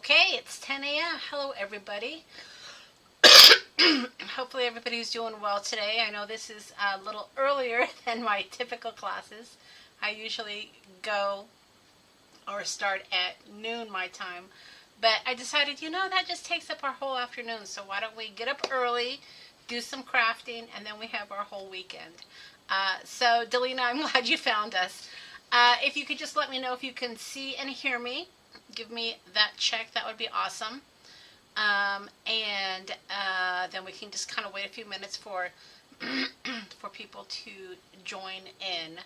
Okay, it's 10 a.m. Hello, everybody. Hopefully everybody's doing well today. I know this is a little earlier than my typical classes. I usually go or start at noon my time. But I decided, that just takes up our whole afternoon. So why don't we get up early, do some crafting, and then we have our whole weekend. So, Delina, I'm glad you found us. If you could just let me know if you can see and hear me. Give me that check. That would be awesome. And then we can just kind of wait a few minutes for for people to join in.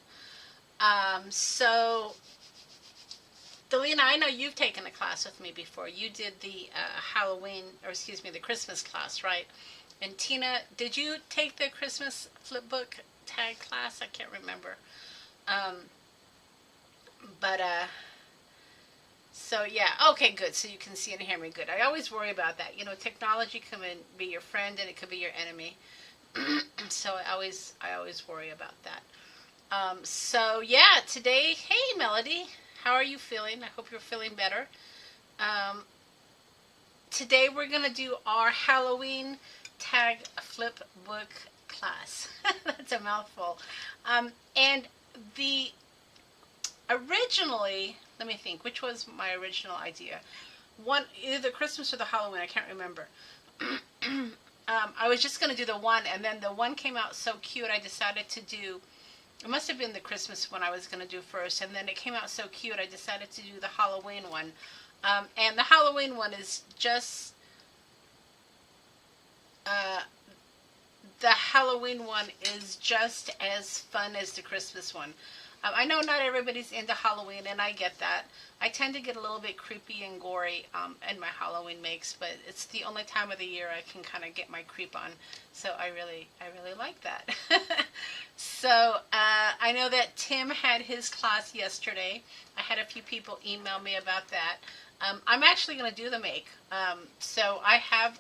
So, Delina, I know you've taken a class with me before. You did the the Christmas class, right? And Tina, did you take the Christmas flipbook tag class? I can't remember. So yeah, okay, good. So you can see and hear me good. I always worry about that. Technology can be your friend and it could be your enemy. So I always worry about that. So yeah, today, hey Melody, how are you feeling? I hope you're feeling better. Today we're gonna do our Halloween tag flip book class. That's a mouthful. And originally, let me think, which was my original idea? Either the Christmas or the Halloween, I can't remember. I was just going to do the one, and then the one came out so cute, I decided to do, it must have been the Christmas one I was going to do first, and then it came out so cute, I decided to do the Halloween one. And the Halloween one is just, the Halloween one is just as fun as the Christmas one. I know not everybody's into Halloween, and I get that. I tend to get a little bit creepy and gory in my Halloween makes, but it's the only time of the year I can kind of get my creep on. So I really like that. So I know that Tim had his class yesterday. I had a few people email me about that. I'm actually going to do the make. So I have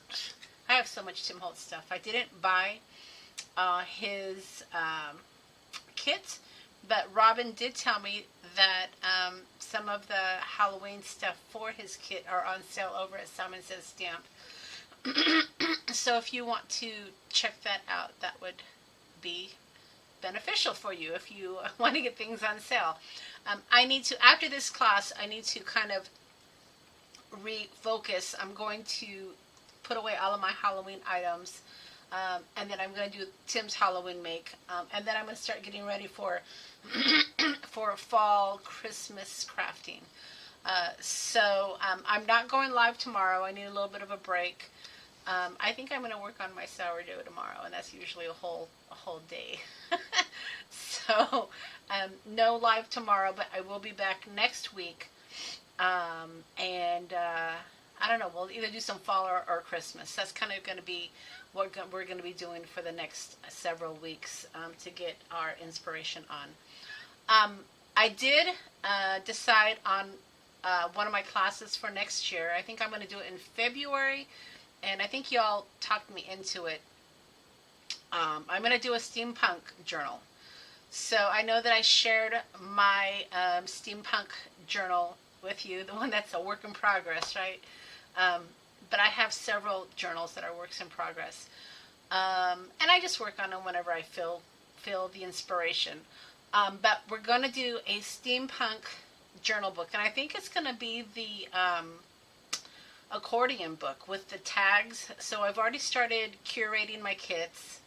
so much Tim Holtz stuff. I didn't buy his kit. But Robin did tell me that some of the Halloween stuff for his kit are on sale over at Simon Says Stamp. So if you want to check that out, that would be beneficial for you if you want to get things on sale. After this class, I need to kind of refocus. I'm going to put away all of my Halloween items. And then I'm going to do Tim's Halloween make. And then I'm going to start getting ready for fall Christmas crafting. So I'm not going live tomorrow. I need a little bit of a break. I think I'm going to work on my sourdough tomorrow, and that's usually a whole day. So no live tomorrow, but I will be back next week. And I don't know, we'll either do some fall or Christmas. That's kind of going to be what we're going to be doing for the next several weeks to get our inspiration on. I did decide on one of my classes for next year. I think I'm going to do it in February, and I think y'all talked me into it. I'm going to do a steampunk journal. So I know that I shared my steampunk journal with you, the one that's a work in progress, right? But I have several journals that are works in progress. And I just work on them whenever I feel the inspiration. But we're going to do a steampunk journal book. And I think it's going to be the accordion book with the tags. So I've already started curating my kits.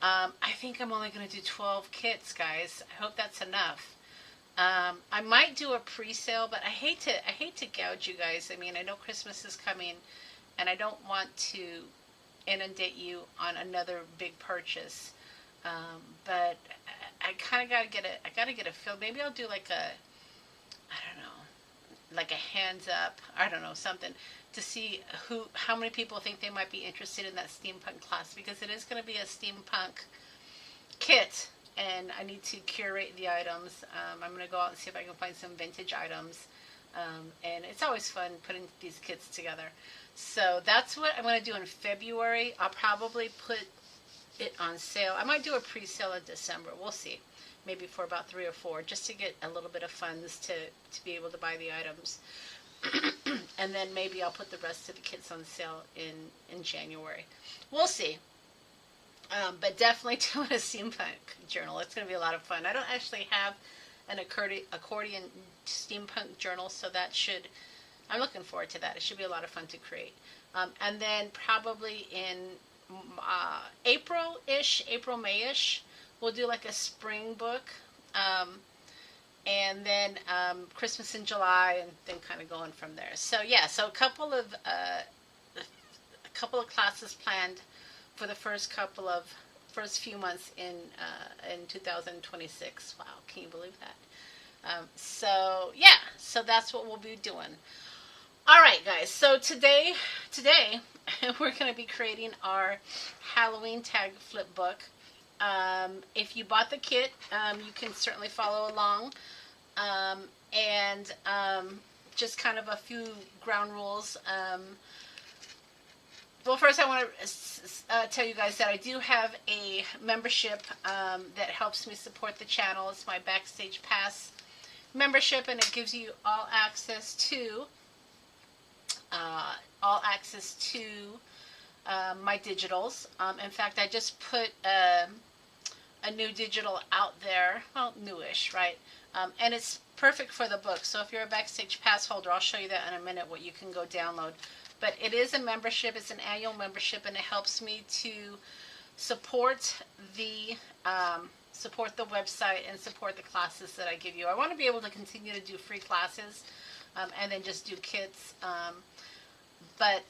I think I'm only going to do 12 kits, guys. I hope that's enough. I might do a pre-sale, but I hate to gouge you guys. I mean, I know Christmas is coming, and I don't want to inundate you on another big purchase. But I kind of gotta get a feel. Maybe I'll do like a hands up, I don't know, something to see how many people think they might be interested in that steampunk class, because it is going to be a steampunk kit. And I need to curate the items. I'm going to go out and see if I can find some vintage items. And it's always fun putting these kits together. So that's what I'm going to do in February. I'll probably put it on sale. I might do a pre-sale in December. We'll see. Maybe for about 3 or 4, just to get a little bit of funds to be able to buy the items. And then maybe I'll put the rest of the kits on sale in January. We'll see. But definitely doing a steampunk journal. It's going to be a lot of fun. I don't actually have an accordion steampunk journal, so that should, I'm looking forward to that. It should be a lot of fun to create. And then probably in April-ish, May-ish, we'll do like a spring book. And then Christmas in July, and then kind of going from there. So yeah, so a couple of classes planned for the first few months in 2026. Wow, can you believe that? So yeah, so that's what we'll be doing. All right, guys. So today we're going to be creating our Halloween tag flip book. If you bought the kit, you can certainly follow along. And just kind of a few ground rules. Well, first I want to tell you guys that I do have a membership that helps me support the channel. It's my Backstage Pass membership, and it gives you all access to my digitals. In fact, I just put a new digital out there. Well, newish, right? And it's perfect for the book. So if you're a Backstage Pass holder, I'll show you that in a minute, what you can go download. But it is a membership. It's an annual membership, and it helps me to support the website and support the classes that I give you. I want to be able to continue to do free classes and then just do kits. But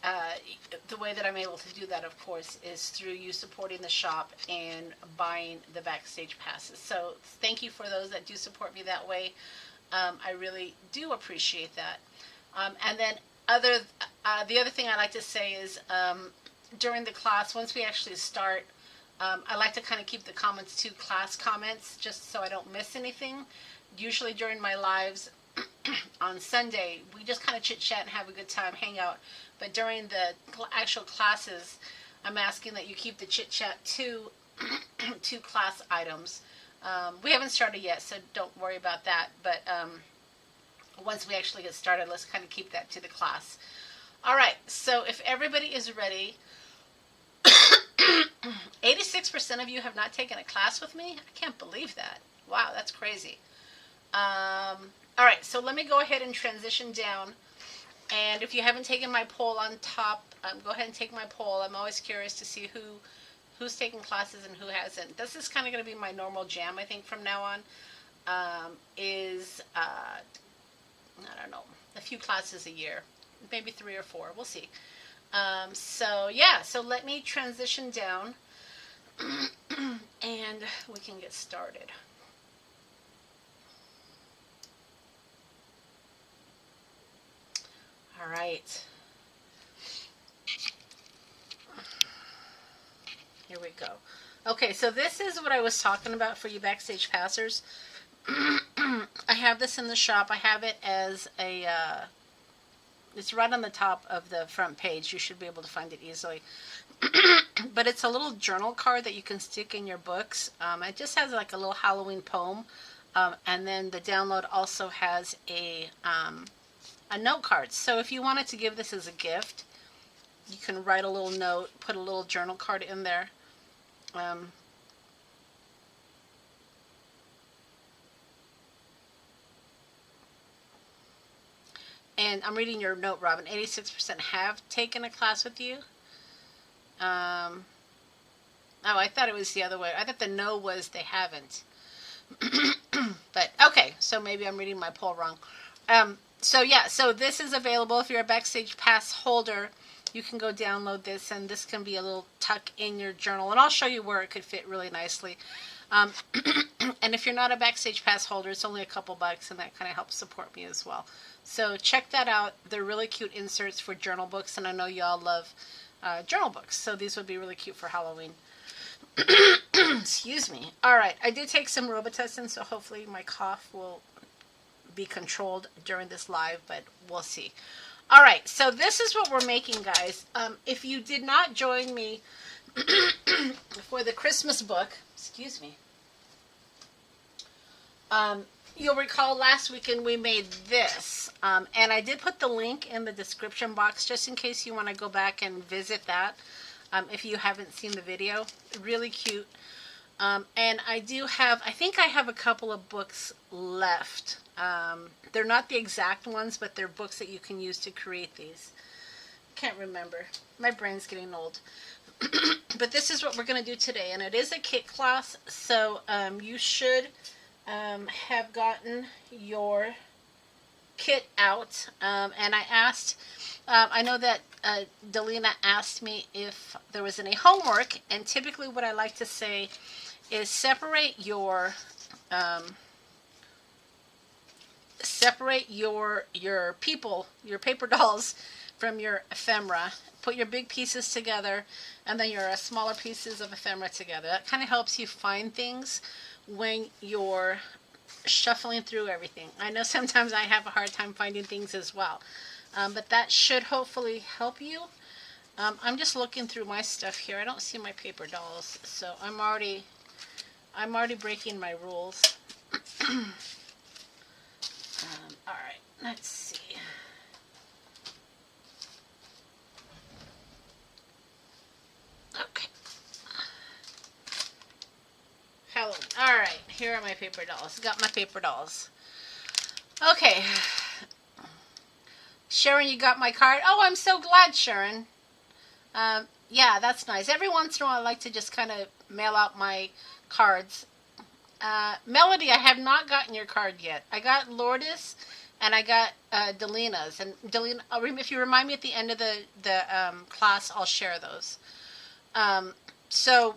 the way that I'm able to do that, of course, is through you supporting the shop and buying the Backstage Passes. So thank you for those that do support me that way. I really do appreciate that. And then the other thing I like to say is during the class, once we actually start, I like to kind of keep the comments to class comments just so I don't miss anything. Usually during my lives on Sunday, we just kind of chit-chat and have a good time, hang out. But during the actual classes, I'm asking that you keep the chit-chat to class items. We haven't started yet, so don't worry about that. But once we actually get started, let's kind of keep that to the class. All right, so if everybody is ready, 86% of you have not taken a class with me. I can't believe that. Wow, that's crazy. All right, so let me go ahead and transition down. And if you haven't taken my poll on top, go ahead and take my poll. I'm always curious to see who's taking classes and who hasn't. This is kind of going to be my normal jam, I think, from now on. I don't know, a few classes a year, maybe 3 or 4. We'll see. So yeah, so let me transition down, and we can get started. All right. Here we go. Okay, so this is what I was talking about for you Backstage Passers. I have this in the shop. I have it as a, it's right on the top of the front page. You should be able to find it easily. But it's a little journal card that you can stick in your books. It just has like a little Halloween poem. And then the download also has a note card. So if you wanted to give this as a gift, you can write a little note, put a little journal card in there. And I'm reading your note, Robin. 86% have taken a class with you. Oh, I thought it was the other way. I thought the no was they haven't. But, okay, so maybe I'm reading my poll wrong. So, yeah, so this is available. If you're a Backstage Pass holder, you can go download this, and this can be a little tuck in your journal. And I'll show you where it could fit really nicely. And if you're not a Backstage Pass holder, it's only a couple bucks, and that kind of helps support me as well. So check that out. They're really cute inserts for journal books, and I know y'all love journal books, so these would be really cute for Halloween. Excuse me. All right, I did take some Robitussin, so hopefully my cough will be controlled during this live, but we'll see. All right, so this is what we're making, guys. If you did not join me for the Christmas book, excuse me, You'll recall last weekend we made this, and I did put the link in the description box just in case you want to go back and visit that if you haven't seen the video. Really cute. And I do have, I think I have a couple of books left. They're not the exact ones, but they're books that you can use to create these. Can't remember. My brain's getting old. But this is what we're going to do today, and it is a kit class, so you should have gotten your kit out. And I asked, I know that Delina asked me if there was any homework, and typically what I like to say is separate your people, your paper dolls from your ephemera. Put your big pieces together and then your smaller pieces of ephemera together. That kind of helps you find things when you're shuffling through everything. I know sometimes I have a hard time finding things as well, but that should hopefully help you. I'm just looking through my stuff here. I don't see my paper dolls, so I'm already breaking my rules. All right, let's see. Okay. Hello. All right, here are my paper dolls. Got my paper dolls. Okay. Sharon, you got my card? Oh, I'm so glad, Sharon. Yeah, that's nice. Every once in a while, I like to just kind of mail out my cards. Melody, I have not gotten your card yet. I got Lourdes, and I got Delina's. And Delina, if you remind me at the end of the class, I'll share those. So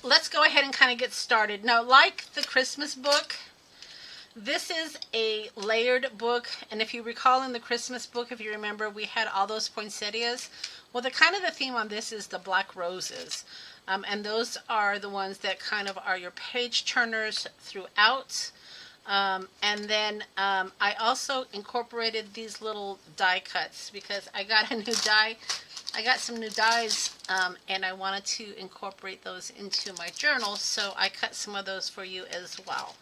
let's go ahead and kind of get started. Now, like the Christmas book, this is a layered book, and if you recall in the Christmas book, if you remember, we had all those poinsettias. Well, the theme on this is the black roses, and those are the ones that kind of are your page turners throughout. And then I also incorporated these little die cuts because I got a new die. I got some new dies, and I wanted to incorporate those into my journal, so I cut some of those for you as well.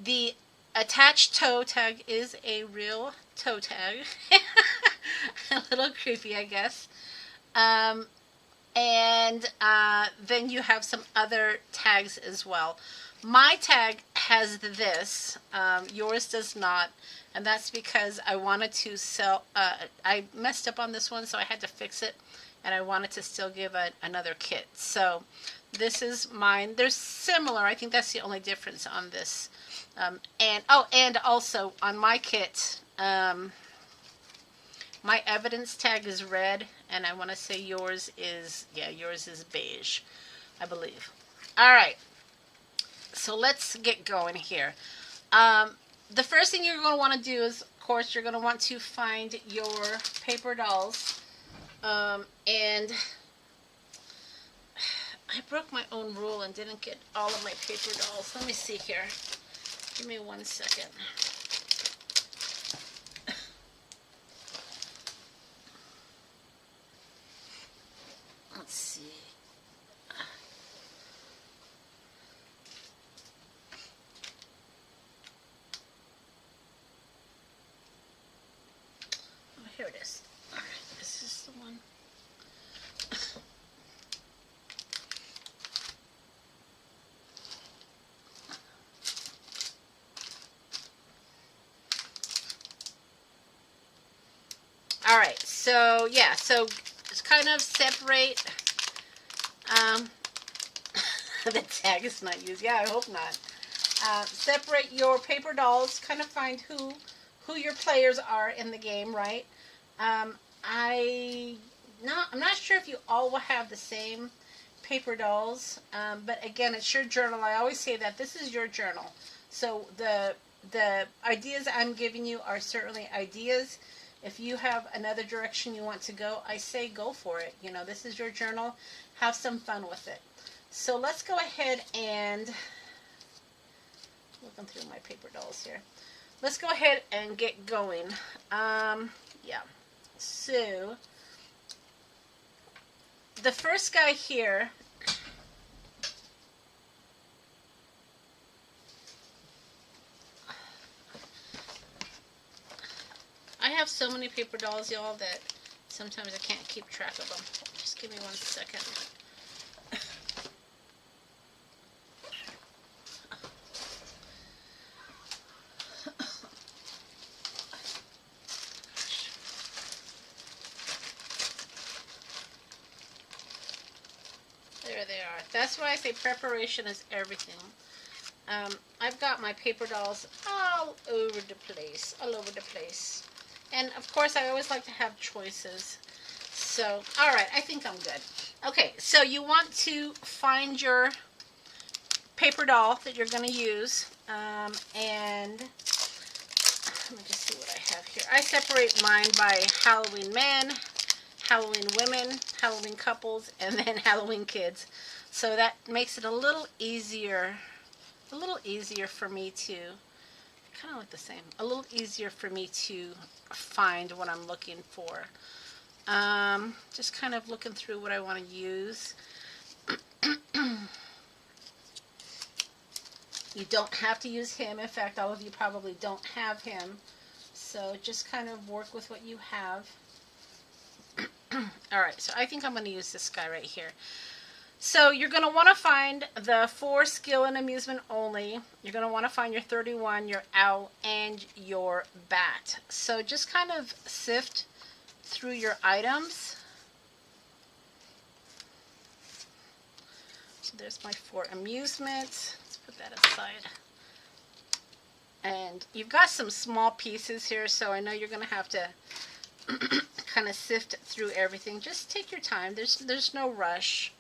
The attached toe tag is a real toe tag. A little creepy, I guess. And then you have some other tags as well. My tag has this. Yours does not. And that's because I wanted to sell, I messed up on this one, so I had to fix it. And I wanted to still give another kit. So this is mine. They're similar. I think that's the only difference on this. And also on my kit, my evidence tag is red. And I want to say yours is beige, I believe. All right. So let's get going here. The first thing you're going to want to do is, of course, you're going to want to find your paper dolls. And I broke my own rule and didn't get all of my paper dolls. Let me see here. Give me 1 second. Let's see. Here it is. All right, this is the one. All right, so yeah, so just kind of separate. The tag is not used. Yeah, I hope not. Separate your paper dolls. Kind of find who your players are in the game, right? I'm not sure if you all will have the same paper dolls, but again, it's your journal. I always say that this is your journal. So the ideas I'm giving you are certainly ideas. If you have another direction you want to go, I say go for it. You know, this is your journal. Have some fun with it. So let's go ahead and, looking through my paper dolls here. Let's go ahead and get going. Yeah. So, the first guy here have so many paper dolls, y'all, that sometimes I can't keep track of them. Just give me 1 second. There they are. That's why I say preparation is everything. I've got my paper dolls all over the place. And of course, I always like to have choices. So, alright, I think I'm good. Okay, so you want to find your paper doll that you're going to use. And let me just see what I have here. I separate mine by Halloween men, Halloween women, Halloween couples, and then Halloween kids. So that makes it a little easier for me to, kind of look the same, a little easier for me to find what I'm looking for. Just kind of looking through what I want to use. You don't have to use him. In fact, all of you probably don't have him. So just kind of work with what you have. Alright, so I think I'm going to use this guy right here. So you're going to want to find the 4 skill and amusement only. You're going to want to find your 31, your owl, and your bat. So just kind of sift through your items. So there's my 4 amusements. Let's put that aside. And you've got some small pieces here, so I know you're going to have to kind of sift through everything. Just take your time. There's no rush.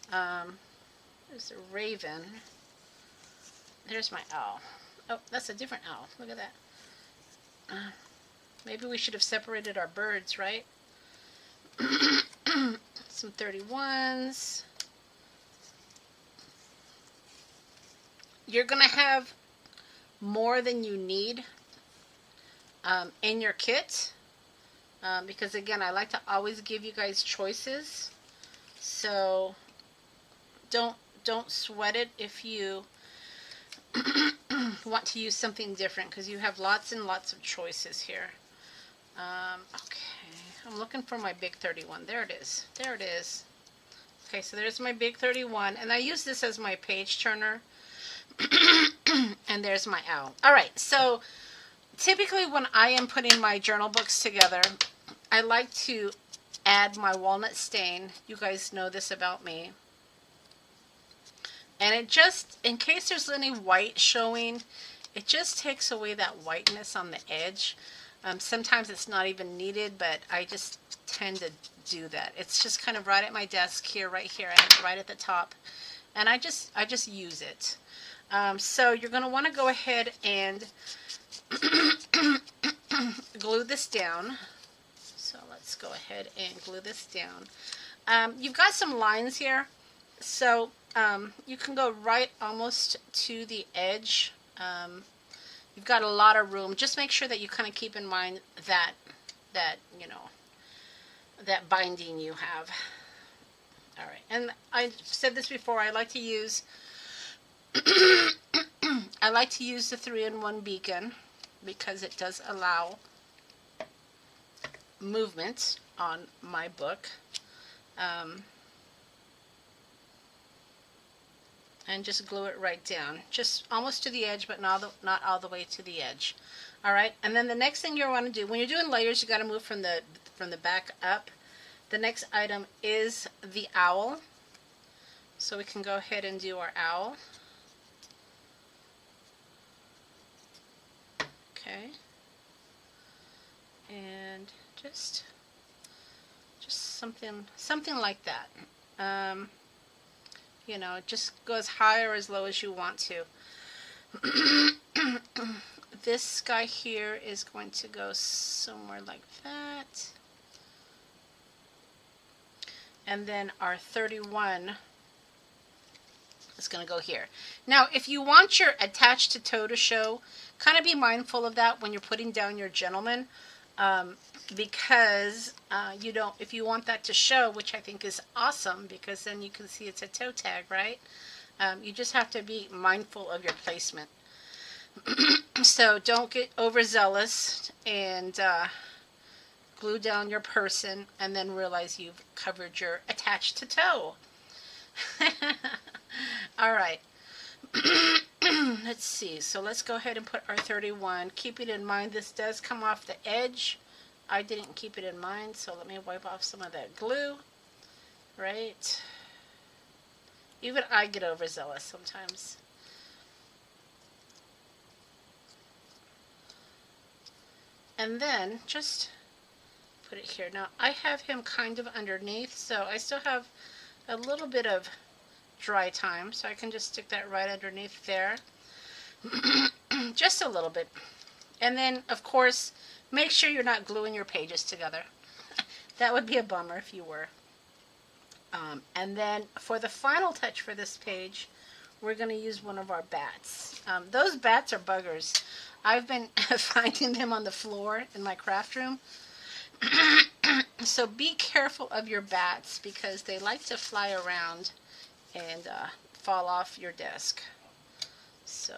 There's a raven. There's my owl. Oh, that's a different owl. Look at that. Maybe we should have separated our birds, right? Some 31s. You're going to have more than you need in your kit. Because again, I like to always give you guys choices. So don't sweat it if you want to use something different, because you have lots and lots of choices here. Okay, I'm looking for my big 31. There it is. There it is. Okay, so there's my big 31, and I use this as my page turner. And there's my owl. Alright, so typically when I am putting my journal books together, I like to add my walnut stain. You guys know this about me. And it just, in case there's any white showing, it just takes away that whiteness on the edge. Sometimes it's not even needed, but I just tend to do that. It's just kind of right at my desk here, right here, and right at the top. And I just use it. So you're going to want to go ahead and glue this down. So let's go ahead and glue this down. You've got some lines here, so you can go right almost to the edge. You've got a lot of room. Just make sure that you kind of keep in mind that you know, that binding you have. All right, and I said this before. I like to use the 3-in-1 beacon because it does allow movement on my book. And just glue it right down, just almost to the edge, but not all the way to the edge. All right, and then the next thing you want to do when you're doing layers, you got to move from the back up. The next item is the owl, so we can go ahead and do our owl. Okay, and just something like that. You know, just go as high or as low as you want to. This guy here is going to go somewhere like that. And then our 31 is going to go here. Now, if you want your attached to toe to show, kind of be mindful of that when you're putting down your gentleman. Because if you want that to show, which I think is awesome, because then you can see it's a toe tag, right? You just have to be mindful of your placement. So don't get overzealous and glue down your person and then realize you've covered your attached to toe. All right. Let's see. So let's go ahead and put our 31. Keeping in mind this does come off the edge. I didn't keep it in mind, so let me wipe off some of that glue. Right. Even I get overzealous sometimes. And then just put it here. Now I have him kind of underneath, so I still have a little bit of dry time, so I can just stick that right underneath there. Just a little bit. And then, of course, make sure you're not gluing your pages together. That would be a bummer if you were. And then for the final touch for this page, we're going to use one of our bats. Those bats are buggers. I've been finding them on the floor in my craft room. So be careful of your bats because they like to fly around and fall off your desk. So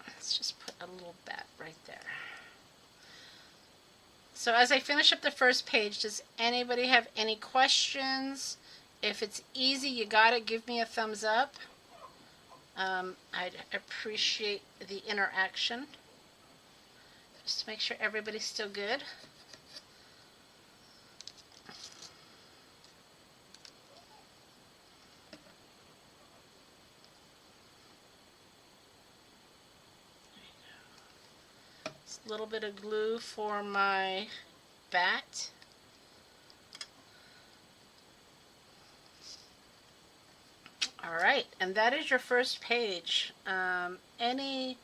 let's just put a little bat right there. So as I finish up the first page, does anybody have any questions? If it's easy, you got it, give me a thumbs up. I'd appreciate the interaction. Just to make sure everybody's still good. A little bit of glue for my bat. Alright, and that is your first page. Any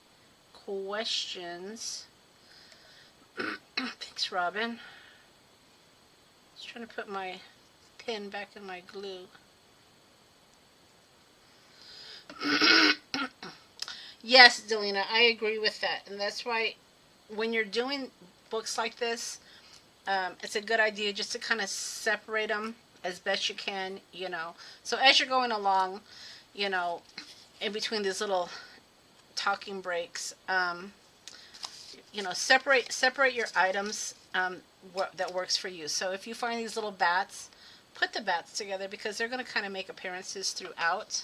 questions? Thanks, Robin. Just trying to put my pin back in my glue. Yes, Delina, I agree with that. And that's why when you're doing books like this, it's a good idea just to kind of separate them as best you can, you know. So as you're going along, you know, in between these little talking breaks, you know, separate your items that works for you. So if you find these little bats, put the bats together because they're going to kind of make appearances throughout.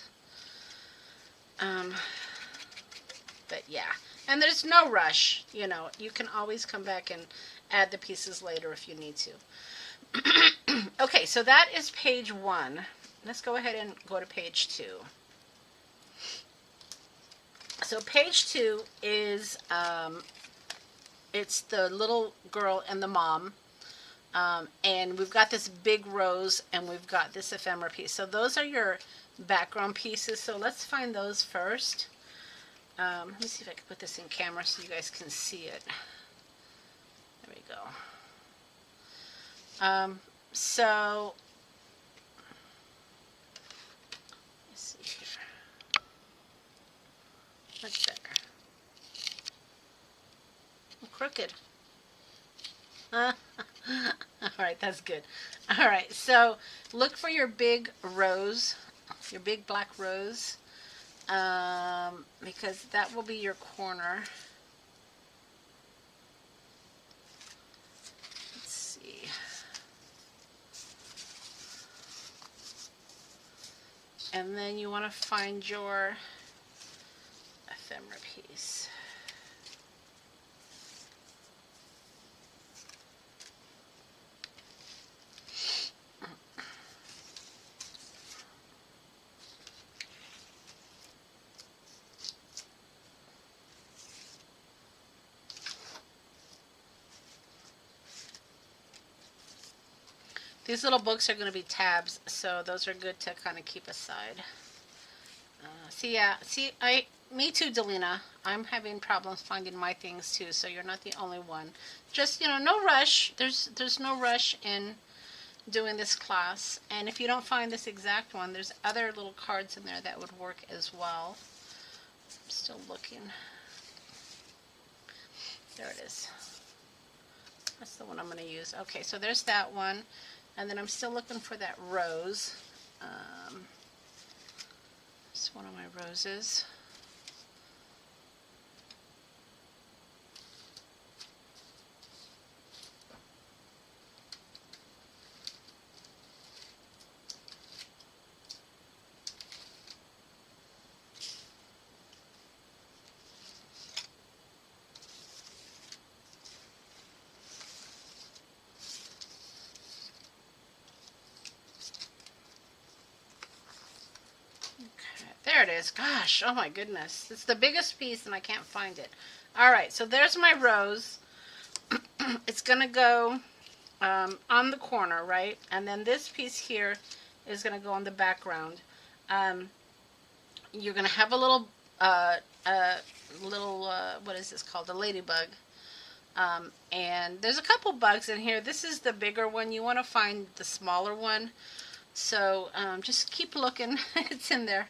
But yeah, and there's no rush, you know. You can always come back and add the pieces later if you need to. Okay, so that is page 1. Let's go ahead and go to page 2. So page 2 is it's the little girl and the mom, and we've got this big rose and we've got this ephemera piece. So those are your background pieces. So let's find those first. Let me see if I can put this in camera so you guys can see it. There we go. So let's see here. Much better. I'm crooked. Alright, that's good. Alright, so look for your big rose, your big black rose, because that will be your corner. Let's see. And then you want to find your ephemera piece. These little books are going to be tabs, so those are good to kind of keep aside. Me too, Delina. I'm having problems finding my things too, so you're not the only one. Just, you know, no rush. There's no rush in doing this class. And if you don't find this exact one, there's other little cards in there that would work as well. I'm still looking. There it is. That's the one I'm going to use. Okay, so there's that one. And then I'm still looking for that rose. Just one of my roses. There it is. Gosh, oh my goodness. It's the biggest piece and I can't find it. All right, so there's my rose. It's going to go on the corner, right? And then this piece here is going to go on the background. You're going to have a little, what is this called? A ladybug. And there's a couple bugs in here. This is the bigger one. You want to find the smaller one. So just keep looking. It's in there.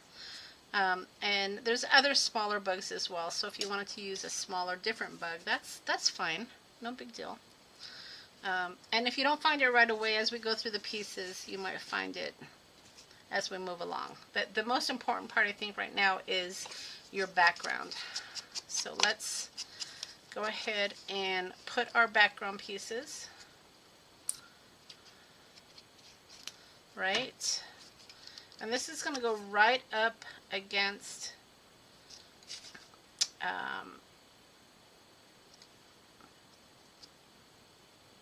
And there's other smaller bugs as well. So if you wanted to use a smaller, different bug, that's fine. No big deal. And if you don't find it right away as we go through the pieces, you might find it as we move along. But the most important part, I think, right now is your background. So let's go ahead and put our background pieces. Right? And this is going to go right up against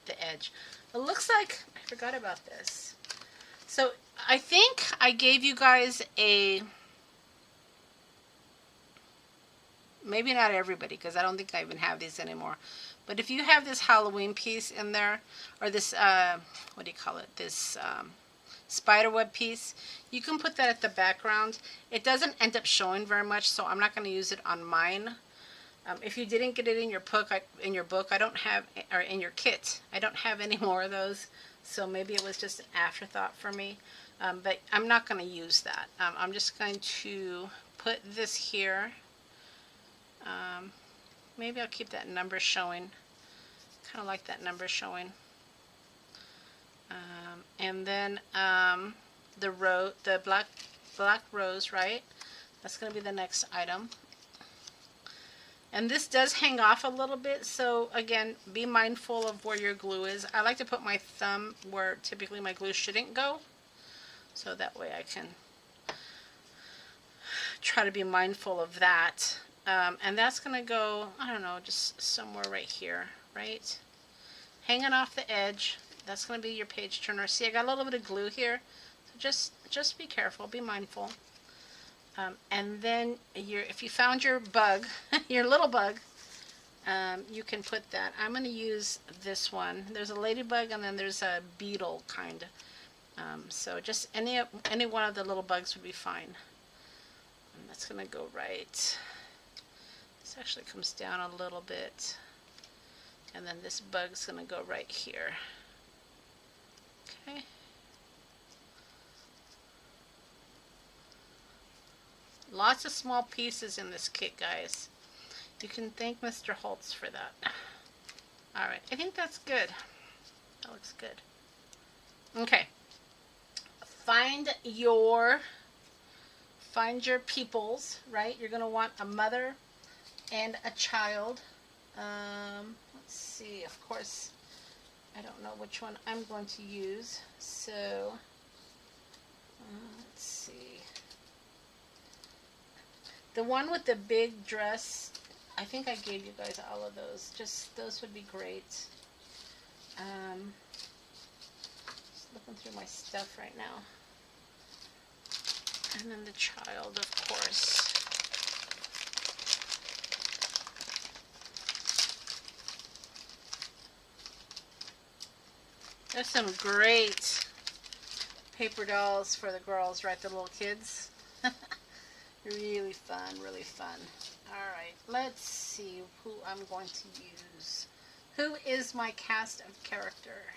the edge. It looks like I forgot about this. So I think I gave you guys a, maybe not everybody, because I don't think I even have these anymore. But if you have this Halloween piece in there, or this, what do you call it? This spiderweb piece, you can put that at the background. It doesn't end up showing very much, so I'm not going to use it on mine. If you didn't get it in your book, I don't have, or in your kit, I don't have any more of those. So maybe it was just an afterthought for me. But I'm not going to use that. I'm just going to put this here. Maybe I'll keep that number showing. Kind of like that number showing. And then the black rose, right? That's going to be the next item. And this does hang off a little bit, so again, be mindful of where your glue is. I like to put my thumb where typically my glue shouldn't go, so that way I can try to be mindful of that. And that's going to go, I don't know, just somewhere right here, right? Hanging off the edge. That's going to be your page turner. See, I got a little bit of glue here, so just be careful, be mindful. And then if you found your bug, your little bug, you can put that. I'm going to use this one. There's a ladybug and then there's a beetle kind. So just any one of the little bugs would be fine. And that's going to go right. This actually comes down a little bit. And then this bug's going to go right here. Okay. Lots of small pieces in this kit, guys. You can thank Mr. Holtz for that. Alright, I think that's good. That looks good. Okay. Find your peoples, right? You're going to want a mother and a child. Let's see, of course, I don't know which one I'm going to use. So, let's see. The one with the big dress, I think I gave you guys all of those. Just those would be great. Just looking through my stuff right now. And then the child, of course. There's some great paper dolls for the girls, right? The little kids. Really fun, really fun. Alright, let's see who I'm going to use. Who is my cast of character?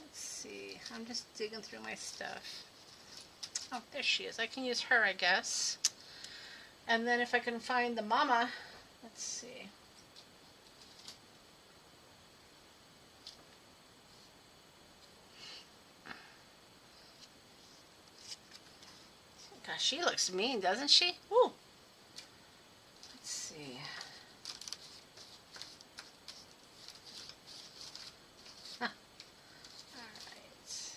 Let's see. I'm just digging through my stuff. Oh, there she is. I can use her, I guess. And then if I can find the mama, let's see. she looks mean, doesn't she? Ooh. Let's see. Huh. All right.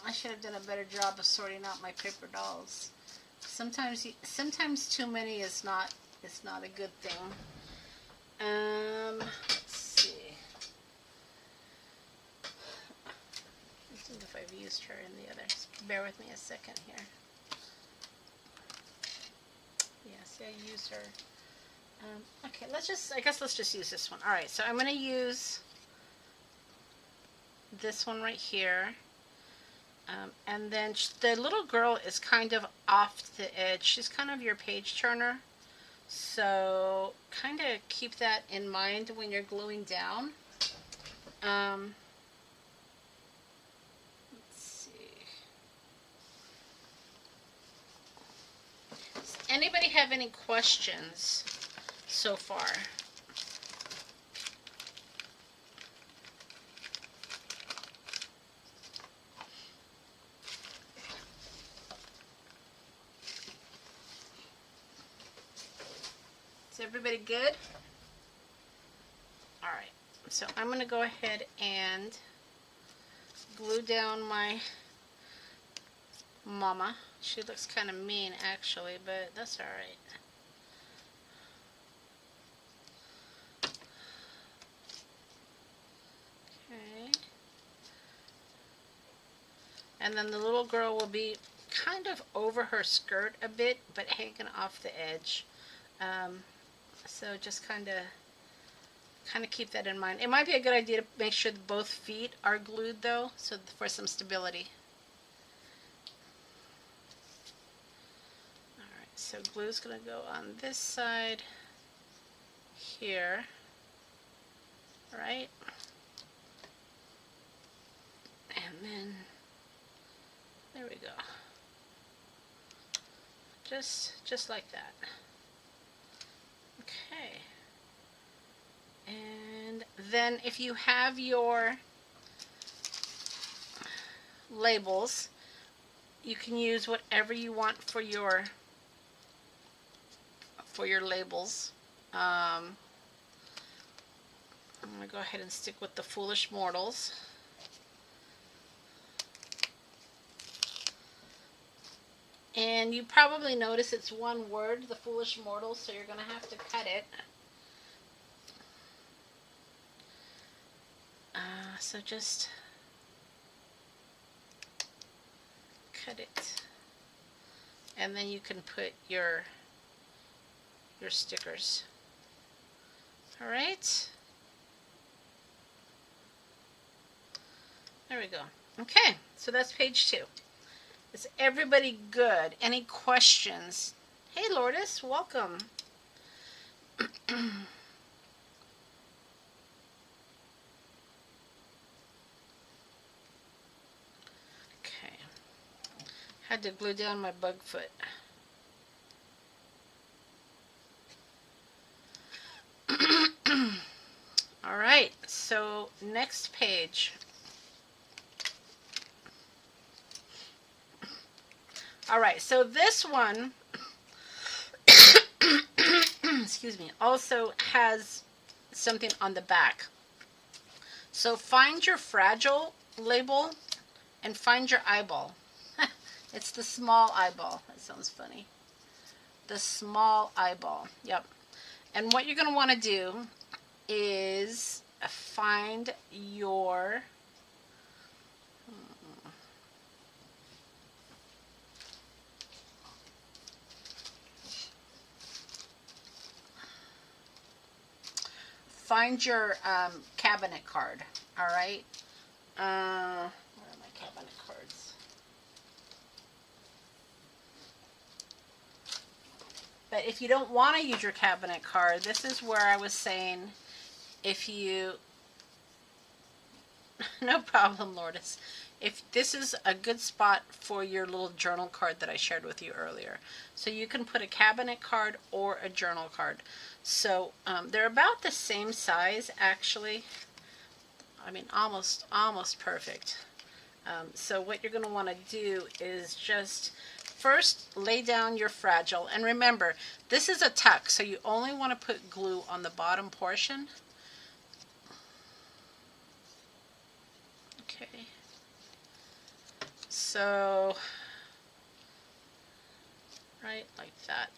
I should have done a better job of sorting out my paper dolls. Sometimes too many is not a good thing. Let's see. Let's see if I've used her in the others. Bear with me a second here. Yes, I used her. Okay, I guess let's just use this one. All right, so I'm going to use this one right here. And then the little girl is kind of off the edge. She's kind of your page turner. So kind of keep that in mind when you're gluing down. Let's see. Does anybody have any questions so far? Is everybody good? All right, so I'm going to go ahead and glue down my mama. She looks kind of mean actually, but that's all right. Okay. And then the little girl will be kind of over her skirt a bit, but hanging off the edge. So just kind of keep that in mind. It might be a good idea to make sure that both feet are glued though, so for some stability. Alright, so glue's going to go on this side here, right? And then, there we go. Just like that. Okay. And then if you have your labels, you can use whatever you want for your labels. I'm going to go ahead and stick with the Foolish Mortals. And you probably notice it's one word, the Foolish Mortals, so you're going to have to cut it. So just cut it. And then you can put your stickers. All right. There we go. Okay, so that's page 2. Is everybody good? Any questions? Hey, Lourdes, welcome. Okay. Had to glue down my bug foot. All right, so next page. All right, so this one, excuse me, also has something on the back. So find your fragile label and find your eyeball. It's the small eyeball. That sounds funny. The small eyeball. Yep. And what you're going to want to do is find your cabinet card. All right. Where are my cabinet cards? But if you don't want to use your cabinet card, this is where I was saying, if you, no problem, Lourdes. if this is a good spot for your little journal card that I shared with you earlier. So you can put a cabinet card or a journal card. So they're about the same size, actually. I mean, almost perfect. So what you're going to want to do is just first lay down your fragile. And remember, this is a tuck, so you only want to put glue on the bottom portion. Okay. So, right like that.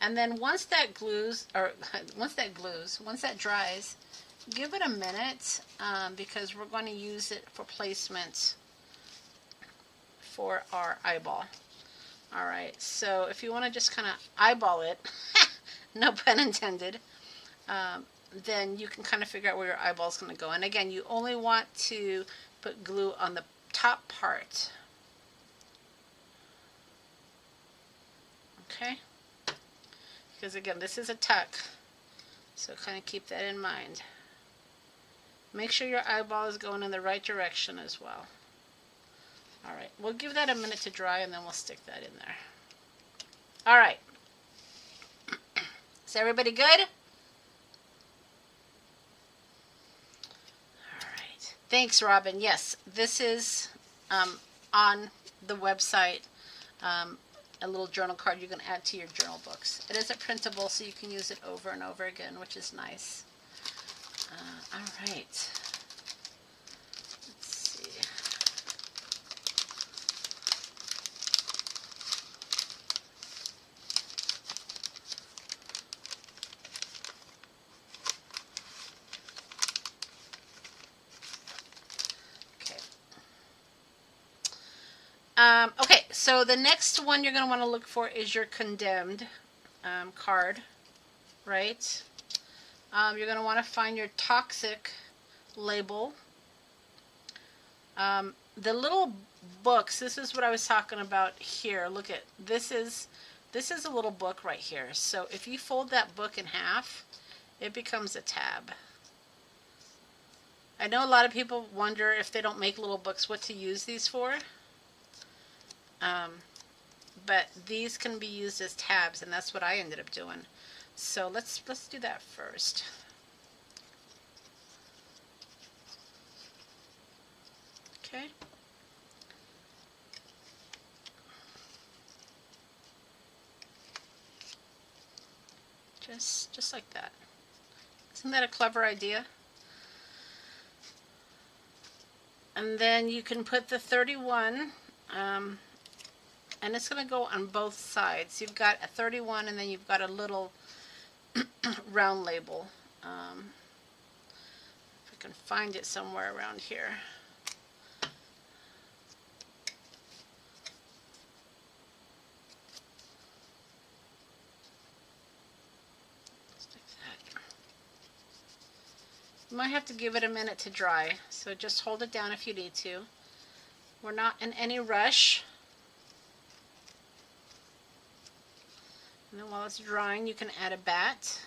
And then once that dries, give it a minute because we're going to use it for placement for our eyeball. All right, so if you want to just kind of eyeball it, no pun intended, then you can kind of figure out where your eyeball is going to go. And again, you only want to put glue on the top part. Okay? Because again, this is a tuck, so kind of keep that in mind. Make sure your eyeball is going in the right direction as well. All right, we'll give that a minute to dry and then we'll stick that in there. All right. Is everybody good? All right. Thanks, Robin. Yes, this is on the website, a little journal card you're going to add to your journal books. It isn't printable, so you can use it over and over again, which is nice. All right. Okay, so the next one you're going to want to look for is your condemned card, right? You're going to want to find your toxic label. The little books, this is what I was talking about here. Look at, this is a little book right here. So if you fold that book in half, it becomes a tab. I know a lot of people wonder if they don't make little books what to use these for. But these can be used as tabs, and that's what I ended up doing. So let's do that first. Okay. Just like that. Isn't that a clever idea? And then you can put the 31 and it's going to go on both sides. You've got a 31 and then you've got a little round label. If I can find it somewhere around here. Just like that. You might have to give it a minute to dry, so just hold it down if you need to. We're not in any rush. And then while it's drying, you can add a bat.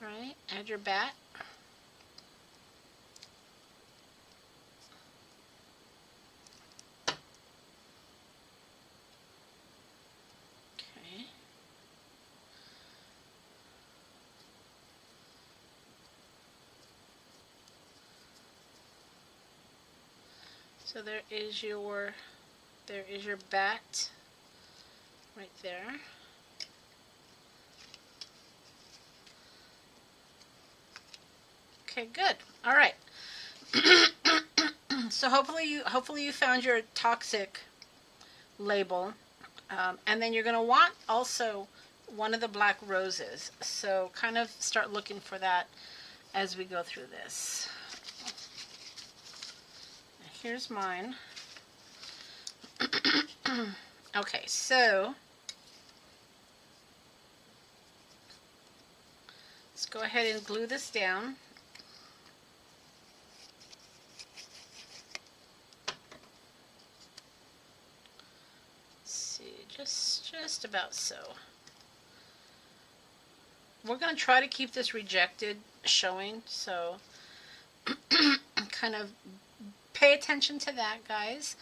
Right, add your bat. Okay. So there is your bat. Right there. Okay, good. All right. So hopefully you found your toxic label, and then you're going to want also one of the black roses. So kind of start looking for that as we go through this. Here's mine. Okay, so let's go ahead and glue this down. Let's see, just about so. We're going to try to keep this rejected showing, so kind of pay attention to that, guys.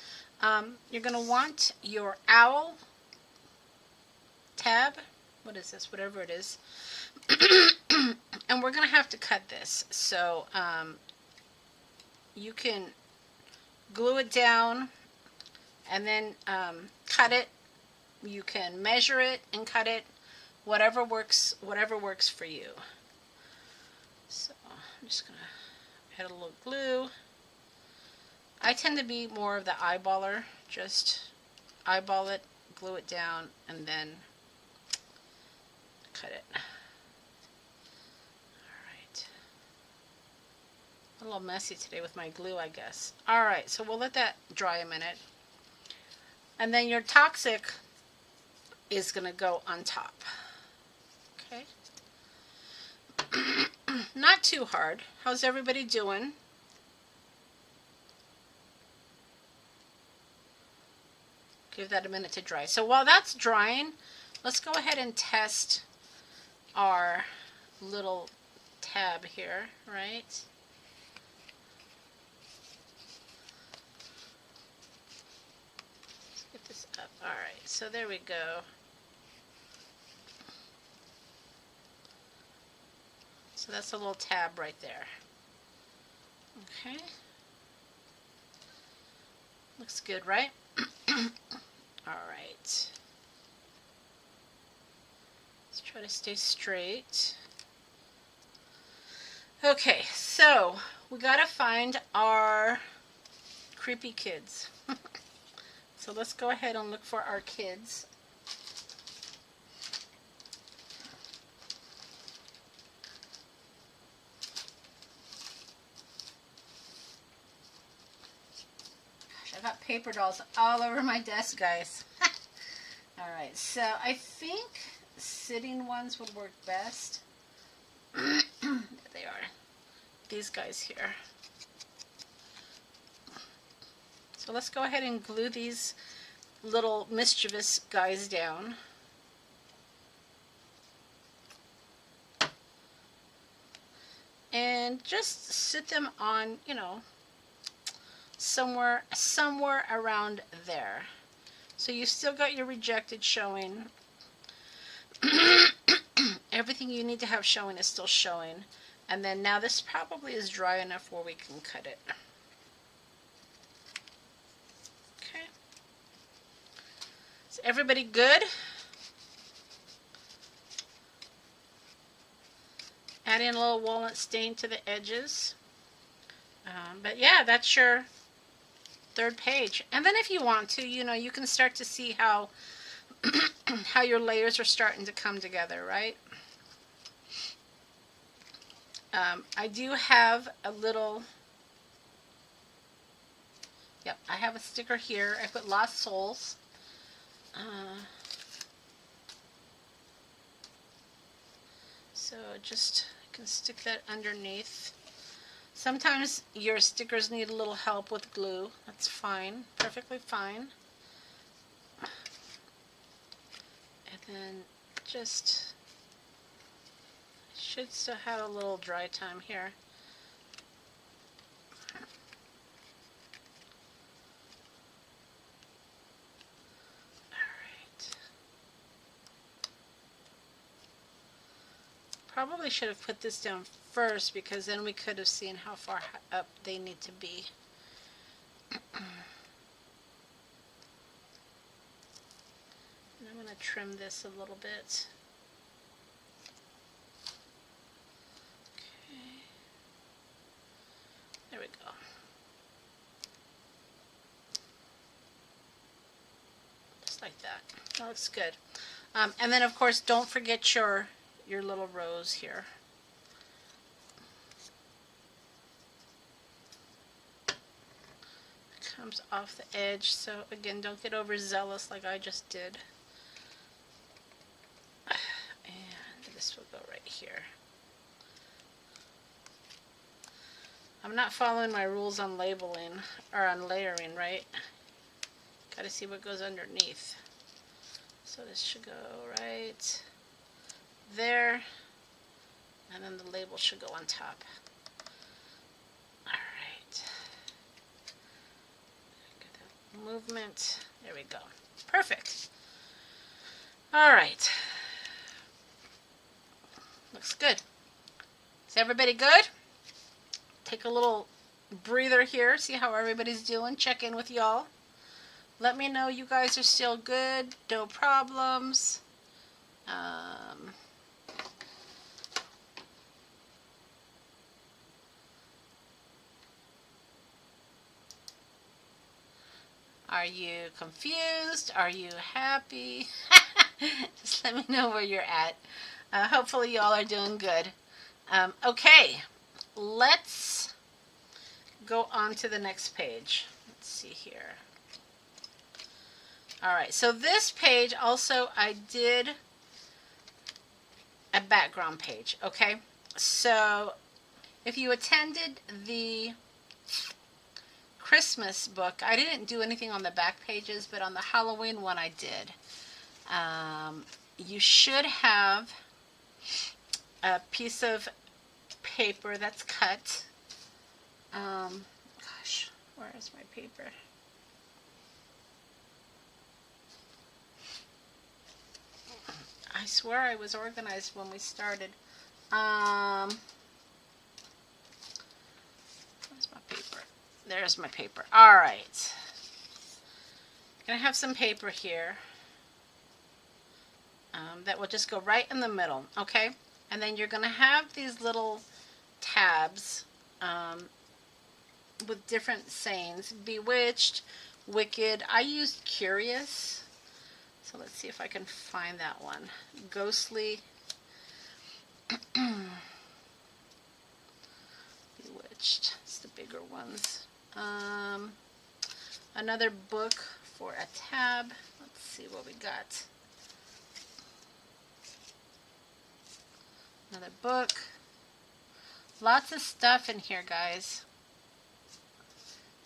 You're going to want your owl tab. What is this? Whatever it is. And we're going to have to cut this. So you can glue it down and then cut it. You can measure it and cut it. Whatever works for you. So I'm just going to add a little glue. I tend to be more of the eyeballer. Just eyeball it, glue it down, and then cut it. Alright. A little messy today with my glue, I guess. Alright, so we'll let that dry a minute. And then your toxic is going to go on top. Okay. Not too hard. How's everybody doing? Give that a minute to dry. So while that's drying, let's go ahead and test our little tab here, right? Let's get this up. Alright, so there we go. So that's a little tab right there. Okay. Looks good, right? Alright. Let's try to stay straight. Okay, so we gotta find our creepy kids. So let's go ahead and look for our kids. I've got paper dolls all over my desk, guys. Alright, so I think sitting ones would work best. There they are. These guys here. So let's go ahead and glue these little mischievous guys down. And just sit them on, you know, somewhere around there. So you still got your rejected showing. Everything you need to have showing is still showing. And then now this probably is dry enough where we can cut it. Okay. Is everybody good? Add in a little walnut stain to the edges. But yeah, that's your third page. And then if you want to, you know, you can start to see how how your layers are starting to come together, right? I do have a little, yep, I have a sticker here. I put Lost Souls. So just, you can stick that underneath. Sometimes your stickers need a little help with glue. That's fine, perfectly fine. And then just, should still have a little dry time here. Alright. Probably should have put this down first because then we could have seen how far up they need to be. And I'm going to trim this a little bit. Okay. There we go. Just like that. That looks good. And then of course don't forget your little rows here. Comes off the edge, so again, don't get overzealous like I just did. And this will go right here. I'm not following my rules on labeling or on layering, right? Gotta see what goes underneath. So this should go right there, and then the label should go on top. Alright. movement. There we go. Perfect. All right. Looks good. Is everybody good? Take a little breather here. See how everybody's doing. Check in with y'all. Let me know you guys are still good. No problems. Are you confused? Are you happy? Just let me know where you're at. Hopefully y'all are doing good. Okay, let's go on to the next page. Let's see here. All right, so this page also I did a background page, okay? So if you attended the Christmas book, I didn't do anything on the back pages, but on the Halloween one I did. You should have a piece of paper that's cut. Gosh, where is my paper? I swear I was organized when we started. Where's my paper? There's my paper. All right. Gonna have some paper here that will just go right in the middle, okay? And then you're gonna have these little tabs with different sayings. Bewitched, wicked. I used curious. So let's see if I can find that one. Ghostly. Bewitched. It's the bigger ones. Another book for a tab. Let's see what we got. Another book. Lots of stuff in here, guys.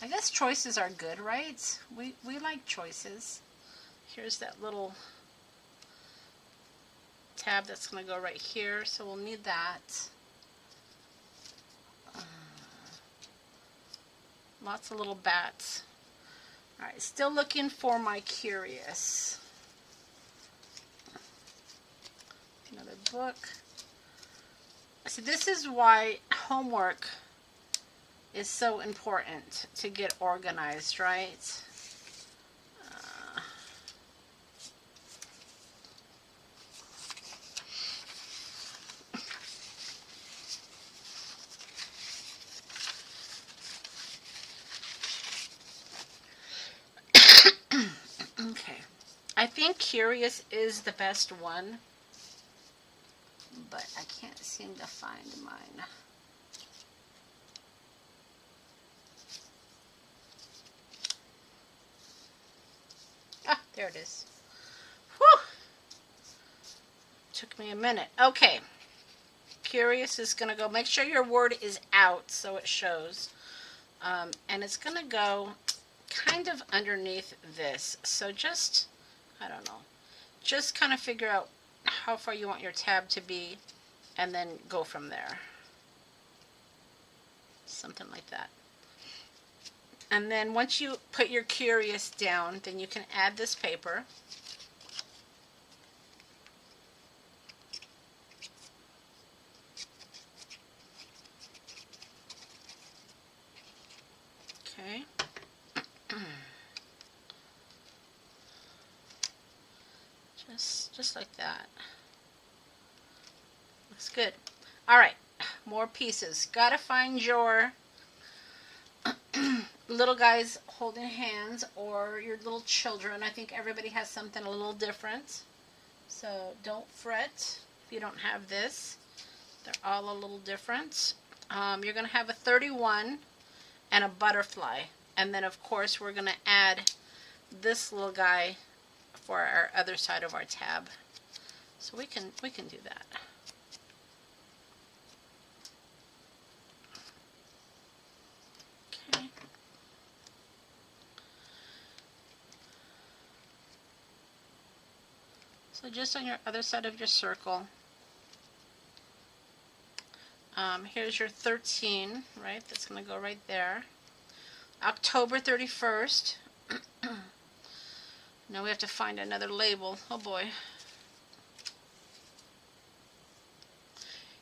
I guess choices are good, right? We like choices. Here's that little tab that's going to go right here, so we'll need that. Lots of little bats. Alright, still looking for my curious. Another book. See, this is why homework is so important to get organized, right? Okay, I think curious is the best one, but I can't seem to find mine. Ah, there it is. Whew! Took me a minute. Okay, curious is going to go, make sure your word is out so it shows. And it's going to go kind of underneath this. So just, I don't know, just kind of figure out how far you want your tab to be and then go from there. Something like that. And then once you put your curious down, then you can add this paper. Okay. Just like that. Looks good. All right, more pieces. Gotta find your little guys holding hands or your little children. I think everybody has something a little different. So don't fret if you don't have this. They're all a little different. You're gonna have a 31 and a butterfly. And then of course we're gonna add this little guy for our other side of our tab. So we can do that. Okay. So just on your other side of your circle, here's your 13, right? That's going to go right there. October 31st, Now we have to find another label. Oh boy.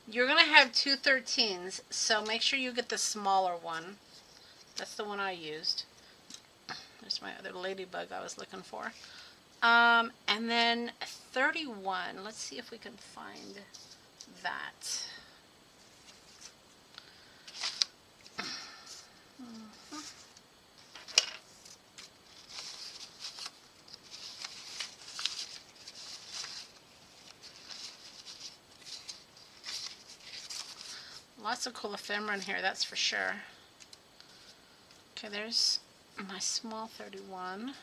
You're going to have two 13s, so make sure you get the smaller one. That's the one I used. There's my other ladybug I was looking for. And then 31. Let's see if we can find that. Lots of cool ephemera in here, that's for sure. Okay, there's my small 31.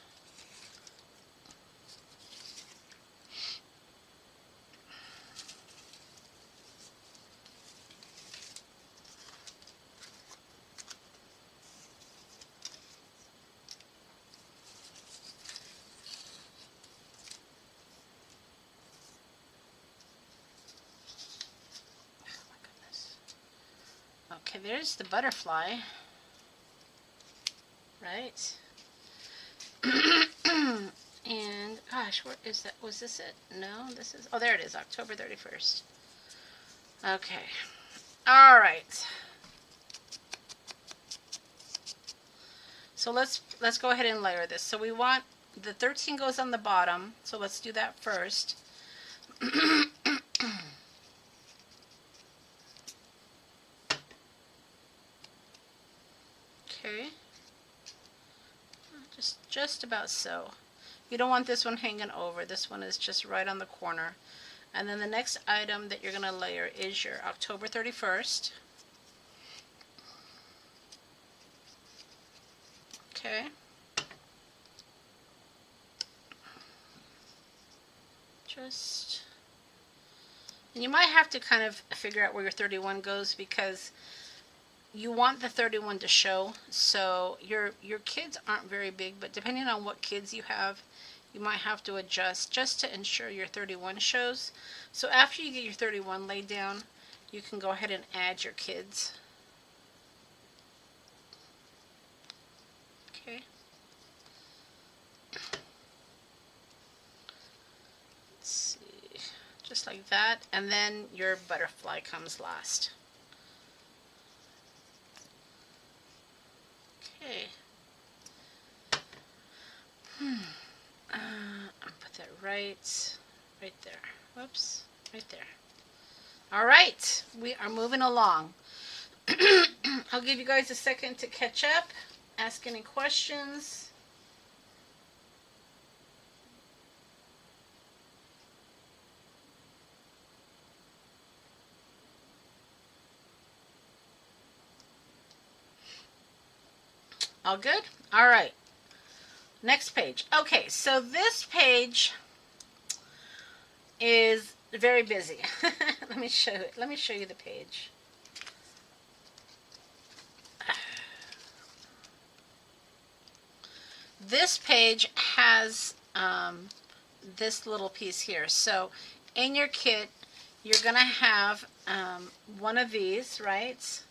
Okay, there's the butterfly, right? And gosh, where is that? Was this it? No, this is, oh, there it is, October 31st. Okay, all right. So let's go ahead and layer this. So we want, the 13 goes on the bottom, so let's do that first. Okay, just about so. You don't want this one hanging over. This one is just right on the corner. And then the next item that you're going to layer is your October 31st. Okay. And you might have to kind of figure out where your 31 goes, because you want the 31 to show. So your kids aren't very big, but depending on what kids you have, you might have to adjust just to ensure your 31 shows. So after you get your 31 laid down, you can go ahead and add your kids. Okay. Let's see, just like that, and then your butterfly comes last. Okay. Put that right there. Whoops, right there. All right, we are moving along. I'll give you guys a second to catch up, ask any questions. All good? All right. Next page. Okay, so this page is very busy. Let me show it. Let me show you the page. This page has this little piece here. So in your kit, you're going to have one of these, right?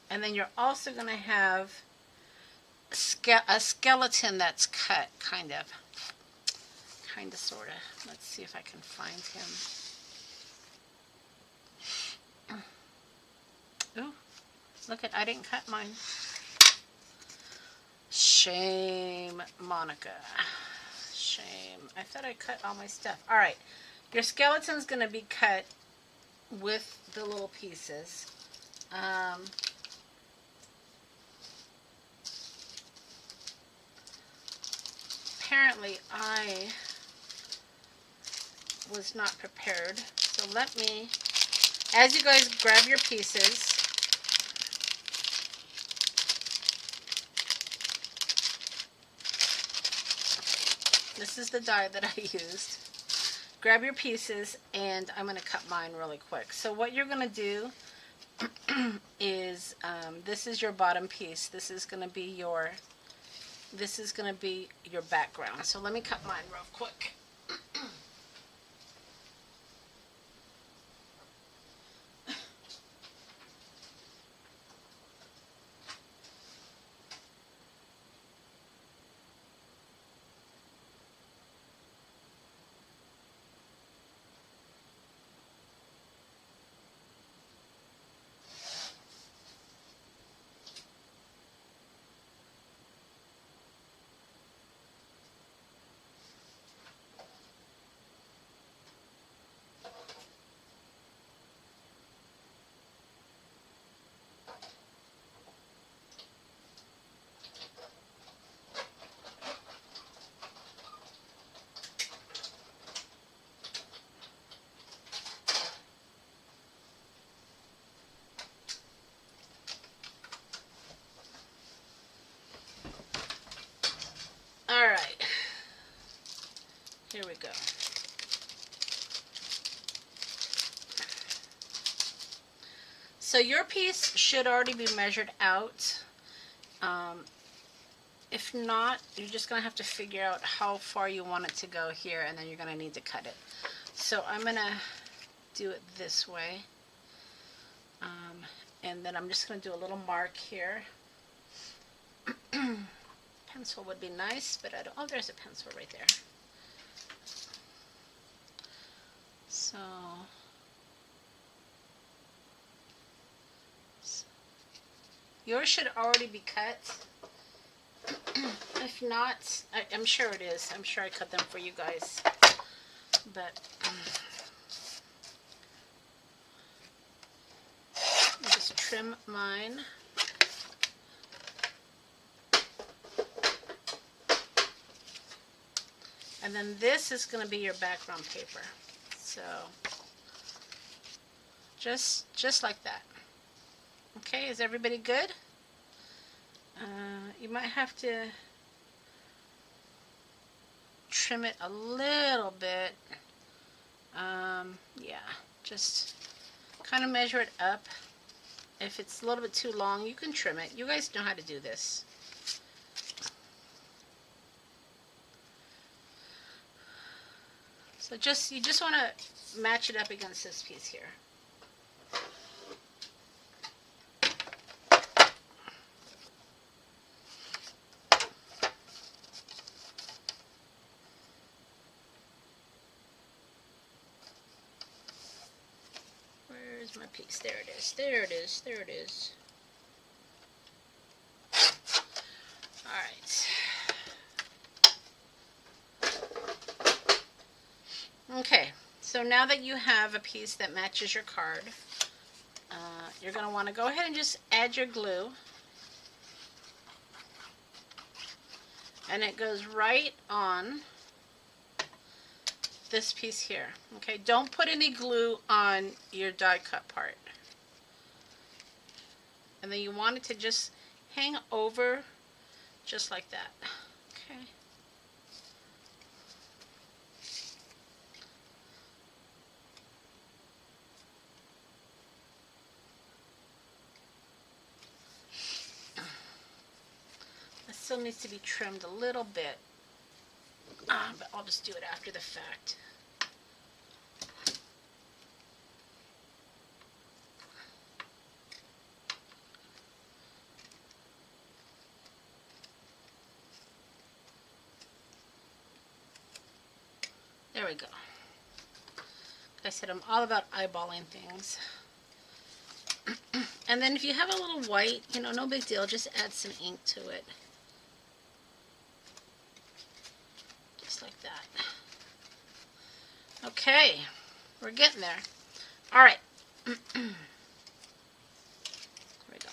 And then you're also going to have a skeleton that's cut, kind of, sort of. Let's see if I can find him. Ooh, look at, I didn't cut mine. Shame, Monica. Shame. I thought I cut all my stuff. All right, your skeleton's going to be cut with the little pieces. Apparently I was not prepared, so let me, as you guys grab your pieces, this is the die that I used. Grab your pieces, and I'm going to cut mine really quick. So what you're going to do is, this is your bottom piece. This is going to be your background. So let me cut mine real quick. So your piece should already be measured out. If not, you're just going to have to figure out how far you want it to go here, and then you're going to need to cut it. So I'm going to do it this way. And then I'm just going to do a little mark here. Pencil would be nice, but I don't. Oh, there's a pencil right there. So yours should already be cut. If not, I'm sure it is. I'm sure I cut them for you guys. But I'll just trim mine. And then this is going to be your background paper. So just like that. Okay, is everybody good? You might have to trim it a little bit. Yeah, just kind of measure it up. If it's a little bit too long, you can trim it. You guys know how to do this. So you just want to match it up against this piece here. Where's my piece? There it is. There it is. There it is. All right. Okay, so now that you have a piece that matches your card, you're going to want to go ahead and just add your glue. And it goes right on this piece here. Okay, don't put any glue on your die cut part. And then you want it to just hang over just like that. Okay. Still needs to be trimmed a little bit, but I'll just do it after the fact. There we go. Like I said, I'm all about eyeballing things. And then if you have a little white, you know, no big deal, just add some ink to it. Like that. Okay, we're getting there. All right. There we go.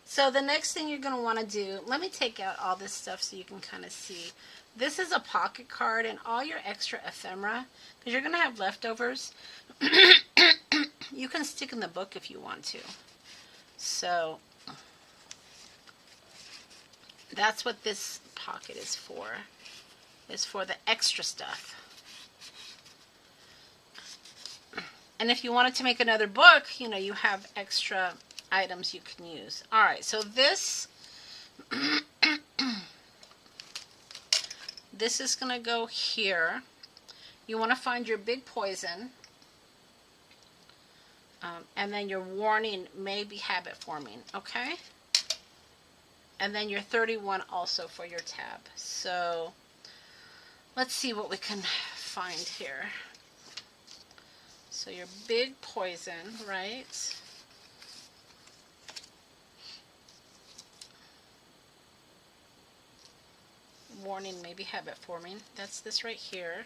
So the next thing you're going to want to do, let me take out all this stuff so you can kind of see. This is a pocket card, and all your extra ephemera, because you're going to have leftovers, you can stick in the book if you want to. So that's what this pocket is for. Is for the extra stuff. And if you wanted to make another book, you know, you have extra items you can use. All right, so this this is going to go here. You want to find your big poison, and then your warning may be habit forming, okay? And then your 31 also for your tab. So let's see what we can find here. So your big poison, right? Warning, maybe habit forming. That's this right here.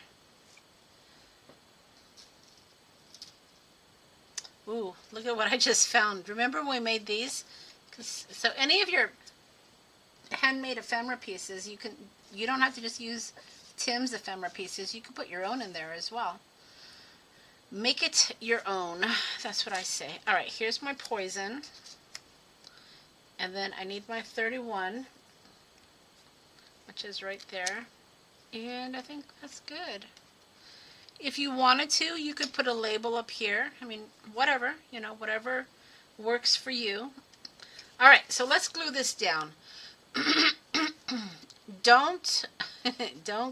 Ooh, look at what I just found. Remember when we made these? So any of your handmade ephemera pieces, you don't have to just use Tim's ephemera pieces. You can put your own in there as well. Make it your own. That's what I say. All right, here's my poison. And then I need my 31, which is right there. And I think that's good. If you wanted to, you could put a label up here. I mean, whatever, you know, whatever works for you. All right, so let's glue this down. Don't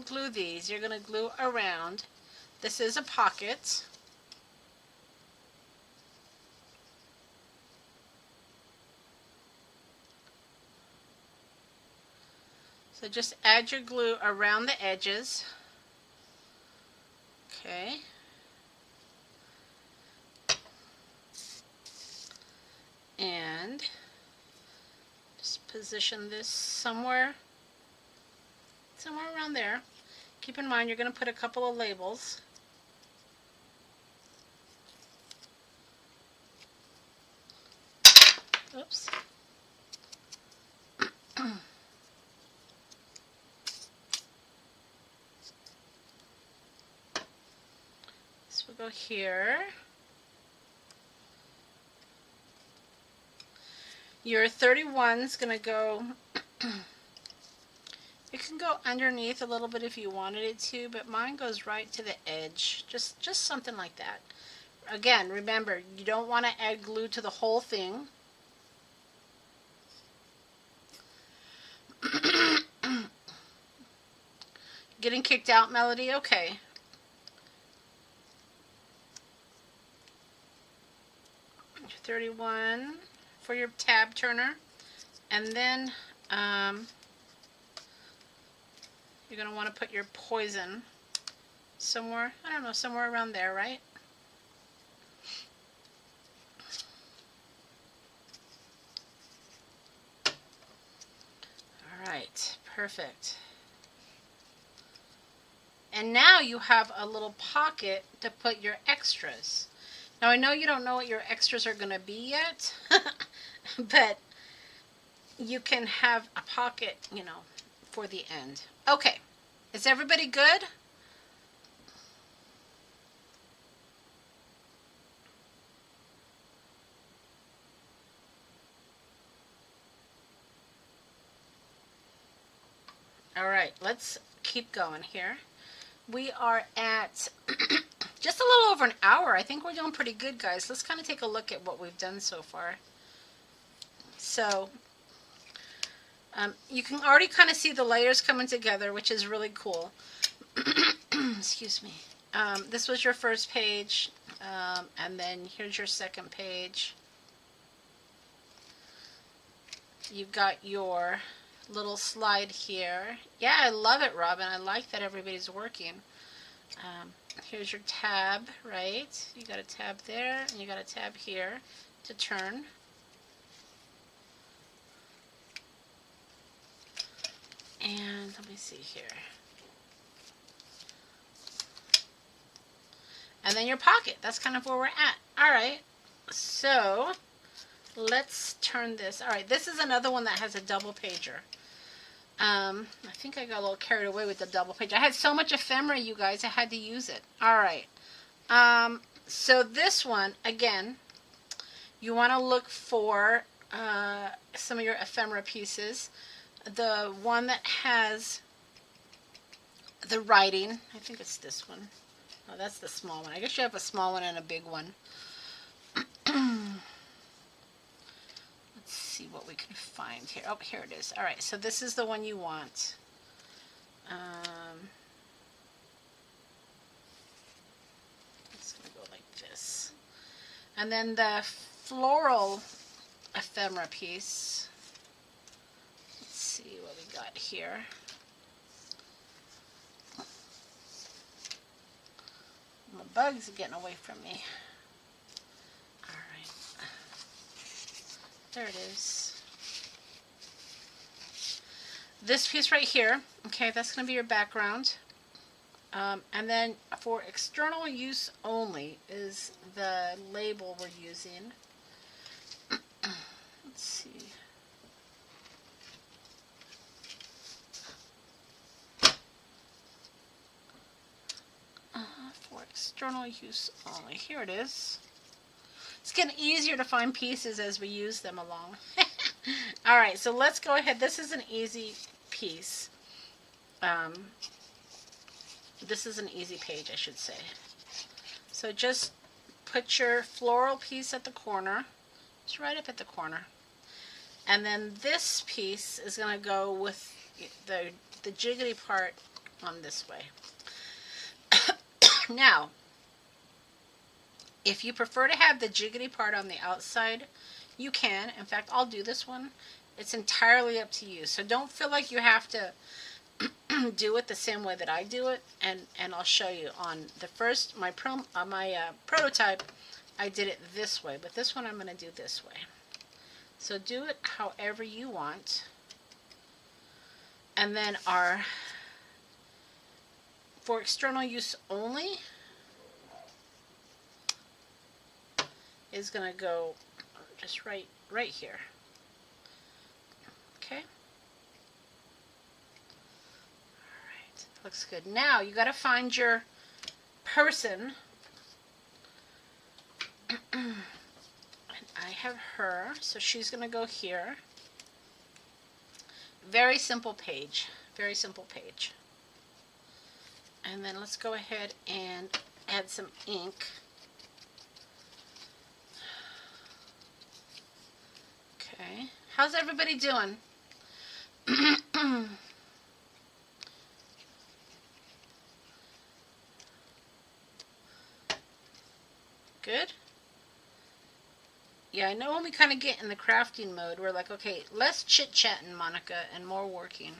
glue these. You're going to glue around. This is a pocket. So just add your glue around the edges. Okay. And just position this somewhere around there. Keep in mind you're going to put a couple of labels. Oops. So we'll go here. Your 31 is going to go, it can go underneath a little bit if you wanted it to, but mine goes right to the edge. Just something like that. Again, remember, you don't want to add glue to the whole thing. Getting kicked out, Melody? Okay. Your 31 for your tab turner. And then you're going to want to put your poison somewhere, I don't know, somewhere around there, right? All right, perfect. And now you have a little pocket to put your extras. Now I know you don't know what your extras are going to be yet, but you can have a pocket, you know, for the end. Okay, is everybody good? All right, let's keep going here. We are at just a little over an hour. I think we're doing pretty good, guys. Let's kind of take a look at what we've done so far. So you can already kind of see the layers coming together, which is really cool. Excuse me. This was your first page, and then here's your second page. You've got your little slide here. Yeah, I love it, Robin. I like that everybody's working. Here's your tab, right? You got a tab there, and you got a tab here to turn. And let me see here. And then your pocket. That's kind of where we're at. All right. So let's turn this. All right. This is another one that has a double pager. I think I got a little carried away with the double page. I had so much ephemera, you guys, I had to use it. All right. So this one, again, you want to look for some of your ephemera pieces. The one that has the writing, I think it's this one. Oh, that's the small one. I guess you have a small one and a big one. Let's see what we can find here. Oh, here it is. All right, so this is the one you want. It's going to go like this. And then the floral ephemera piece. Let's see what we got here. My bugs are getting away from me. Alright. There it is. This piece right here, okay, that's going to be your background. And then for external use only is the label we're using. Let's see. For external use only. Here it is. It's getting easier to find pieces as we use them along. Alright, so let's go ahead. This is an easy piece. This is an easy page, I should say. So just put your floral piece at the corner It's right up at the corner. And then this piece is going to go with the jiggly part on this way. Now, if you prefer to have the jiggly part on the outside, you can. In fact, I'll do this one. It's entirely up to you. So don't feel like you have to do it the same way that I do it. And I'll show you on the first, my prototype, I did it this way. But this one I'm going to do this way. So do it however you want. And then for external use only, is going to go just right here. Okay. All right. Looks good. Now you got to find your person. And I have her, so she's going to go here. Very simple page. Very simple page. And then let's go ahead and add some ink. Okay. How's everybody doing? Good? Yeah, I know when we kind of get in the crafting mode, we're like, okay, less chit-chatting, Monica, and more working.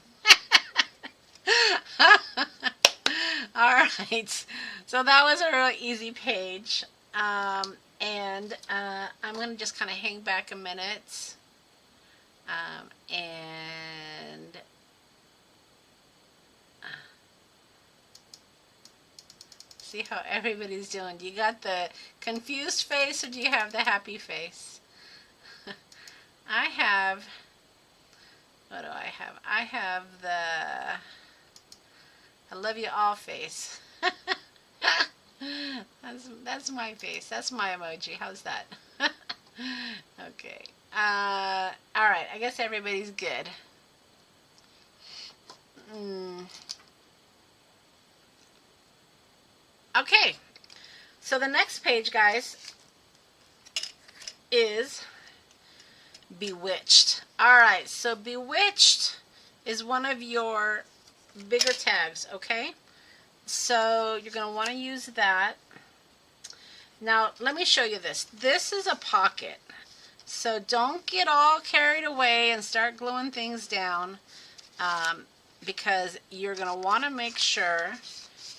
Alright, so that was a real easy page. I'm going to just kind of hang back a minute. See how everybody's doing. Do you got the confused face or do you have the happy face? I have, what do I have? I have the I love you all face. That's my face. That's my emoji. How's that? Okay. Alright, I guess everybody's good. Okay, so the next page, guys, is Bewitched. Alright, so Bewitched is one of your bigger tags, okay? So you're going to want to use that. Now, let me show you this. This is a pocket. So don't get all carried away and start gluing things down because you're going to want to make sure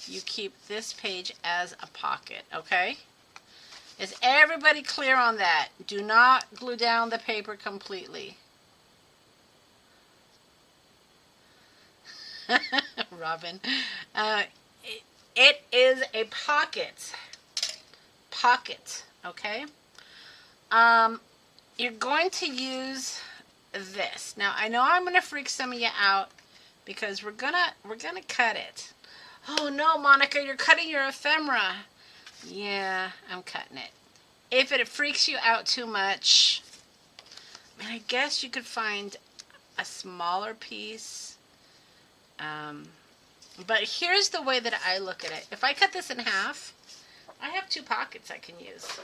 you keep this page as a pocket, okay? Is everybody clear on that? Do not glue down the paper completely. Robin. It is a pocket. Pocket, okay? You're going to use this. Now, I know I'm going to freak some of you out because we're gonna cut it. Oh no, Monica, you're cutting your ephemera. Yeah, I'm cutting it. If it freaks you out too much, I mean, I guess you could find a smaller piece. But here's the way that I look at it. If I cut this in half, I have two pockets I can use.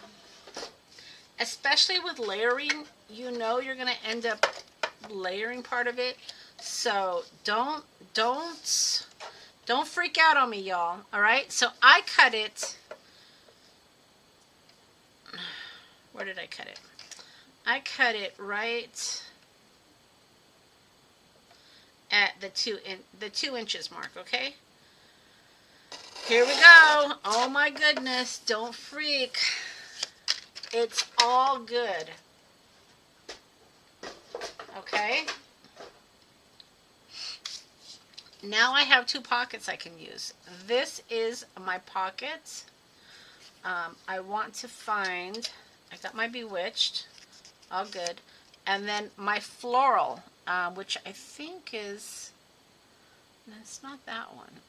Especially with layering, you know you're going to end up layering part of it. So don't freak out on me, y'all. All right? So I cut it. Where did I cut it? I cut it right at the 2 inches mark, okay? Here we go. Oh my goodness, don't freak. It's all good. Okay? Now I have two pockets I can use. This is my pocket. I want to find, I got my Bewitched, all good. And then my floral, which I think is, it's not that one.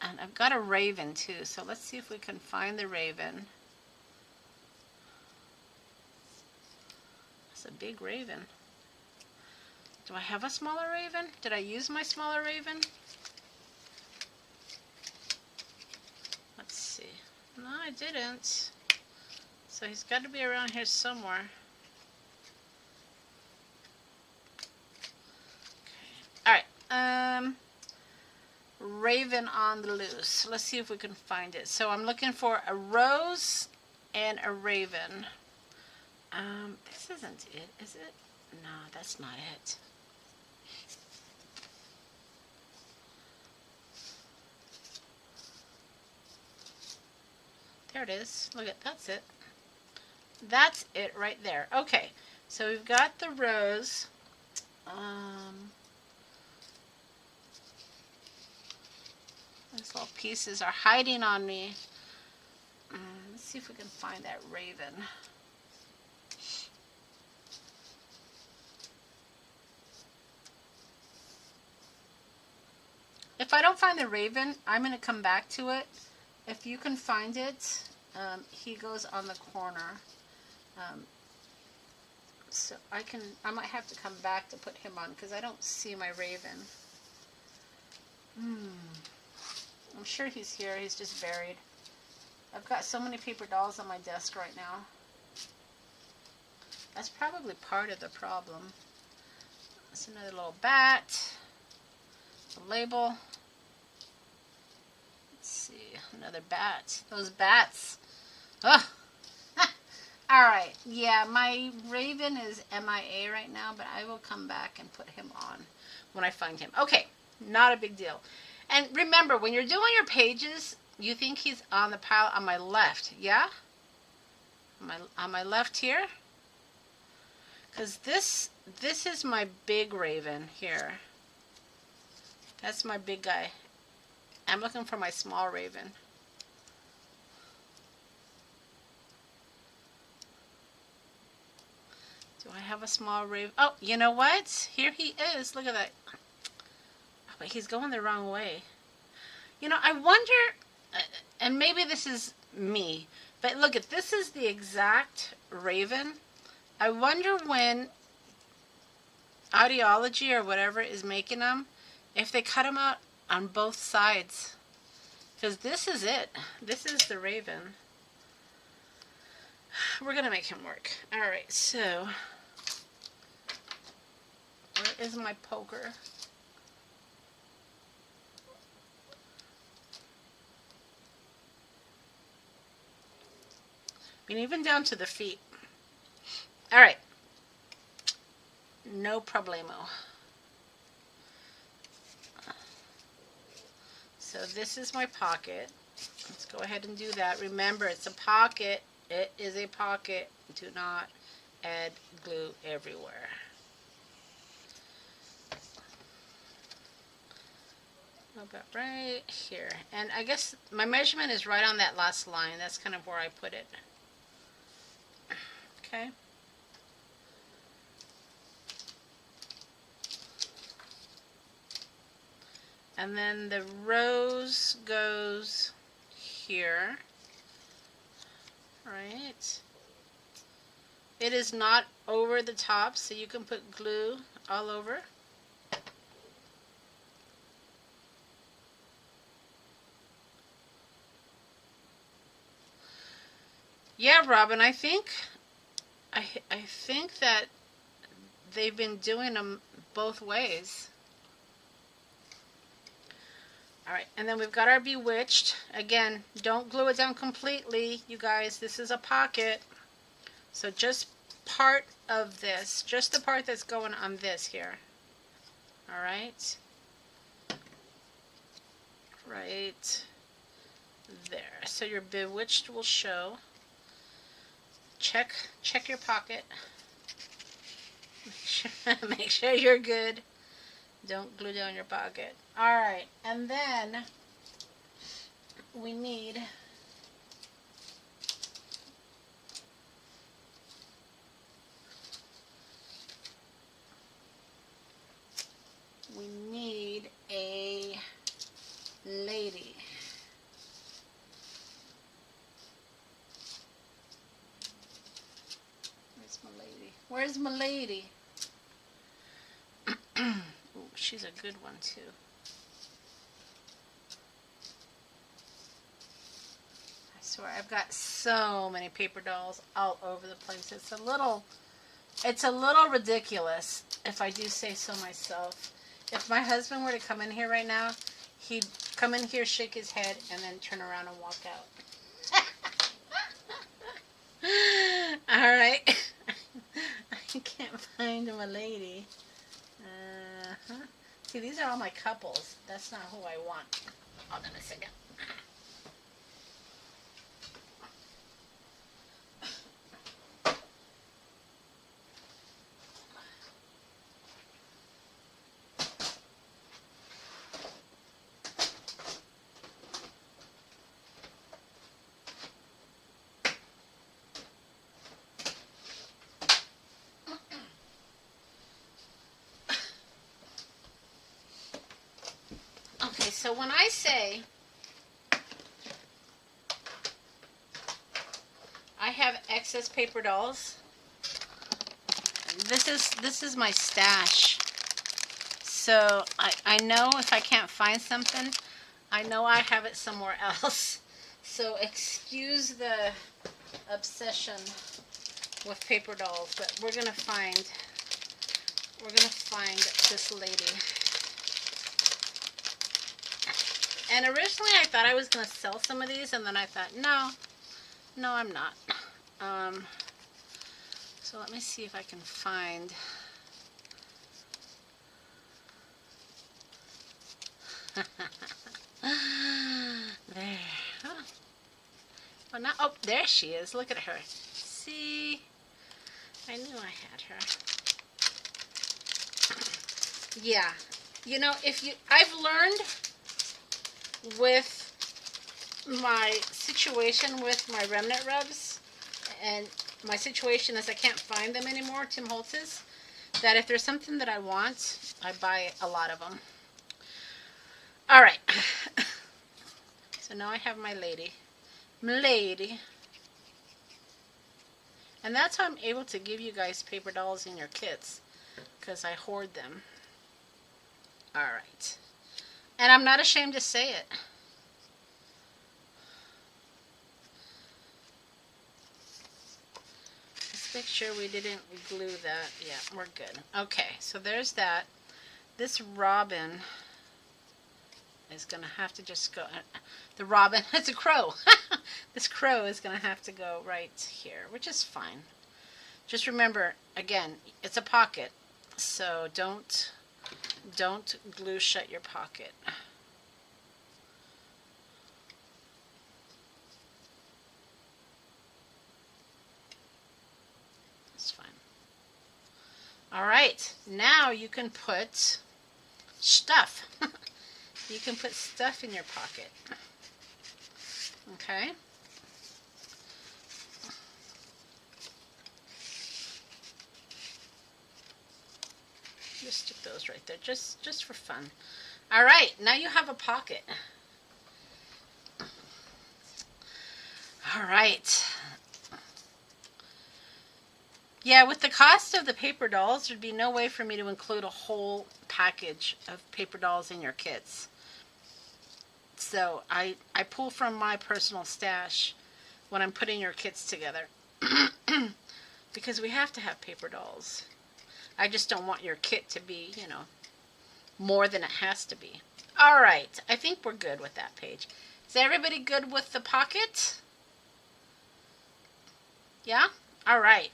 And I've got a raven too, so let's see if we can find the raven. It's a big raven. Do I have a smaller raven? Did I use my smaller raven? Let's see. No, I didn't. So he's got to be around here somewhere. Okay. Alright. Raven on the loose. Let's see if we can find it. So I'm looking for a rose and a raven. This isn't it, is it? No, that's not it. There it is. Look at, that's it. That's it right there. Okay, so we've got the rose. These little pieces are hiding on me. Let's see if we can find that raven. If I don't find the raven, I'm going to come back to it. If you can find it, he goes on the corner. So I might have to come back to put him on because I don't see my raven. I'm sure he's here. He's just buried. I've got so many paper dolls on my desk right now. That's probably part of the problem. That's another little bat. A label. Let's see. Another bat. Those bats. Ugh. Alright. Yeah, my raven is MIA right now, but I will come back and put him on when I find him. Okay. Not a big deal. And remember, when you're doing your pages, you think he's on the pile on my left, yeah? On my left here? Because this is my big raven here. That's my big guy. I'm looking for my small raven. Do I have a small raven? Oh, you know what? Here he is. Look at that. But he's going the wrong way. You know, I wonder, and maybe this is me, but look at this is the exact raven. I wonder when Ideology or whatever is making them, if they cut them out on both sides. Because this is it. This is the raven. We're going to make him work. Alright, so where is my poker? And even down to the feet. Alright. No problemo. So this is my pocket. Let's go ahead and do that. Remember, it's a pocket. It is a pocket. Do not add glue everywhere. About right here. And I guess my measurement is right on that last line. That's kind of where I put it. Okay. And then the rose goes here. Right. It is not over the top, so you can put glue all over. Yeah, Robin, I think that they've been doing them both ways. Alright, and then we've got our Bewitched. Again, don't glue it down completely, you guys. This is a pocket. So just part of this. Just the part that's going on this here. Alright. Right there. So your Bewitched will show. Check your pocket. Make sure you're good. Don't glue down your pocket. Alright, and then we need a lady. Where's my lady? Where's my lady? Ooh, she's a good one too. swear, I've got so many paper dolls all over the place. It's a little ridiculous, if I do say so myself. If my husband were to come in here right now, he'd come in here, shake his head, and then turn around and walk out. Alright. I can't find my lady. See, these are all my couples. That's not who I want. Hold on a second. Okay, so when I say I have excess paper dolls, this is my stash. So I know if I can't find something, I know I have it somewhere else. So excuse the obsession with paper dolls, but we're gonna find this lady. And originally I thought I was going to sell some of these, and then I thought, no, I'm not. So let me see if I can find. There. Oh. Oh, now, oh, there she is. Look at her. See? I knew I had her. Yeah. You know, I've learned with my situation with my remnant rubs, and my situation is I can't find them anymore, Tim Holtz's, that if there's something that I want, I buy a lot of them. Alright. So now I have my lady. And that's how I'm able to give you guys paper dolls in your kits, because I hoard them. Alright. And I'm not ashamed to say it. Let's make sure we didn't glue that. Yeah, we're good. Okay, so there's that. This robin is going to have to just go. The robin, it's a crow. This crow is going to have to go right here, which is fine. Just remember, again, it's a pocket, so don't glue shut your pocket. That's fine. Alright, now you can put stuff. You can put stuff in your pocket. Okay? Just stick those right there, just for fun. All right, now you have a pocket. All right. Yeah, with the cost of the paper dolls, there'd be no way for me to include a whole package of paper dolls in your kits. So I pull from my personal stash when I'm putting your kits together. Because we have to have paper dolls. I just don't want your kit to be, you know, more than it has to be. All right, I think we're good with that page. Is everybody good with the pocket? Yeah? All right.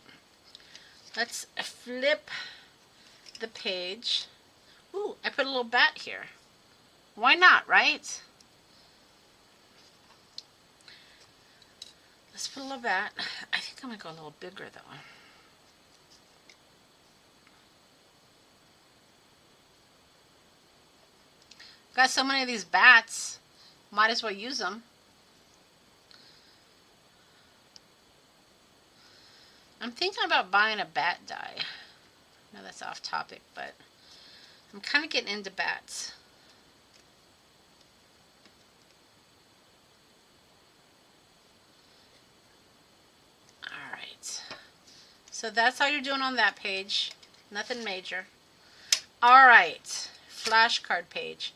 Let's flip the page. Ooh, I put a little bat here. Why not, right? Let's put a little bat. I think I'm going to go a little bigger, though. Got so many of these bats, might as well use them. I'm thinking about buying a bat die. I know that's off topic, but I'm kind of getting into bats. Alright. So that's how you're doing on that page. Nothing major. Alright. Flashcard page.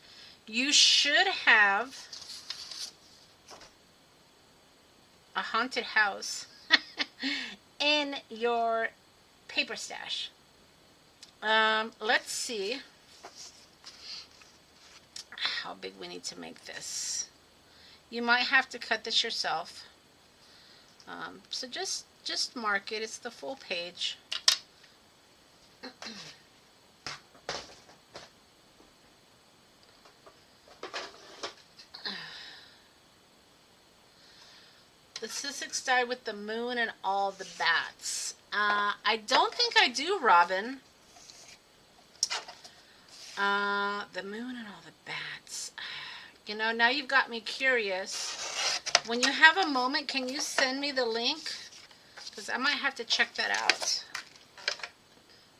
You should have a haunted house in your paper stash. Let's see how big we need to make this. You might have to cut this yourself. So just mark it. It's the full page. The Sussex die with the moon and all the bats. I don't think I do, Robin. The moon and all the bats. You know, now you've got me curious. When you have a moment, can you send me the link? Because I might have to check that out.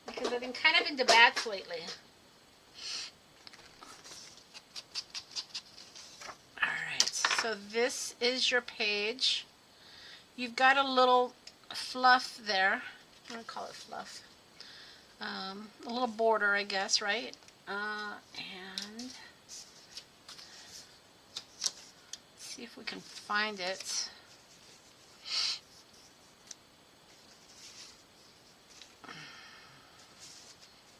Because I've been kind of into bats lately. Alright, so this is your page. You've got a little fluff there. I'm going to call it fluff. A little border, I guess, right? And see if we can find it.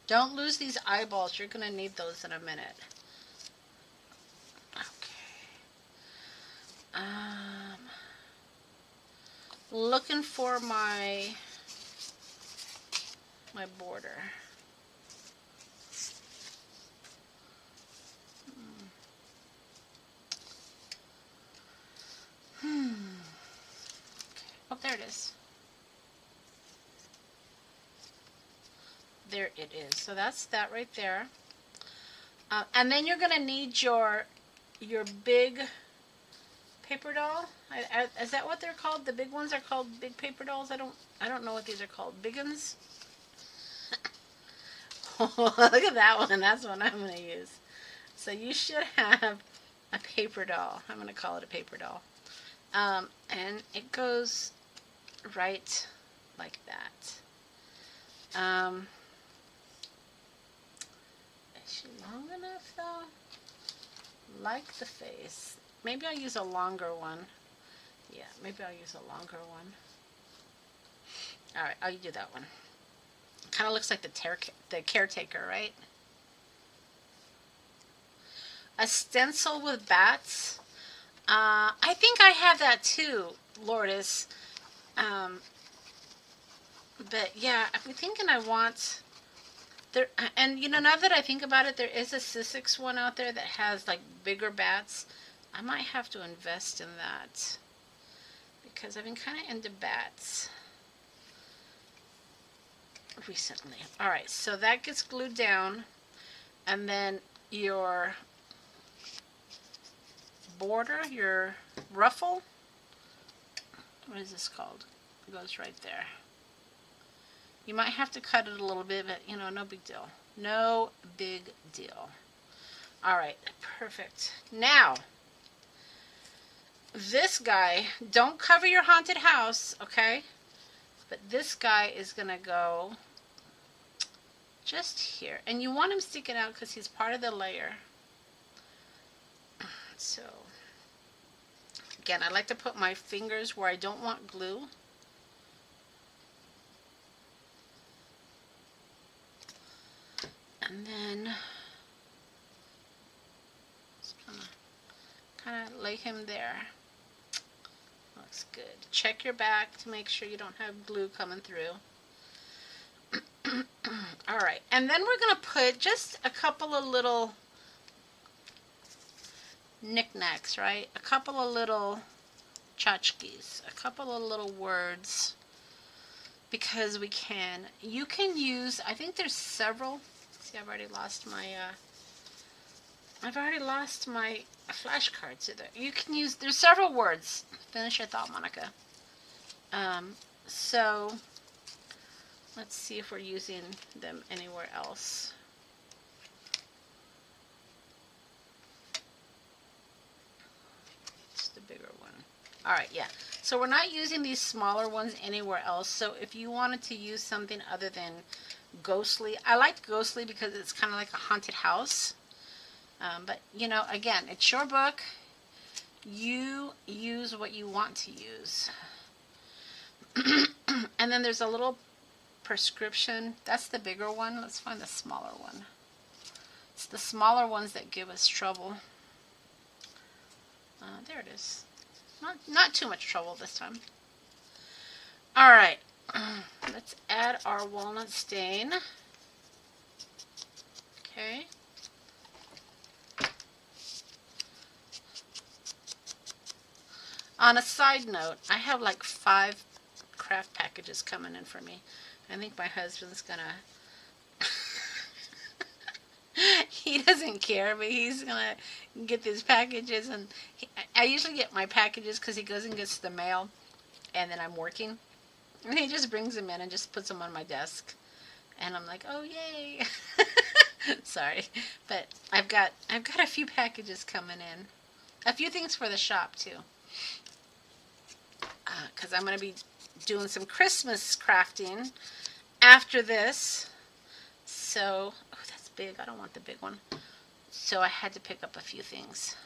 Don't lose these eyeballs. You're going to need those in a minute. Okay. Looking for my border. Okay. Oh, there it is. There it is. So that's that right there. And then you're going to need your big paper doll. Is that what they're called? The big ones are called big paper dolls? I don't know what these are called. Big ones? Look at that one. That's what I'm going to use. So you should have a paper doll. I'm going to call it a paper doll. And it goes right like that. Is she long enough though? Like the face. Maybe I'll use a longer one. Yeah, maybe I'll use a longer one. Alright, I'll do that one. Kind of looks like the caretaker, right? A stencil with bats. I think I have that too, Lourdes. But yeah, I'm thinking I want there. And you know, now that I think about it, there is a Sussex one out there that has like bigger bats. I might have to invest in that because I've been kind of into bats recently. All right, so that gets glued down, and then your border, your ruffle, what is this called? It goes right there. You might have to cut it a little bit, but you know, no big deal. No big deal. All right, perfect. Now, this guy, don't cover your haunted house, okay? But this guy is gonna go just here, and you want him sticking out because he's part of the layer. So again, I like to put my fingers where I don't want glue. And then just kind of lay him there. Looks good. Check your back to make sure you don't have glue coming through. Alright, and then we're going to put just a couple of little knickknacks, right? A couple of little tchotchkes, a couple of little words, because we can. You can use, I think there's several. See, I've already lost my flashcards. You can use, there's several words. Finish your thought, Monica. So let's see if we're using them anywhere else. Just a bigger one. Alright, yeah. So we're not using these smaller ones anywhere else. So if you wanted to use something other than ghostly, I like ghostly because it's kind of like a haunted house. But, you know, again, it's your book. You use what you want to use. And then there's a little prescription. That's the bigger one. Let's find the smaller one. It's the smaller ones that give us trouble. There it is. Not too much trouble this time. All right. Let's add our walnut stain. Okay. On a side note, I have like 5 craft packages coming in for me. I think my husband's gonna he doesn't care, but he's gonna get these packages, and I usually get my packages because he goes and gets the mail and then I'm working, and he just brings them in and just puts them on my desk, and I'm like, oh yay. Sorry, but I've got a few packages coming in, a few things for the shop too, because I'm going to be doing some Christmas crafting after this. So, oh, that's big. I don't want the big one. So I had to pick up a few things.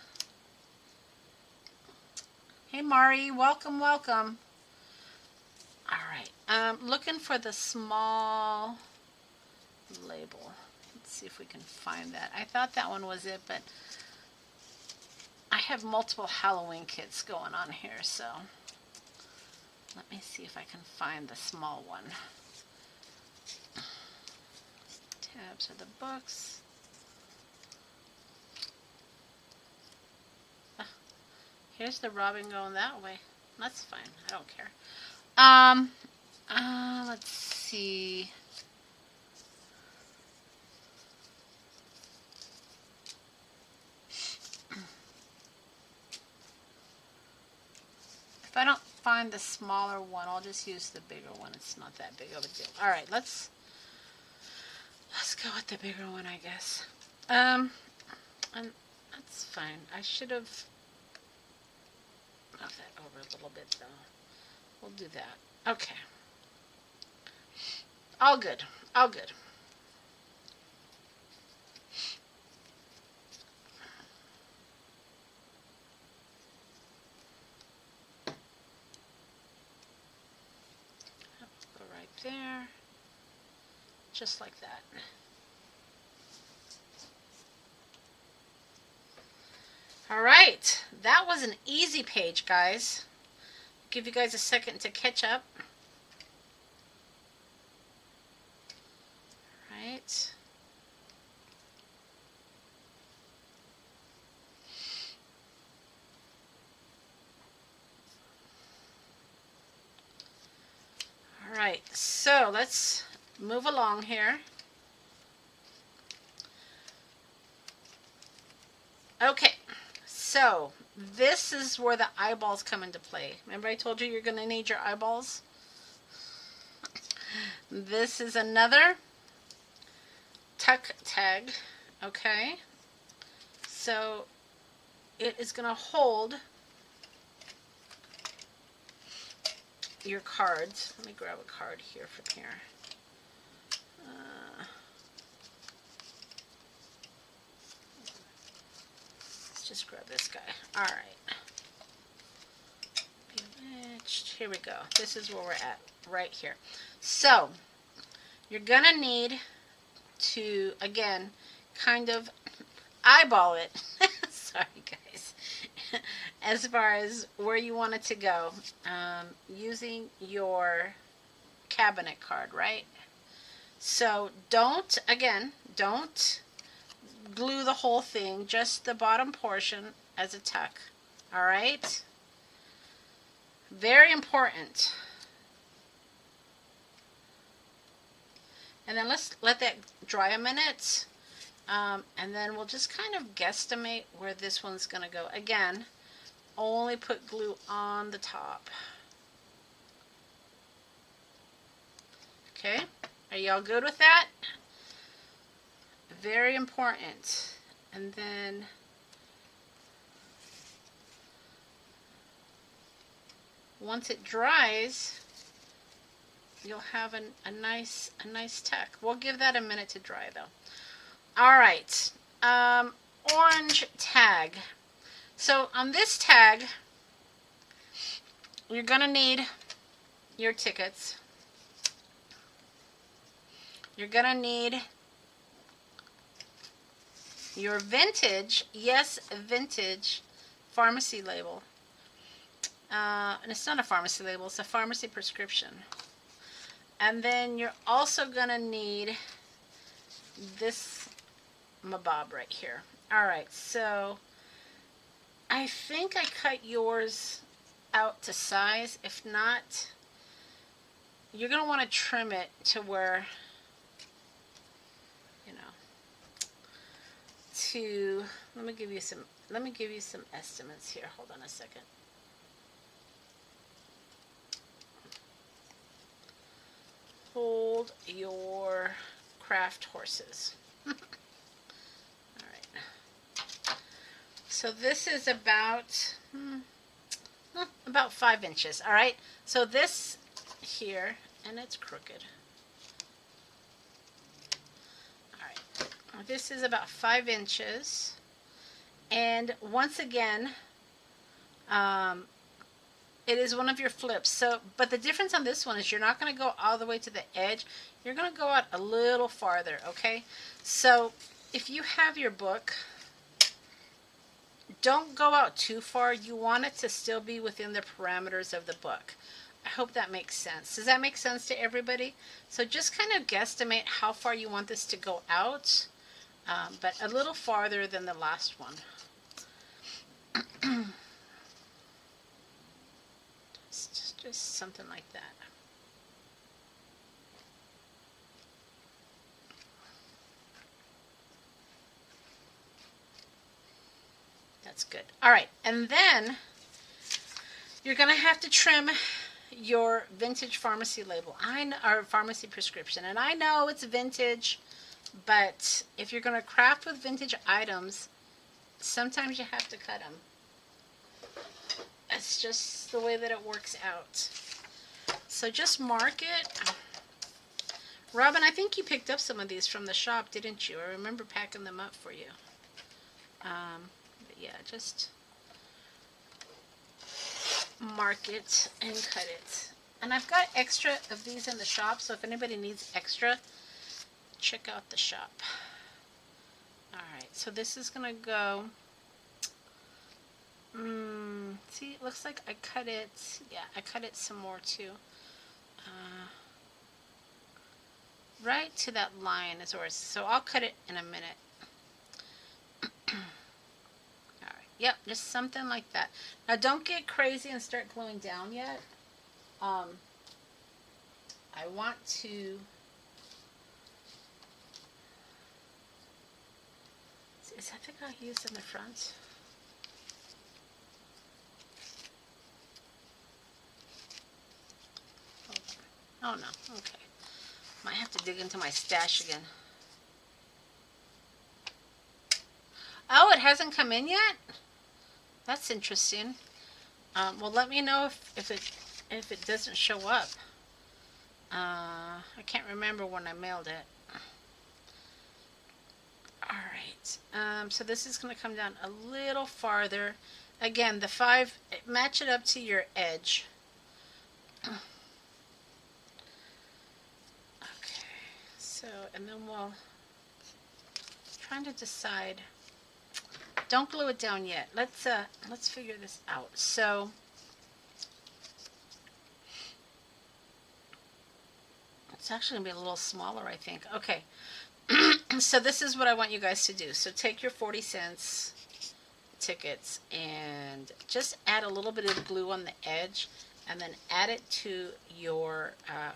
Hey Mari, welcome, welcome. All right, looking for the small label. Let's see if we can find that. I thought that one was it, but I have multiple Halloween kits going on here, so let me see if I can find the small one. Tabs are the books. Here's the robin going that way. That's fine. I don't care. Let's see. If I don't find the smaller one, I'll just use the bigger one. It's not that big of a deal. All right, let's go with the bigger one, I guess. And that's fine. I should have moved that over a little bit, though. We'll do that. Okay. All good. All good. Go right there. Just like that. All right. That was an easy page, guys. Give you guys a second to catch up. Right. All right, so let's move along here. Okay, so this is where the eyeballs come into play. Remember I told you you're going to need your eyeballs? This is another tuck tag, okay? So it is going to hold your cards. Let me grab a card here from here. Let's just grab this guy. All right. Bewitched. Here we go. This is where we're at right here. So you're going to need to, again, kind of eyeball it. Sorry, guys. As far as where you want it to go, using your cabinet card, right? So don't glue the whole thing, just the bottom portion as a tuck. All right? Very important. And then let's let that dry a minute. And then we'll just kind of guesstimate where this one's going to go. Again, only put glue on the top. Okay, are y'all good with that? Very important. And then once it dries, you'll have a nice tuck. We'll give that a minute to dry though. All right, orange tag. So on this tag, you're going to need your tickets. You're going to need your vintage, yes, vintage pharmacy label. And it's not a pharmacy label, it's a pharmacy prescription. And then you're also going to need this mabob right here. Alright, so I think I cut yours out to size. If not, you're going to want to trim it to where, you know, let me give you some estimates here. Hold on a second. Hold your craft horses. Alright. So this is about 5 inches. Alright. So this here, and it's crooked. Alright. This is about 5 inches. And once again, it is one of your flips. So, but the difference on this one is you're not going to go all the way to the edge. You're going to go out a little farther, okay? So, if you have your book, don't go out too far. You want it to still be within the parameters of the book. I hope that makes sense. Does that make sense to everybody? So just kind of guesstimate how far you want this to go out, but a little farther than the last one. Just something like that. That's good. All right, and then you're going to have to trim your vintage pharmacy label, or pharmacy prescription. And I know it's vintage, but if you're going to craft with vintage items, sometimes you have to cut them. It's just the way that it works out. So just mark it. Robin, I think you picked up some of these from the shop, didn't you? I remember packing them up for you. But yeah, just mark it and cut it. And I've got extra of these in the shop, so if anybody needs extra, check out the shop. Alright, so this is going to go... see, it looks like I cut it. Yeah, I cut it some more too. Right to that line is where it's, so I'll cut it in a minute. Alright, yep, just something like that. Now don't get crazy and start gluing down yet. I want to... Is that the guy I used in the front? Oh no, okay. Might have to dig into my stash again. Oh, it hasn't come in yet? That's interesting. Well, let me know if it doesn't show up. I can't remember when I mailed it. Alright, so this is going to come down a little farther. Again, the 5, match it up to your edge. So, and then we'll, trying to decide, don't glue it down yet. Let's figure this out. So, it's actually going to be a little smaller, I think. Okay, so this is what I want you guys to do. So take your 40 cents tickets and just add a little bit of glue on the edge and then add it to your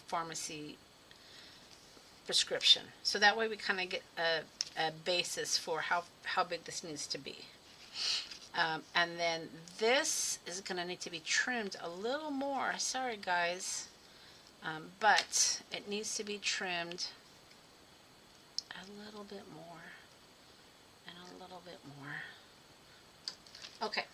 pharmacy prescription. So that way we kind of get a basis for how big this needs to be. And then this is going to need to be trimmed a little more. Sorry guys. But it needs to be trimmed a little bit more and a little bit more. Okay.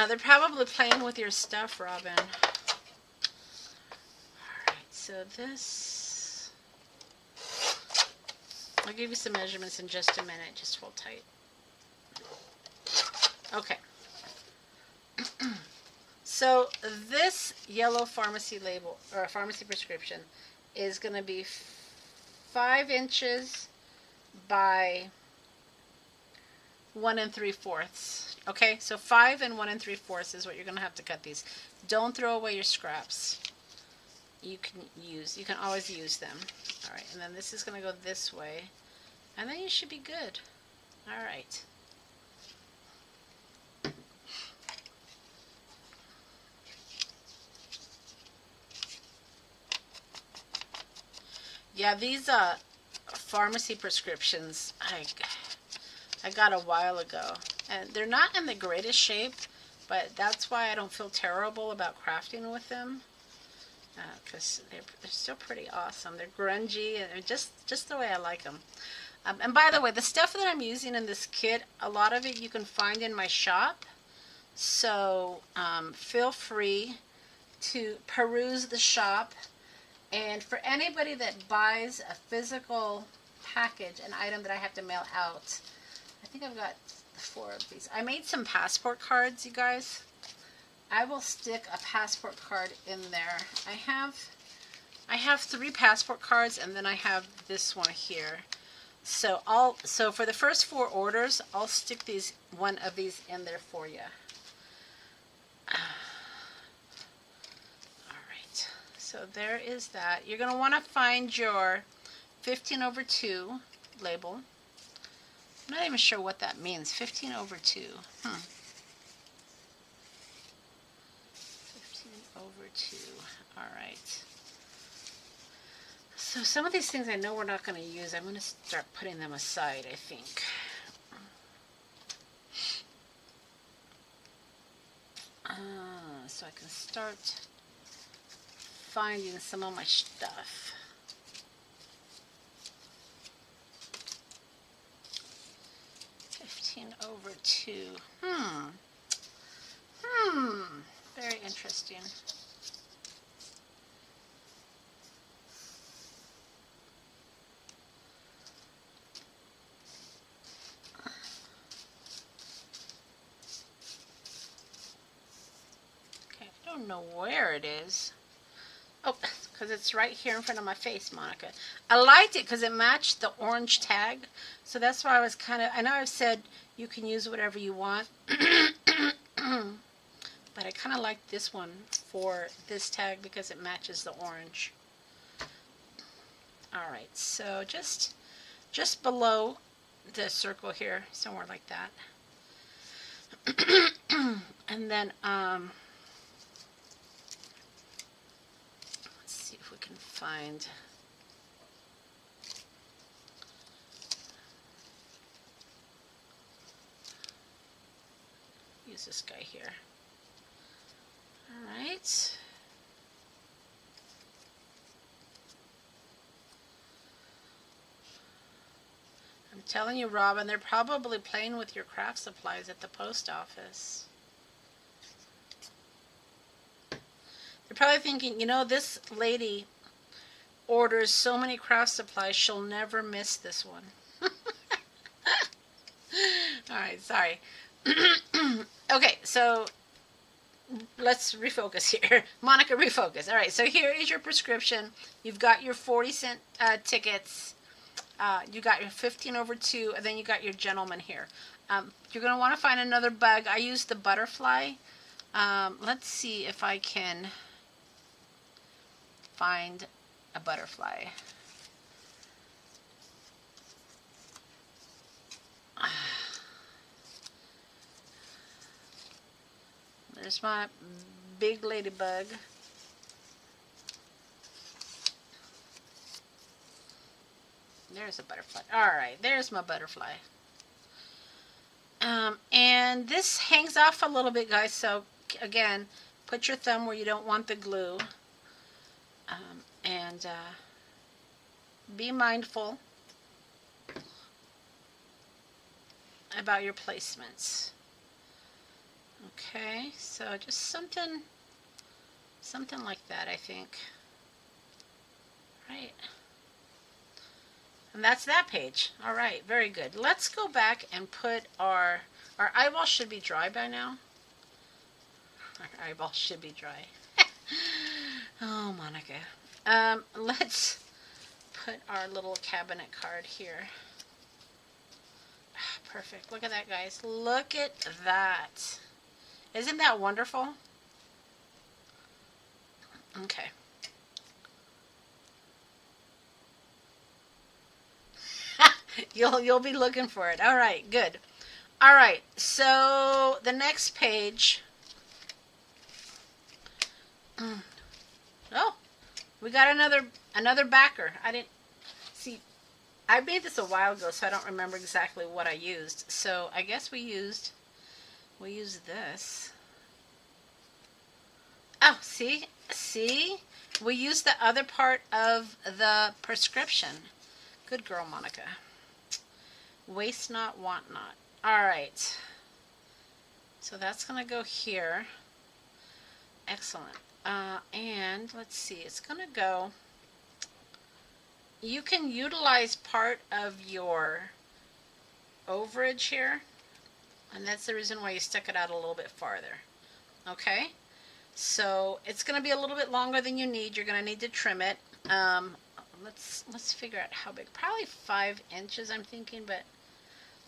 They're probably playing with your stuff, Robin. Alright, so this... I'll give you some measurements in just a minute. Just hold tight. Okay. So this yellow pharmacy label, or a pharmacy prescription, is going to be 5 inches by 1 3/4. Okay, so 5 and 1 3/4 is what you're going to have to cut these. Don't throw away your scraps. You can always use them. All right, and then this is going to go this way, and then you should be good. All right. Yeah, these pharmacy prescriptions I got a while ago, and they're not in the greatest shape, but that's why I don't feel terrible about crafting with them, because they're still pretty awesome. They're grungy and they're just the way I like them. And by the way, the stuff that I'm using in this kit, a lot of it you can find in my shop, so feel free to peruse the shop. And for anybody that buys a physical package, an item that I have to mail out, I think I've got 4 of these. I made some passport cards, you guys. I will stick a passport card in there. I have 3 passport cards, and then I have this one here. So for the first 4 orders, I'll stick one of these in there for you. So there is that. You're going to want to find your 15/2 label. I'm not even sure what that means. 15/2. 15/2. All right. So some of these things I know we're not going to use. I'm going to start putting them aside, I think. So I can start finding some of my stuff. Over 2. Very interesting. Okay, I don't know where it is. Oh, because it's right here in front of my face, Monica. I liked it because it matched the orange tag. So that's why I was kind of, I know I've said you can use whatever you want. But I kind of like this one for this tag because it matches the orange. All right, so just below the circle here, somewhere like that. And then, let's see if we can find... Use this guy here. All right. I'm telling you, Robin, they're probably playing with your craft supplies at the post office. They're probably thinking, you know, this lady orders so many craft supplies, she'll never miss this one. All right, sorry. Okay, so let's refocus here. Monica, refocus. All right, so here is your prescription. You've got your 40-cent tickets. You got your 15/2, and then you got your gentleman here. You're going to want to find another bug. I used the butterfly. Let's see if I can find a butterfly. There's my big ladybug. There's a butterfly. Alright, there's my butterfly. And this hangs off a little bit, guys, so again, put your thumb where you don't want the glue. And be mindful about your placements. Okay, so just something like that, I think. Right. And that's that page. All right, very good. Let's go back and put our eyeballs should be dry by now. Our eyeballs should be dry. Oh, Monica. Let's put our little cabinet card here. Perfect. Look at that, guys. Look at that. Isn't that wonderful? Okay. You'll be looking for it. All right, good. All right, so the next page. Oh, we got another backer. I didn't see. I made this a while ago, so I don't remember exactly what I used. So I guess we used this. Oh, see, we used the other part of the prescription. Good girl, Monica. Waste not, want not. All right. So that's going to go here. Excellent. And let's see, it's going to go. You can utilize part of your overage here. And that's the reason why you stuck it out a little bit farther. Okay? So it's going to be a little bit longer than you need. You're going to need to trim it. Let's figure out how big. Probably 5 inches, I'm thinking, but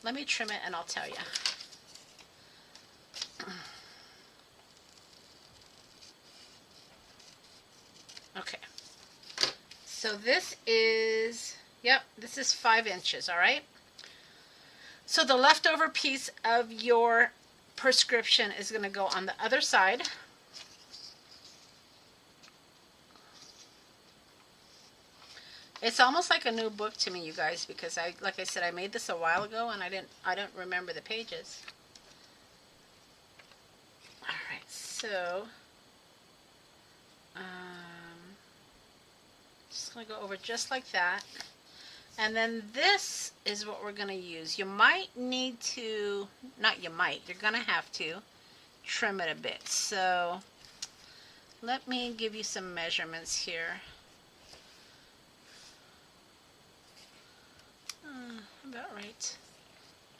let me trim it and I'll tell you. Okay. So this is, yep, this is 5 inches, all right? So the leftover piece of your prescription is going to go on the other side. It's almost like a new book to me, you guys, because like I said, I made this a while ago and I don't remember the pages. All right, so just going to go over just like that. And then this is what we're going to use. You might need to, not you might, you're going to have to trim it a bit. So let me give you some measurements here.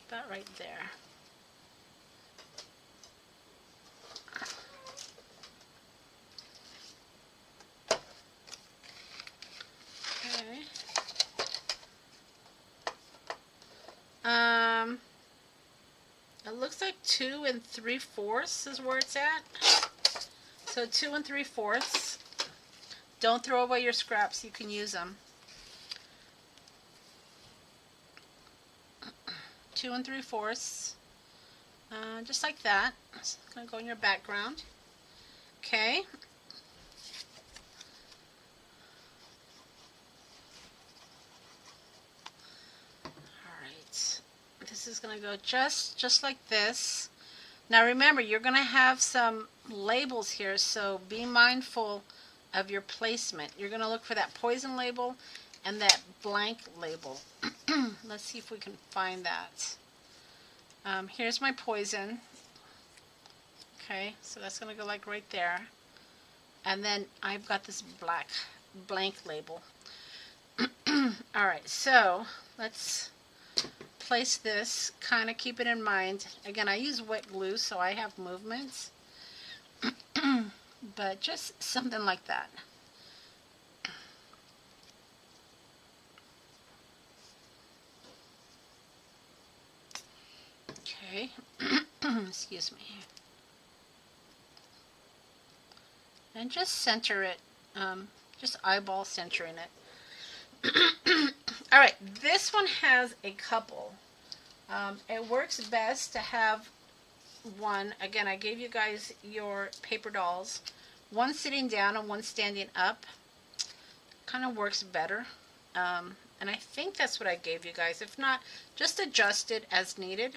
About right there. Okay. It looks like 2 3/4 is where it's at. So 2 3/4. Don't throw away your scraps. You can use them. 2 3/4. Just like that. It's going to go in your background. Okay. Alright. This is going to go just like this. Now remember, you're going to have some labels here, so be mindful of your placement. You're going to look for that poison label and that blank label. Let's see if we can find that. Here's my poison. Okay, so that's going to go like right there. And then I've got this blank label. Alright, so let's place this. Kind of keep it in mind. Again, I use wet glue, so I have movements. But just something like that. Okay, excuse me. And just center it, just eyeball centering it. Alright, this one has a couple. It works best to have one. Again, I gave you guys your paper dolls. One sitting down and one standing up. Kind of works better. And I think that's what I gave you guys. If not, just adjust it as needed.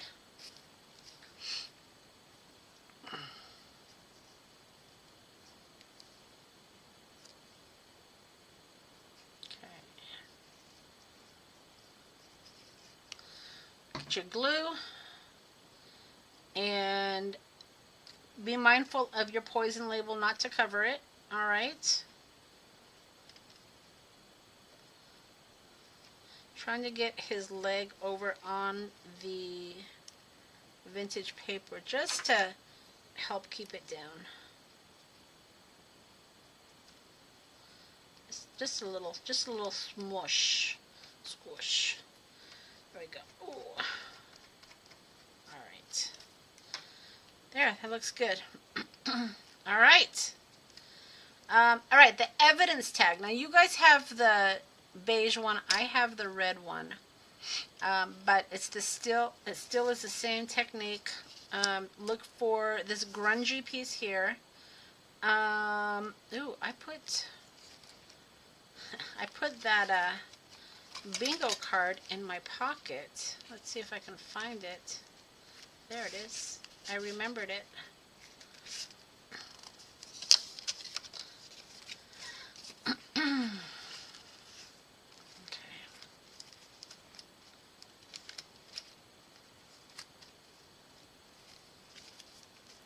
Your glue, and be mindful of your poison label not to cover it. Alright, trying to get his leg over on the vintage paper just to help keep it down. Just a little smush, squish. There we go. Ooh. All right. There, that looks good. All right. All right, the evidence tag. Now you guys have the beige one. I have the red one. But it still is the same technique. Look for this grungy piece here. Ooh, I put that bingo card in my pocket. Let's see if I can find it. There it is. I remembered it.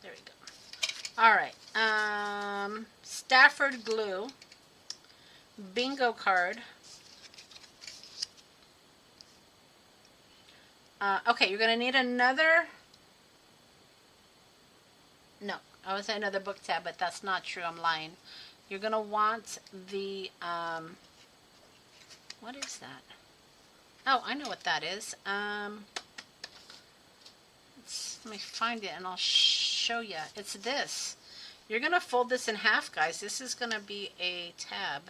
There we go. All right. Stafford glue. Bingo card. Okay, you're going to need another... No, I would say another book tab, but that's not true. I'm lying. You're going to want the... what is that? Oh, I know what that is. Let me find it and I'll show you. It's this. You're going to fold this in half, guys. This is going to be a tab.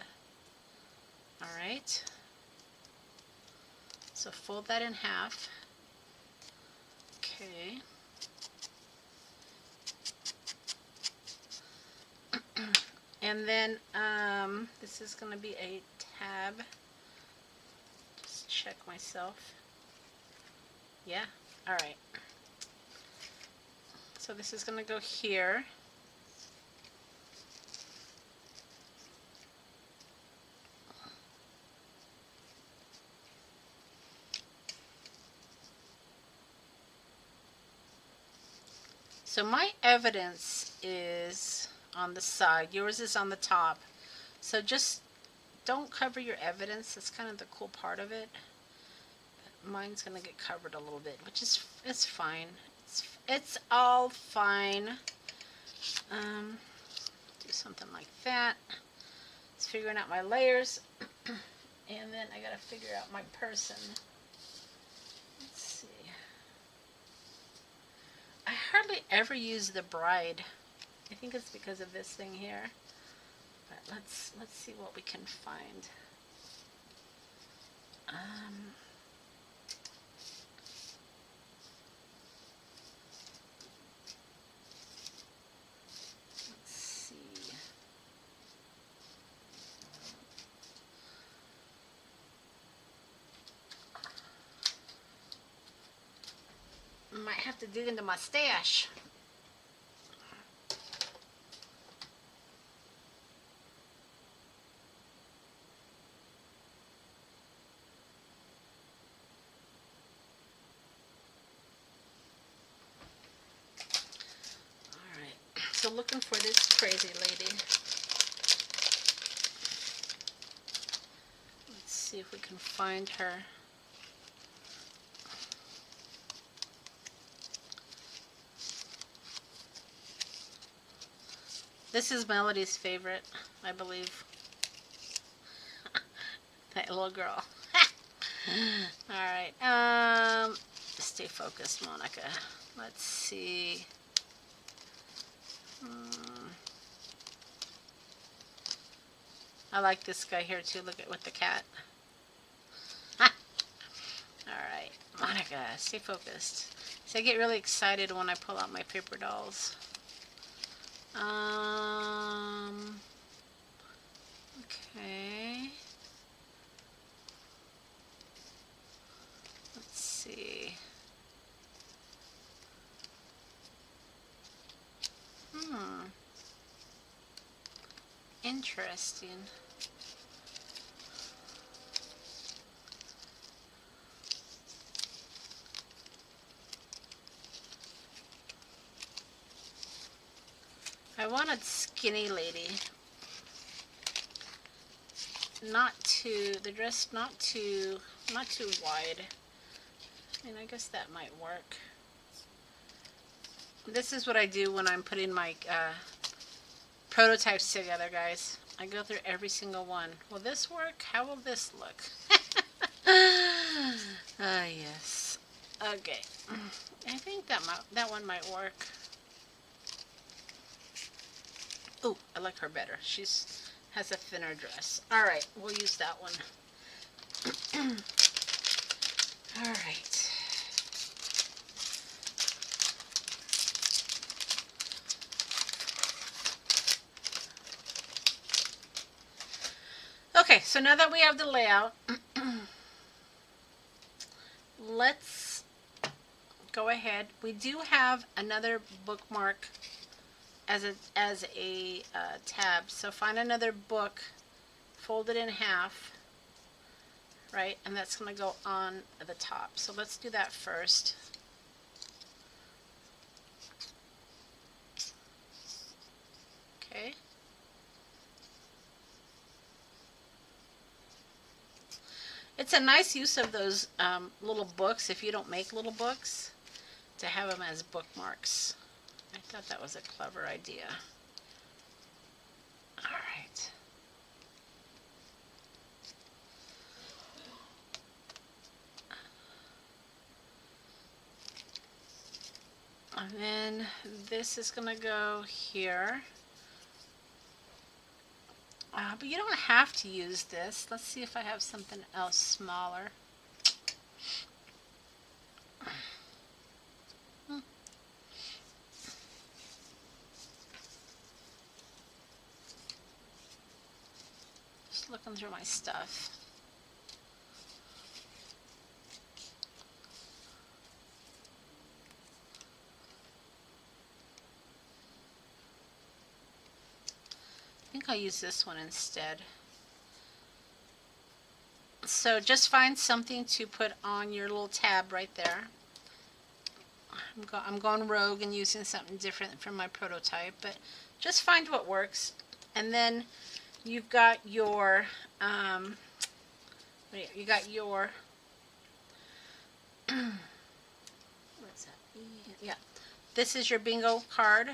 All right. So fold that in half. Okay. And then this is going to be a tab. Just check myself. Yeah. All right. So this is going to go here. So my evidence is on the side. Yours is on the top. So just don't cover your evidence. That's kind of the cool part of it. But mine's going to get covered a little bit, which is, it's fine. It's all fine. Do something like that. Just figuring out my layers. And then I got to figure out my person. Let's see. I hardly ever use the bride. I think it's because of this thing here. But let's see what we can find. Let's see. Might have to dig into my stash. So looking for this crazy lady. Let's see if we can find her. This is Melody's favorite, I believe. That little girl. Alright, stay focused, Monica. Let's see. I like this guy here too. Look at with the cat. Alright, Monica, stay focused. See, I get really excited when I pull out my paper dolls. Okay. Let's see. Interesting. I wanted skinny lady. Not too, the dress not too not too wide. I mean, I guess that might work. This is what I do when I'm putting my prototypes together, guys. I go through every single one. Will this work? How will this look? Ah, yes. Okay. I think that one might work. Ooh, I like her better. Has a thinner dress. All right, we'll use that one. All right. Okay, so now that we have the layout, let's go ahead. We do have another bookmark as a tab. So find another book, fold it in half, right? And that's going to go on the top. So let's do that first. Okay. It's a nice use of those little books, if you don't make little books, to have them as bookmarks. I thought that was a clever idea. All right. And then this is going to go here. But you don't have to use this. Let's see if I have something else smaller. Just looking through my stuff. I think I'll use this one instead. So just find something to put on your little tab right there. I'm going rogue and using something different from my prototype, but just find what works. And then you've got your what's that? Yeah, this is your bingo card.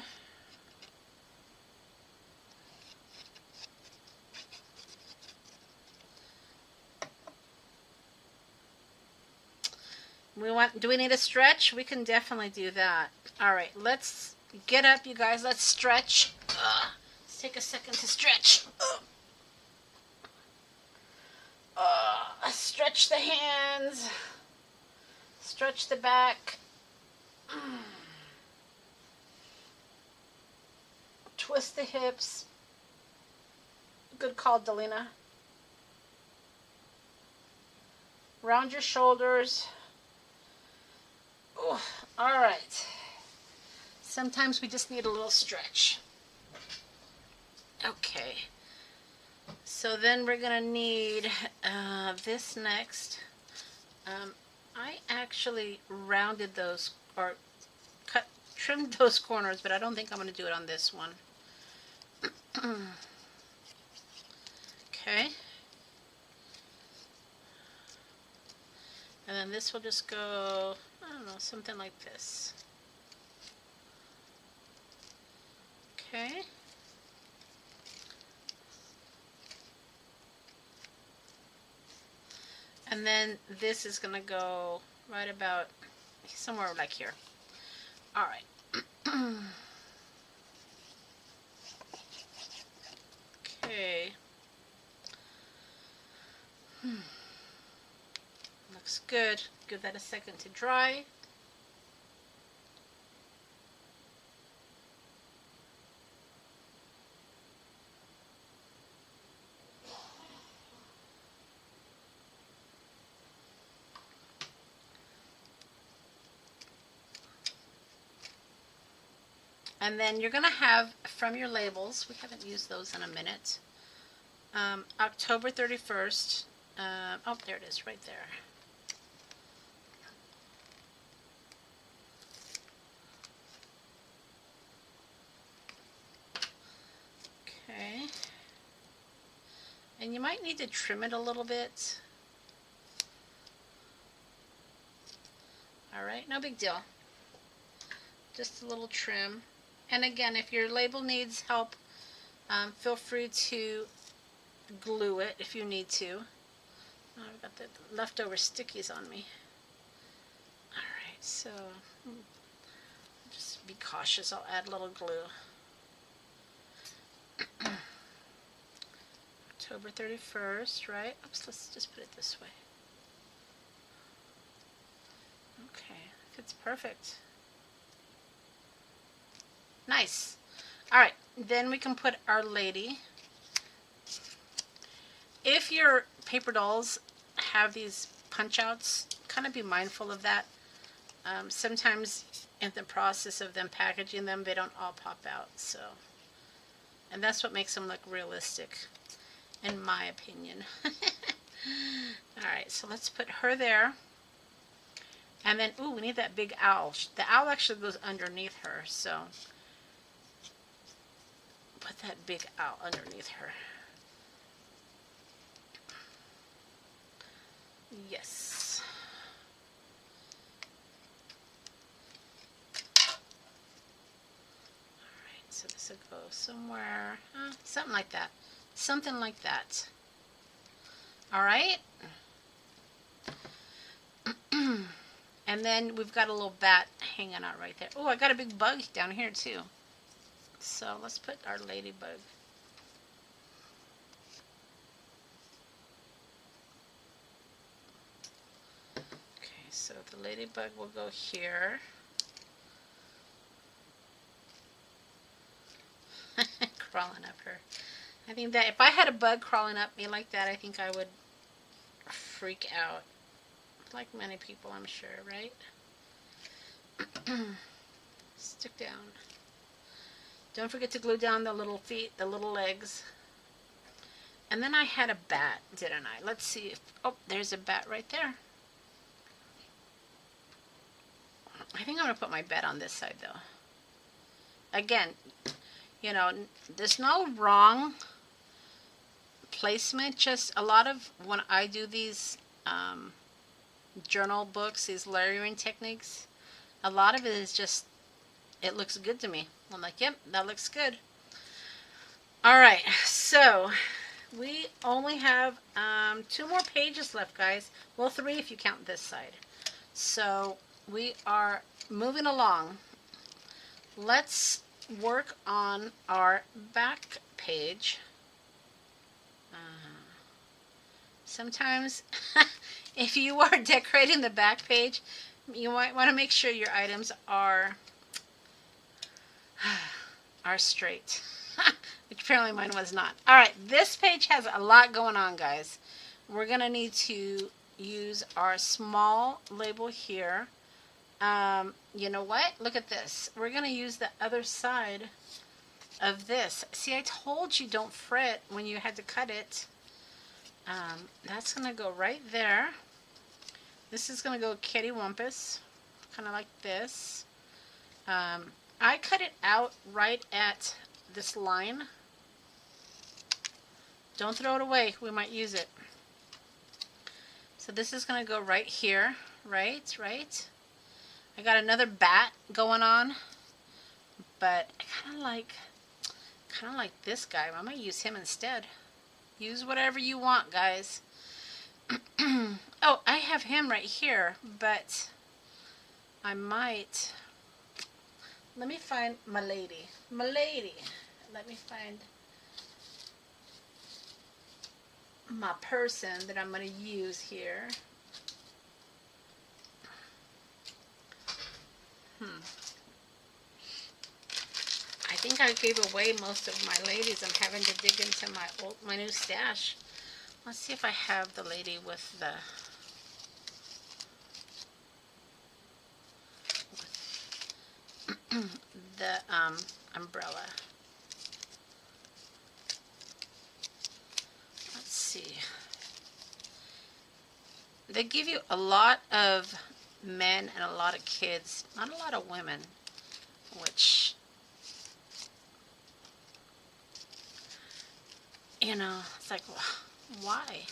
Do we need a stretch? We can definitely do that. All right, let's get up, you guys. Let's stretch. Let's take a second to stretch. Stretch the hands. Stretch the back. Twist the hips. Good call, Delina. Round your shoulders. Ooh, all right. Sometimes we just need a little stretch. Okay. So then we're going to need this next. I actually rounded those, or trimmed those corners, but I don't think I'm going to do it on this one. Okay. And then this will just go, I don't know, something like this. Okay. And then this is going to go right about somewhere like here. All right. Okay. Looks good. Give that a second to dry. And then you're going to have from your labels, we haven't used those in a minute, October 31st. Oh, there it is, right there. Okay. And you might need to trim it a little bit. Alright, no big deal. Just a little trim. And again, if your label needs help, feel free to glue it if you need to. Oh, I've got the leftover stickies on me. Alright, so just be cautious. I'll add a little glue. October 31st, right? Oops, let's just put it this way. Okay, fits perfect. Nice. Alright, then we can put Our Lady. If your paper dolls have these punch outs, kind of be mindful of that. Sometimes in the process of them packaging them, they don't all pop out. So, and that's what makes them look realistic, in my opinion. Alright, so let's put her there. And then, ooh, we need that big owl. The owl actually goes underneath her, so put that big owl underneath her. Yes. Alright, so this will go somewhere, something like that. Something like that. Alright. And then we've got a little bat hanging out right there. Oh, I got a big bug down here too. So let's put Our Ladybug. Okay, so the ladybug will go here. Crawling up her. I think that if I had a bug crawling up me like that, I think I would freak out. Like many people, I'm sure, right? Stick down. Don't forget to glue down the little feet, the little legs. And then I had a bat, didn't I? Let's see if... Oh, there's a bat right there. I think I'm going to put my bat on this side, though. Again, you know, there's no wrong placement. Just a lot of... When I do these journal books, these layering techniques, a lot of it is just... It looks good to me. I'm like, yep, that looks good. Alright, so we only have 2 more pages left, guys. Well, 3 if you count this side. So we are moving along. Let's work on our back page. Sometimes if you are decorating the back page, you might want to make sure your items are straight. Which apparently mine was not. Alright, this page has a lot going on, guys. We're going to need to use our small label here. You know what? Look at this. We're going to use the other side of this. See, I told you don't fret when you had to cut it. That's going to go right there. This is going to go kittywampus. Kind of like this. I cut it out right at this line. Don't throw it away. We might use it. So this is going to go right here. Right. I got another bat going on. But I kind of like this guy. I might use him instead. Use whatever you want, guys. Oh, I have him right here. But I might... Let me find my lady. My lady. Let me find my person that I'm going to use here. I think I gave away most of my ladies. I'm having to dig into my new stash. Let's see if I have the lady with the... the umbrella. Let's see. They give you a lot of men and a lot of kids, not a lot of women, which, you know, it's like, why?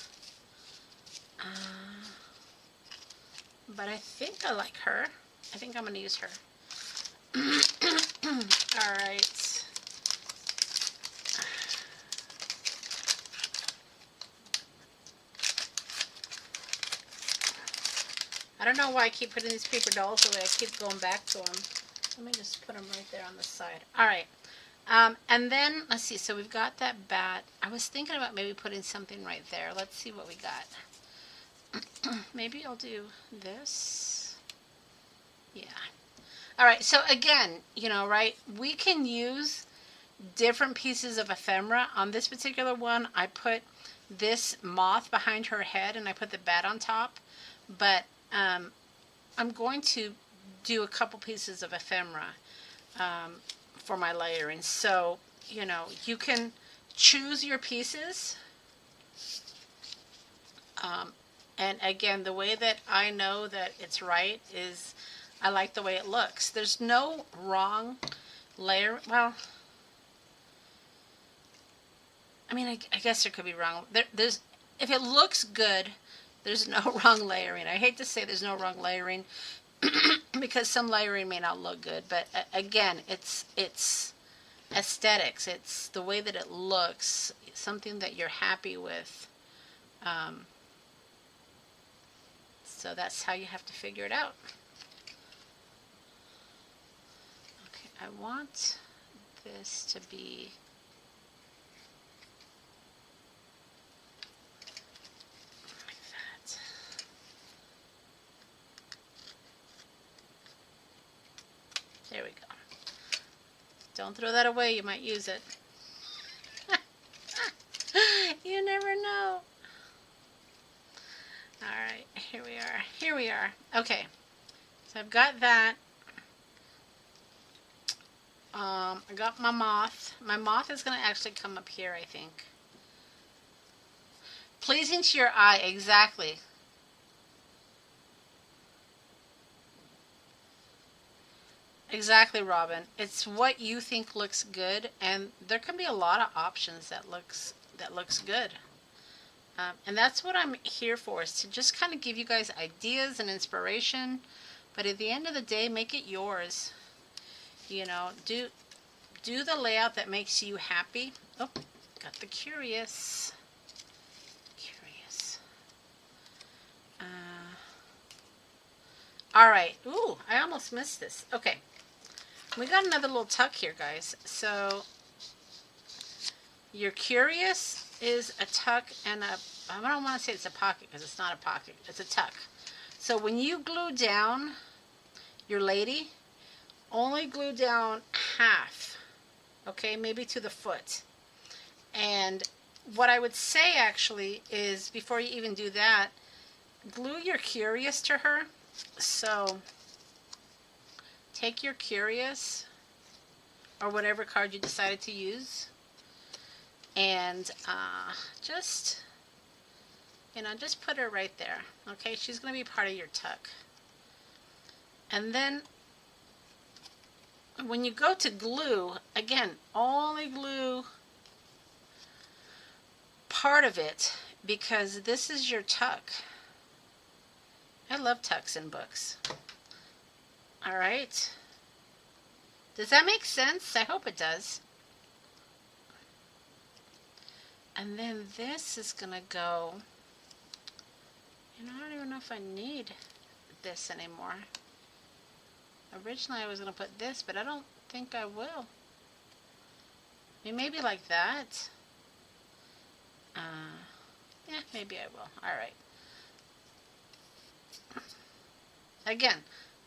But I think I like her. I think I'm going to use her. All right. I don't know why I keep putting these paper dolls away. I keep going back to them. Let me just put them right there on the side. All right. And then, let's see. So we've got that bat. I was thinking about maybe putting something right there. Let's see what we got. Maybe I'll do this. Yeah. All right. So again, you know, right, we can use different pieces of ephemera. On this particular one, I put this moth behind her head and I put the bat on top. But I'm going to do a couple pieces of ephemera for my layering. So, you know, you can choose your pieces. And again, the way that I know that it's right is I like the way it looks. There's no wrong layer. Well, I mean, I guess there could be wrong. There's, if it looks good, there's no wrong layering. I hate to say there's no wrong layering because some layering may not look good. But again, it's aesthetics. It's the way that it looks, something that you're happy with. So that's how you have to figure it out. Okay, I want this to be like that. There we go. Don't throw that away, you might use it. You never know. Alright, here we are. Here we are. Okay, so I've got that. I got my moth. My moth is going to actually come up here, I think. Pleasing to your eye, exactly. Exactly, Robin. It's what you think looks good, and there can be a lot of options that looks good. And that's what I'm here for, is to just kind of give you guys ideas and inspiration. But at the end of the day, make it yours. You know, do the layout that makes you happy. Oh, got the curious. All right. Ooh, I almost missed this. Okay. We got another little tuck here, guys. So your curious is a tuck and a, I don't want to say it's a pocket because it's not a pocket. It's a tuck. So when you glue down your lady, only glue down half. Okay, maybe to the foot. And what I would say actually is, before you even do that, glue your curious to her. So take your curious or whatever card you decided to use, and just, you know, just put her right there. Okay, she's going to be part of your tuck. And then when you go to glue, again, only glue part of it, because this is your tuck. I love tucks in books. All right. Does that make sense? I hope it does. And then this is going to go, you know, I don't even know if I need this anymore. Originally I was going to put this, but I don't think I will. I mean, maybe like that. Yeah, maybe I will. All right. Again,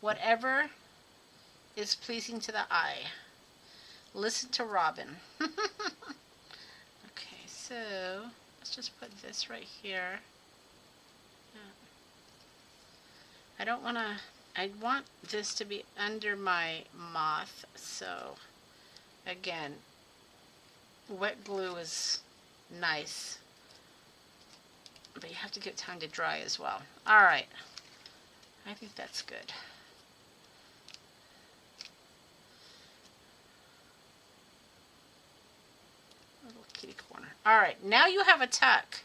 whatever is pleasing to the eye. Listen to Robin. Okay, so let's just put this right here. I don't want to, I want this to be under my moth, so again, wet glue is nice, but you have to give time to dry as well. All right, I think that's good. Little kitty corner. All right, now you have a tuck.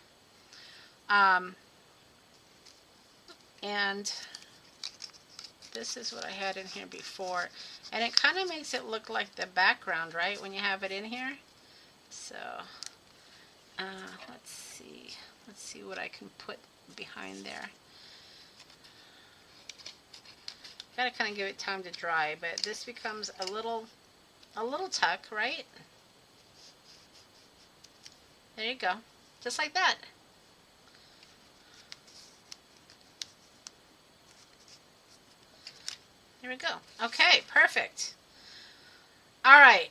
And this is what I had in here before. And it kind of makes it look like the background, right, when you have it in here. So, let's see. Let's see what I can put behind there. Gotta kind of give it time to dry, but this becomes a little tuck, right? There you go. Just like that. There we go. Okay, perfect. All right.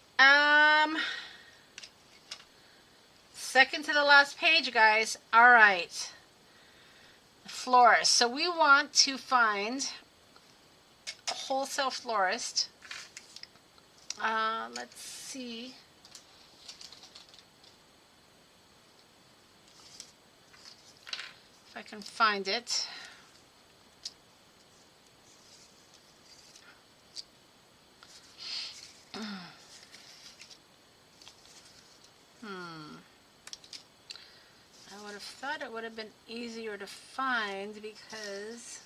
Second to the last page, guys. All right. Florist. So we want to find a wholesale florist. Let's see. If I can find it. I would have thought it would have been easier to find because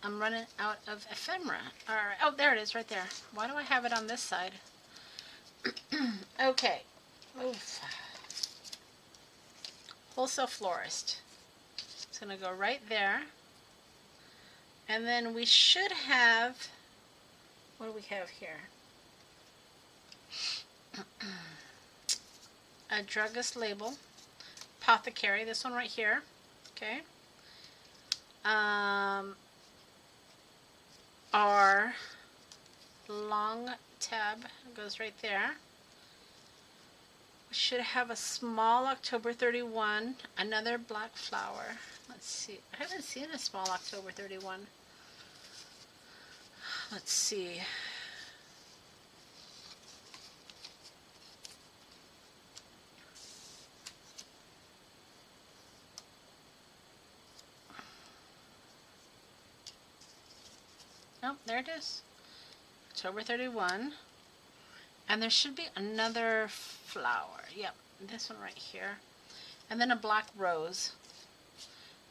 I'm running out of ephemera. All right. Oh, there it is right there. Why do I have it on this side? Okay. Oof. Wholesale florist. It's going to go right there. And then we should have, what do we have here? A druggist label. Apothecary, this one right here. Okay. Our long tab goes right there. We should have a small October 31, another black flower. Let's see. I haven't seen a small October 31. Let's see. Oh, there it is. October 31. And there should be another flower. Yep, this one right here. And then a black rose.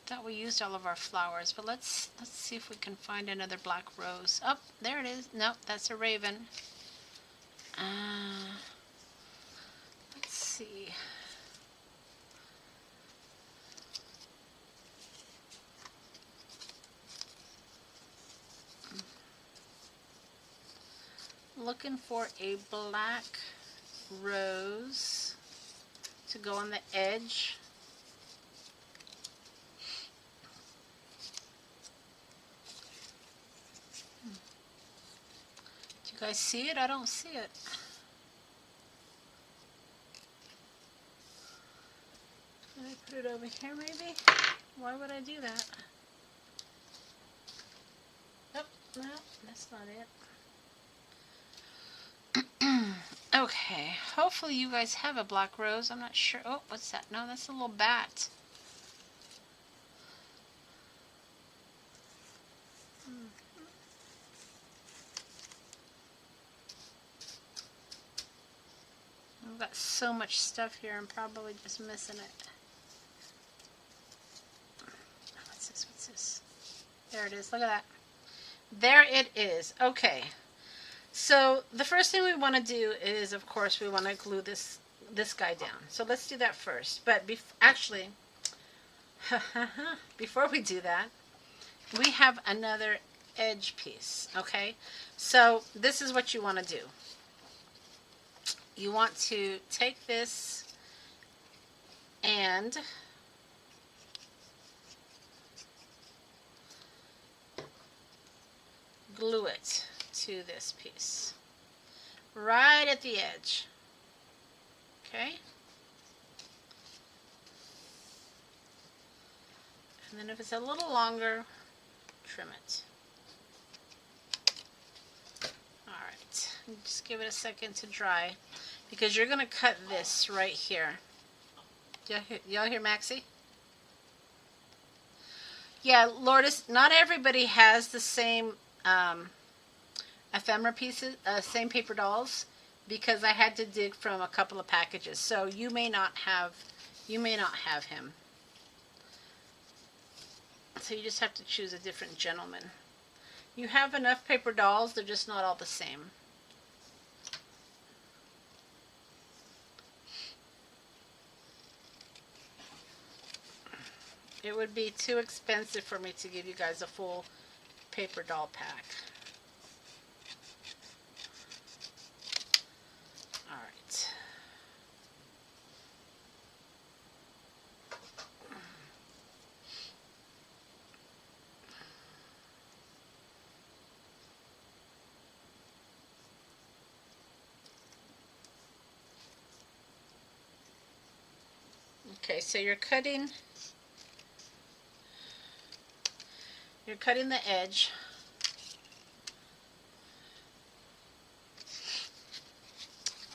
Thought we used all of our flowers, but let's see if we can find another black rose. Oh, there it is. Nope, that's a raven. Let's see. Looking for a black rose to go on the edge. Do you guys see it? I don't see it. Can I put it over here maybe? Why would I do that? Oh, no, that's not it. Okay, hopefully you guys have a black rose. I'm not sure. Oh, what's that? No, that's a little bat. I've got so much stuff here, I'm probably just missing it. What's this? What's this? There it is. Look at that. There it is. Okay. So the first thing we want to do is, of course, we want to glue this guy down. So let's do that first. But actually, before we do that, we have another edge piece. Okay. So this is what you want to do. You want to take this and glue it to this piece right at the edge. Okay, and then if it's a little longer, trim it. Alright, just give it a second to dry because you're going to cut this right here. Y'all hear Maxie? Yeah, Lourdes, not everybody has the same ephemera pieces, same paper dolls, because I had to dig from a couple of packages. So you may not have him. So you just have to choose a different gentleman. You have enough paper dolls, they're just not all the same. It would be too expensive for me to give you guys a full paper doll pack. All right. Okay, so you're cutting the edge.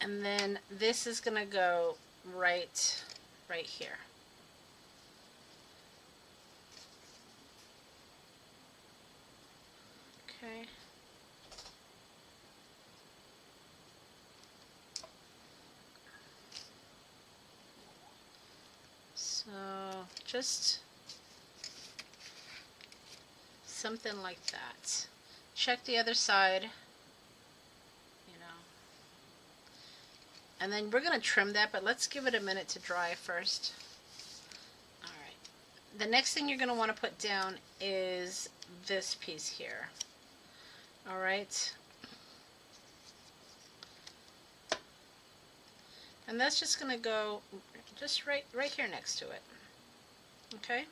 And then this is going to go right here. Okay. So just something like that. Check the other side, you know. And then we're going to trim that, but let's give it a minute to dry first. All right. The next thing you're going to want to put down is this piece here. All right. And that's just going to go just right here next to it. Okay?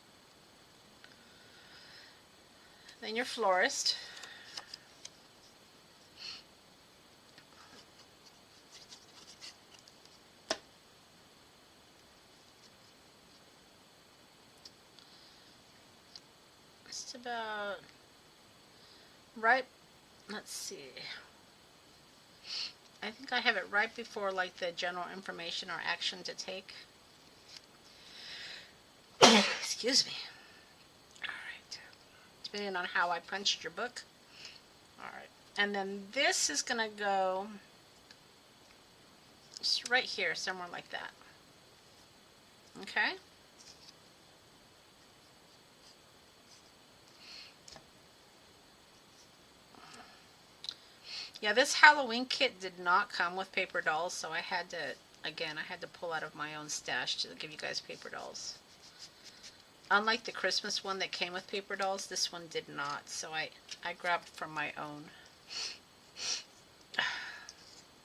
Then your florist. Just about right, let's see. I think I have it right before like the general information or action to take. Excuse me. Alright. Depending on how I punched your book. Alright. And then this is going to go just right here, somewhere like that. Okay? Yeah, this Halloween kit did not come with paper dolls, so I had to, again, I had to pull out of my own stash to give you guys paper dolls. Unlike the Christmas one that came with paper dolls, this one did not, so I grabbed from my own.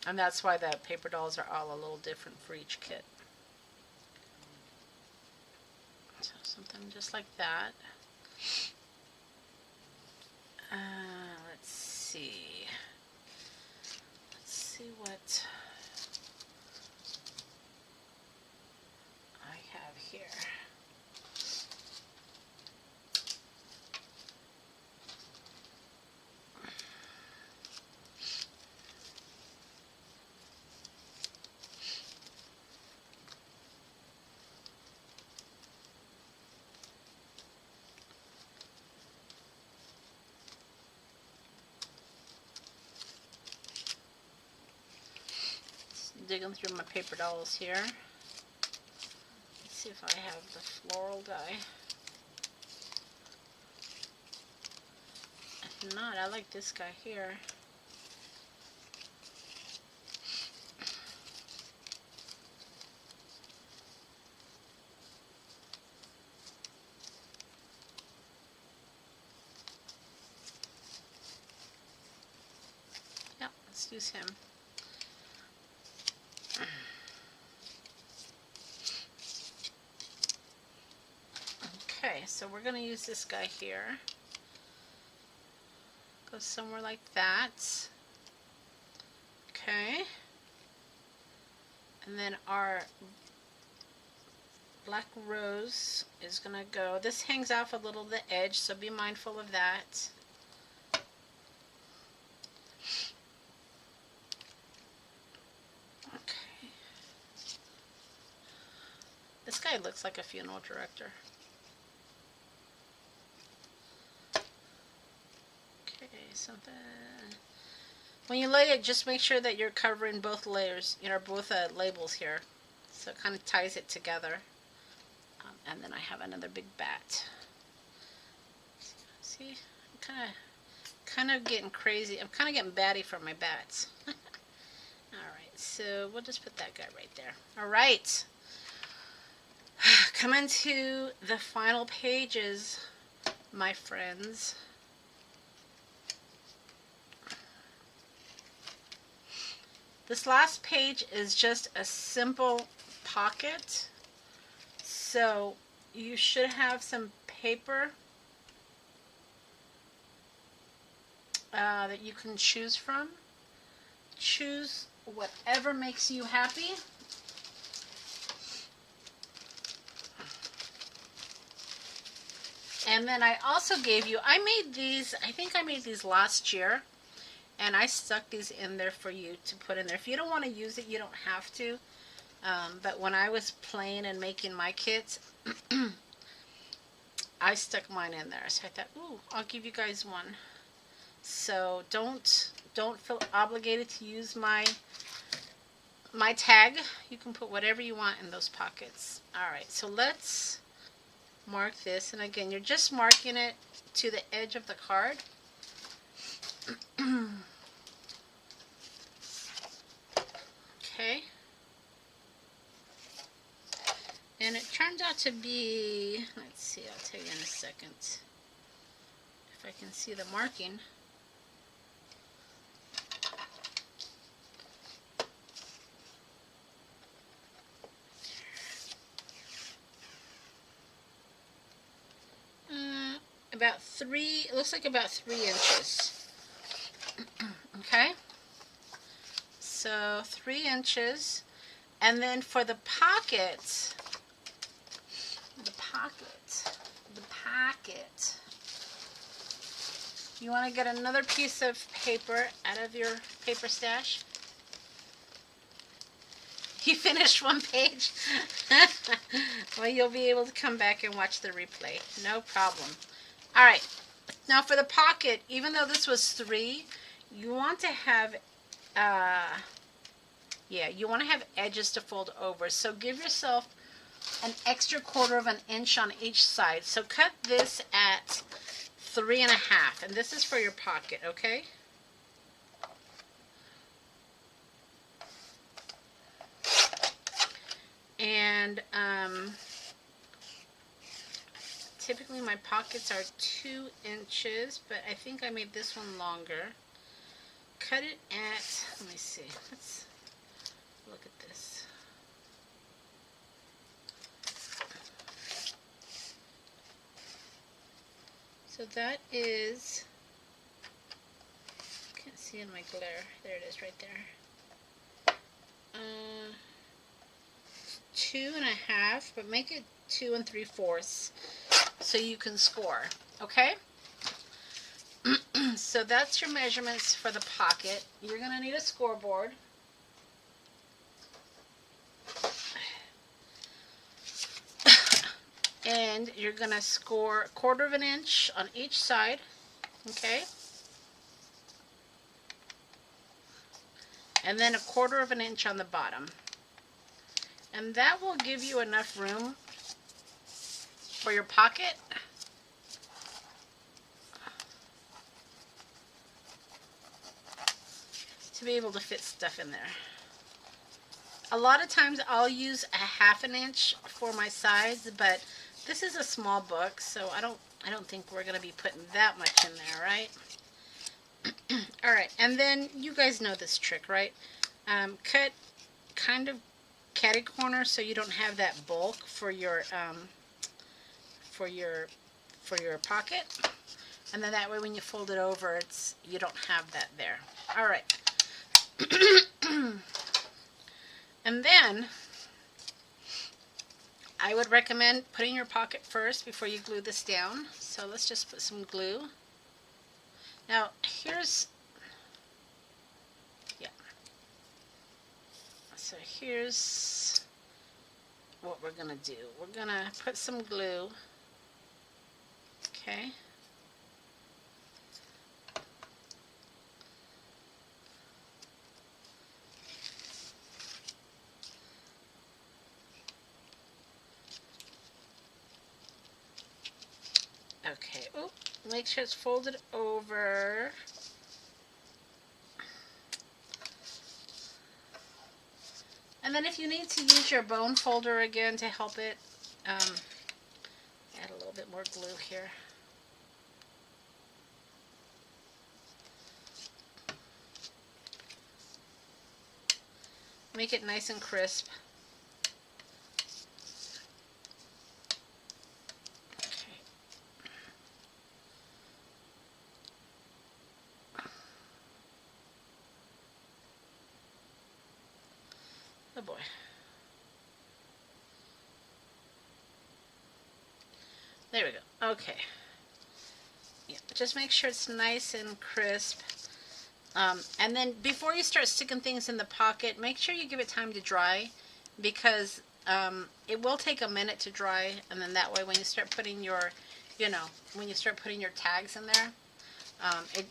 And that's why the paper dolls are all a little different for each kit. So something just like that. Let's see. What I have here. Digging through my paper dolls here. Let's see if I have the floral guy. If not, I like this guy here. Yep, let's use him. Okay, so we're going to use this guy here. Go somewhere like that. Okay. And then our black rose is going to go. This hangs off a little the edge, so be mindful of that. Okay. This guy looks like a funeral director. Something. When you lay it, just make sure that you're covering both layers, both labels here, so it kind of ties it together. And then I have another big bat. See, I'm kind of getting crazy. I'm kind of getting batty from my bats. Alright, so we'll just put that guy right there. Alright. Coming to the final pages, my friends. This last page is just a simple pocket. So you should have some paper that you can choose from. Choose whatever makes you happy. And then I also gave you, I made these, I think I made these last year, and I stuck these in there for you to put in there. If you don't want to use it, you don't have to. But when I was playing and making my kits, I stuck mine in there. So I thought, ooh, I'll give you guys one. So don't feel obligated to use my tag. You can put whatever you want in those pockets. Alright, so let's mark this. And again, you're just marking it to the edge of the card. Okay. And it turns out to be, let's see, I'll tell you in a second if I can see the marking. About 3, it looks like about 3 inches. Okay, so 3 inches. And then for the pocket, you want to get another piece of paper out of your paper stash. You finished one page? Well, you'll be able to come back and watch the replay. No problem. Alright, now for the pocket, even though this was 3, you want to have, you want to have edges to fold over. So give yourself an extra 1/4 of an inch on each side. So cut this at 3 1/2, and this is for your pocket, okay? And typically my pockets are 2 inches, but I think I made this one longer. Cut it at, let me see, let's look at this. So that is, can't see in my glare, there it is right there. 2 1/2, but make it 2 3/4 so you can score, okay? So that's your measurements for the pocket. You're going to need a scoreboard. And you're going to score 1/4 of an inch on each side, okay? And then 1/4 of an inch on the bottom. And that will give you enough room for your pocket. To be able to fit stuff in there. A lot of times I'll use a 1/2 inch for my sides, but this is a small book, so I don't think we're going to be putting that much in there, right? Alright, and then you guys know this trick, right? Cut kind of catty corner so you don't have that bulk for your pocket, and then that way when you fold it over, you don't have that there. All right. And then I would recommend putting your pocket first before you glue this down. So let's just put some glue. Now here's what we're gonna do. We're gonna put some glue. Okay. Okay. Oh, make sure it's folded over. And then if you need to use your bone folder again to help it, add a little bit more glue here. Make it nice and crisp. Okay. Oh boy. There we go. Okay. Yeah, just make sure it's nice and crisp. And then before you start sticking things in the pocket, make sure you give it time to dry, because it will take a minute to dry, and then that way when you start putting your, when you start putting your tags in there,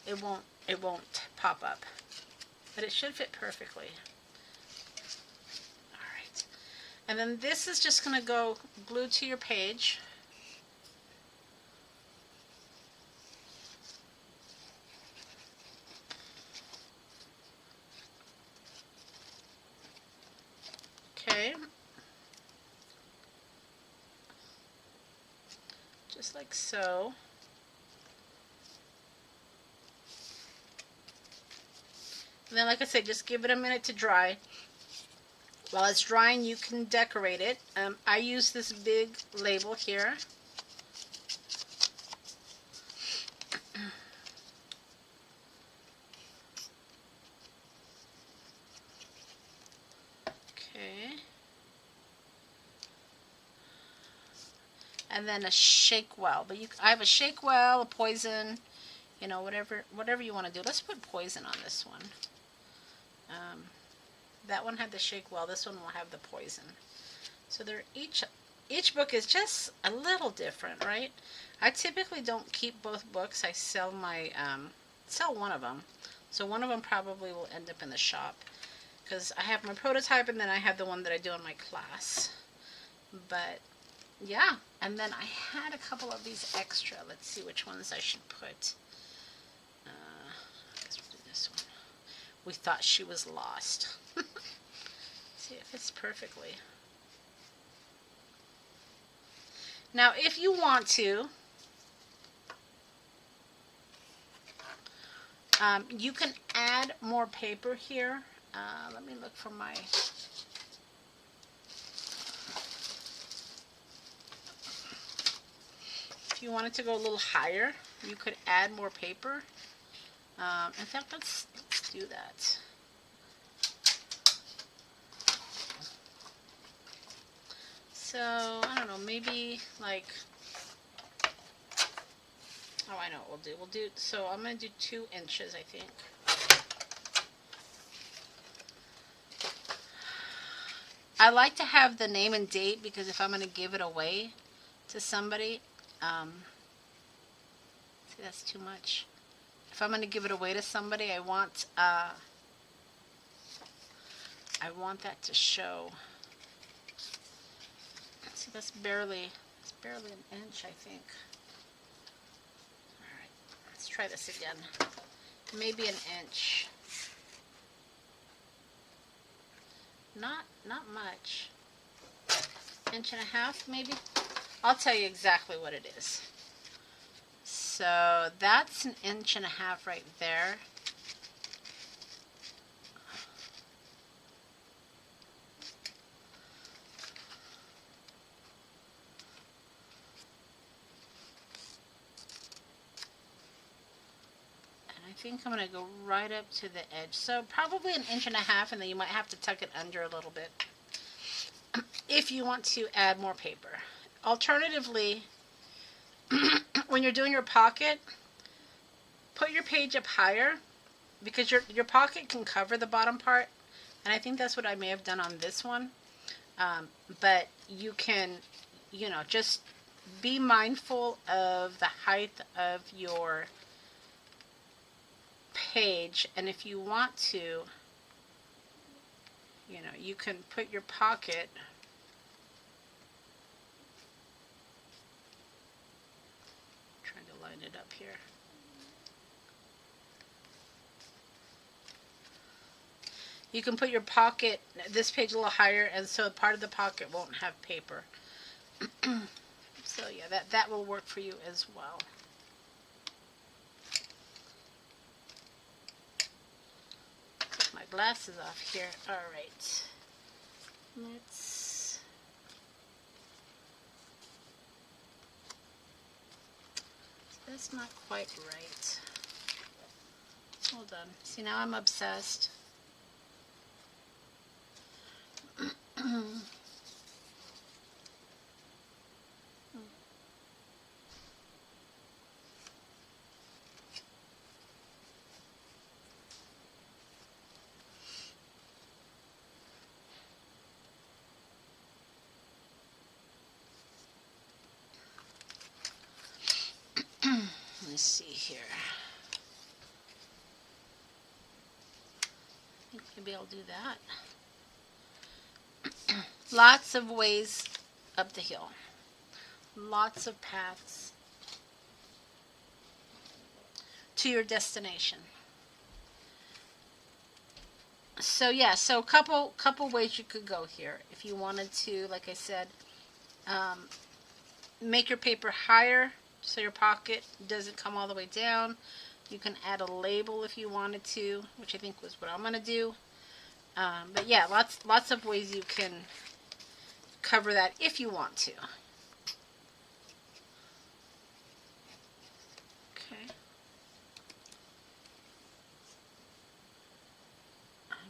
it won't pop up. But it should fit perfectly. Alright. And then this is just going to go glued to your page. Okay, just like so. And then, like I said, just give it a minute to dry. While it's drying, you can decorate it. I use this big label here. And then a shake well, but I have a shake well, a poison, whatever you want to do. Let's put poison on this one. That one had the shake well. This one will have the poison. So they're each book is just a little different, right? I typically don't keep both books. I sell sell one of them. So one of them probably will end up in the shop, because I have my prototype and then I have the one that I do in my class. But yeah, and then I had a couple of these extra. Let's see which ones I should put. I guess we'll do this one. We thought she was lost. See if it's perfectly. Now, if you want to, you can add more paper here. Let me look for my... If you wanted to go a little higher, you could add more paper. In fact, let's do that. So, I don't know, maybe like, oh, I know what we'll do. So I'm going to do 2 inches, I think. I like to have the name and date, because if I'm going to give it away to somebody, see, that's too much. If I'm going to give it away to somebody, I want that to show. See, that's barely an inch, I think. All right, let's try this again. Maybe an inch. Not much. 1.5 inches, maybe. I'll tell you exactly what it is. So that's 1.5 inches right there. I think I'm going to go right up to the edge. So probably 1.5 inches, and then you might have to tuck it under a little bit if you want to add more paper. Alternatively, when you're doing your pocket, put your page up higher, because your pocket can cover the bottom part, and I think that's what I may have done on this one. But you can, just be mindful of the height of your page, and if you want to, you can put your pocket trying to line it up here. You can put your pocket, this page a little higher, and so part of the pocket won't have paper. So yeah, that will work for you as well. Put my glasses off here. All right. That's not quite right. Hold on. See, now I'm obsessed. Let's see here. I think maybe I'll do that. Lots of ways up the hill. Lots of paths to your destination. So yeah, so couple ways you could go here. If you wanted to, like I said, make your paper higher so your pocket doesn't come all the way down. You can add a label if you wanted to, which I think was what I'm going to do. But yeah, lots of ways you can cover that if you want to. Okay.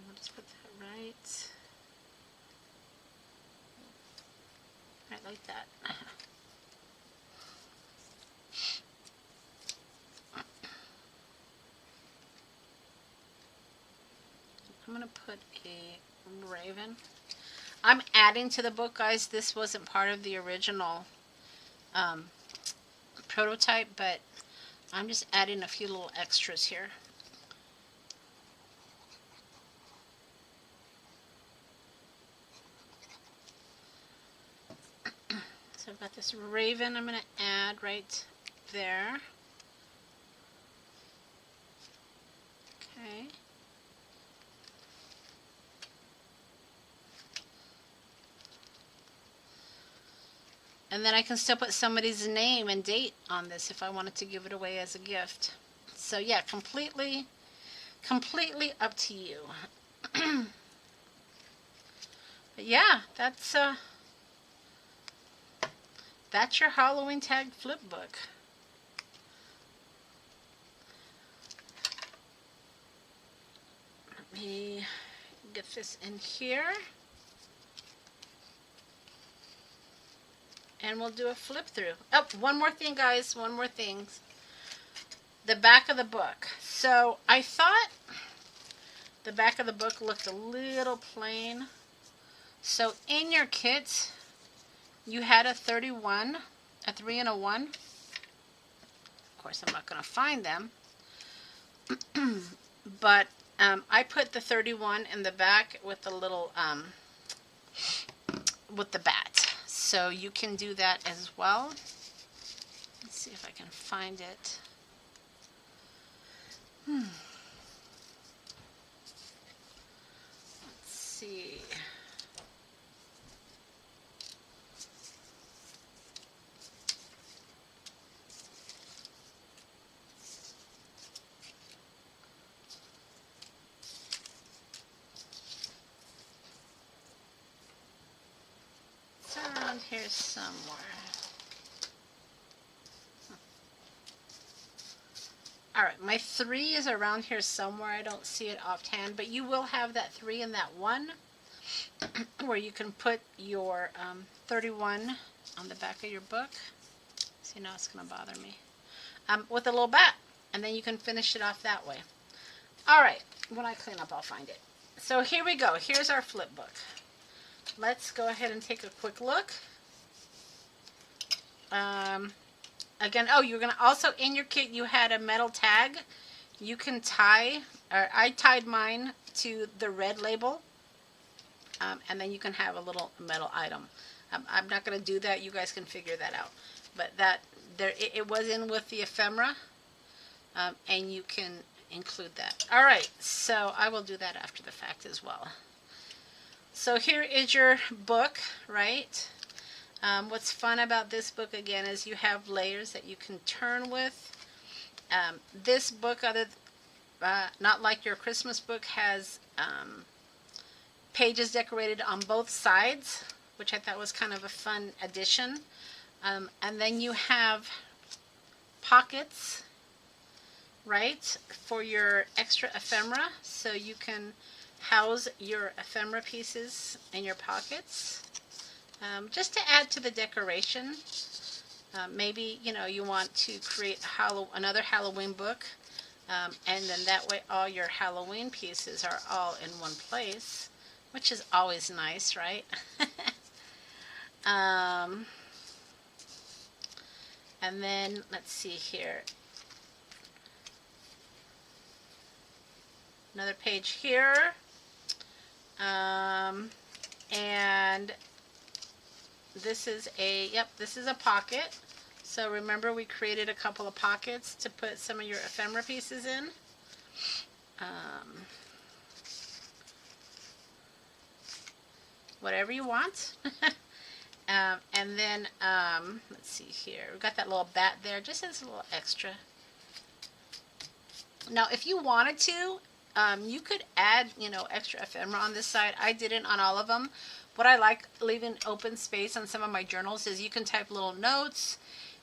We'll just put that right like that. I'm going to put a raven. I'm adding to the book, guys. This wasn't part of the original prototype, but I'm just adding a few little extras here. So I've got this raven I'm going to add right there. Okay. And then I can still put somebody's name and date on this if I wanted to give it away as a gift. So yeah, completely up to you. But yeah, that's your Halloween tag flip book. Let me get this in here. And we'll do a flip through. Oh, one more thing, guys. One more thing. The back of the book. So I thought the back of the book looked a little plain. So in your kit, you had a 31, a 3 and a 1. Of course, I'm not going to find them. But I put the 31 in the back with the little, with the bat. So you can do that as well. Let's see if I can find it. Let's see. It's around here somewhere. Alright, my 3 is around here somewhere. I don't see it offhand, but you will have that 3 and that 1 where you can put your 31 on the back of your book. See, now it's going to bother me. With a little bat, and then you can finish it off that way. Alright, when I clean up, I'll find it. So here we go. Here's our flip book. Let's go ahead and take a quick look. Again, oh, you're going to also, in your kit, you had a metal tag. You can tie, or I tied mine to the red label. And then you can have a little metal item. I'm not going to do that. You guys can figure that out. But that, it was in with the ephemera. And you can include that. All right, so I will do that after the fact as well. So here is your book, right? What's fun about this book, again, is you have layers that you can turn with. This book, not like your Christmas book, has pages decorated on both sides, which I thought was kind of a fun addition. And then you have pockets, right, for your extra ephemera, so you can house your ephemera pieces in your pockets, just to add to the decoration. Maybe, you know, you want to create another Halloween book, and then that way all your Halloween pieces are all in one place, which is always nice, right? And then, let's see here. Another page here. And this is this is a pocket. So remember, we created a couple of pockets to put some of your ephemera pieces in. Whatever you want. And then, let's see here. We've got that little bat there, just as a little extra. Now, if you wanted to, you could add, you know, extra ephemera on this side. I didn't on all of them. What I like leaving open space on some of my journals is you can type little notes.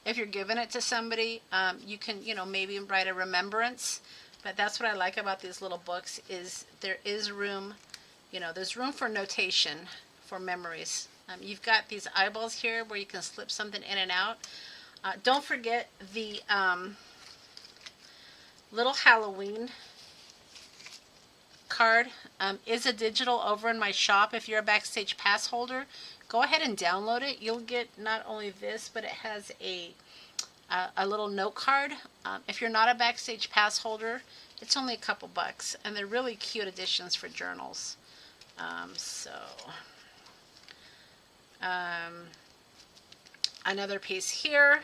If you're giving it to somebody, you can, you know, maybe write a remembrance. But that's what I like about these little books, is there is room, you know, there's room for notation, for memories. You've got these eyeballs here where you can slip something in and out. Don't forget the little Halloween card is a digital over in my shop. If you're a Backstage Pass holder, go ahead and download it. You'll get not only this, but it has a little note card. If you're not a Backstage Pass holder, it's only a couple bucks, and they're really cute additions for journals. Another piece here,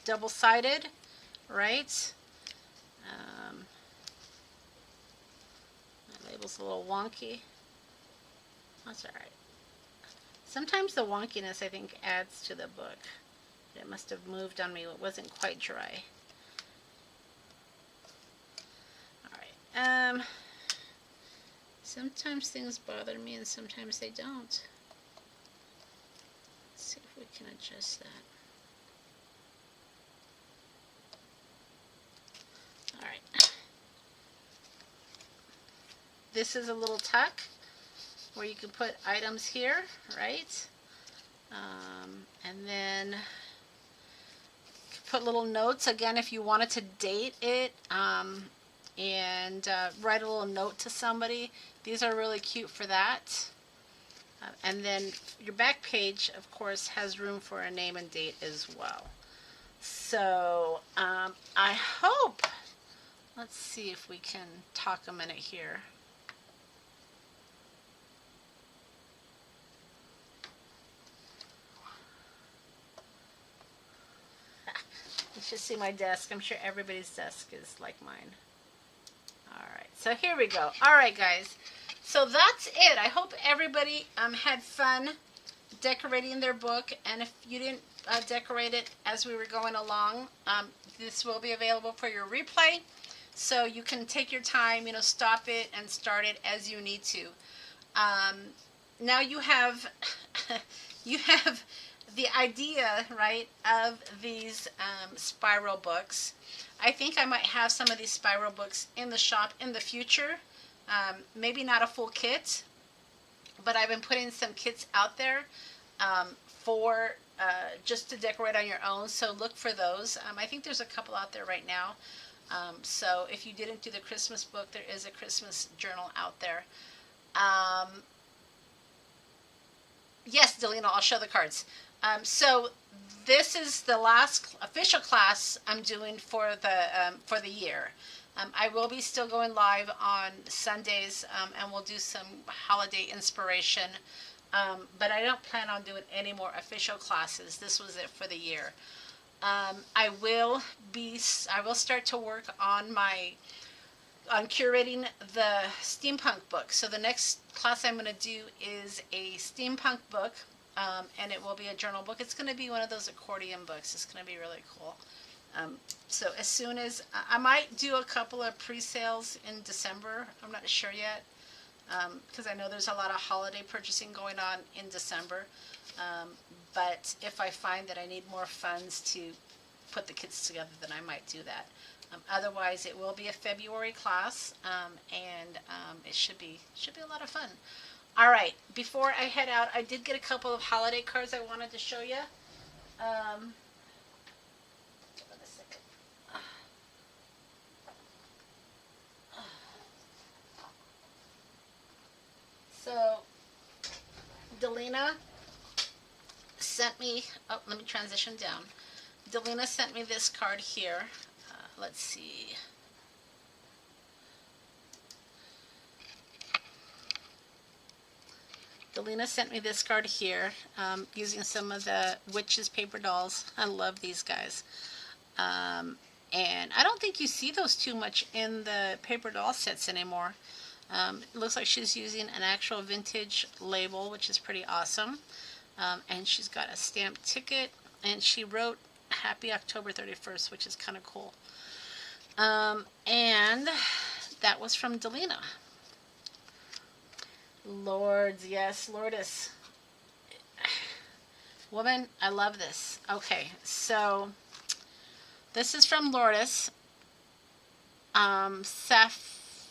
double-sided, right? My label's a little wonky. That's all right. Sometimes the wonkiness, I think, adds to the book. It must have moved on me. It wasn't quite dry. All right. Sometimes things bother me and sometimes they don't. Let's see if we can adjust that. All right. This is a little tuck where you can put items here, right? And then put little notes, again, if you wanted to date it, and write a little note to somebody. These are really cute for that. And then your back page, of course, has room for a name and date as well. So I hope, let's see if we can talk a minute here. You should see my desk. I'm sure everybody's desk is like mine. Alright, so here we go. Alright, guys. So that's it. I hope everybody had fun decorating their book. And if you didn't decorate it as we were going along, this will be available for your replay. So you can take your time, you know, stop it and start it as you need to. Now you have, you have the idea, right, of these spiral books. I think I might have some of these spiral books in the shop in the future. Maybe not a full kit, but I've been putting some kits out there for just to decorate on your own. So look for those. I think there's a couple out there right now. So if you didn't do the Christmas book, there is a Christmas journal out there. Yes, Delina, I'll show the cards. So this is the last official class I'm doing for the year. I will be still going live on Sundays, and we'll do some holiday inspiration. But I don't plan on doing any more official classes. This was it for the year. I will start to work on curating the steampunk book. So the next class I'm going to do is a steampunk book, and it will be a journal book. It's going to be one of those accordion books. It's going to be really cool. So as soon as I might do a couple of pre-sales in December. I'm not sure yet, because I know there's a lot of holiday purchasing going on in December. But if I find that I need more funds to put the kits together, then I might do that. Otherwise, it will be a February class, and it should be a lot of fun. All right, before I head out, I did get a couple of holiday cards I wanted to show you. So, Delina sent me, oh, let me transition down. Delina sent me this card here. Let's see. Delina sent me this card here, using some of the Witches paper dolls. I love these guys. And I don't think you see those too much in the paper doll sets anymore. It looks like she's using an actual vintage label, which is pretty awesome. And she's got a stamped ticket, and she wrote Happy October 31st, which is kind of cool. And that was from Delina. Lords, yes, Lourdes. Woman, I love this. Okay, so this is from Lourdes.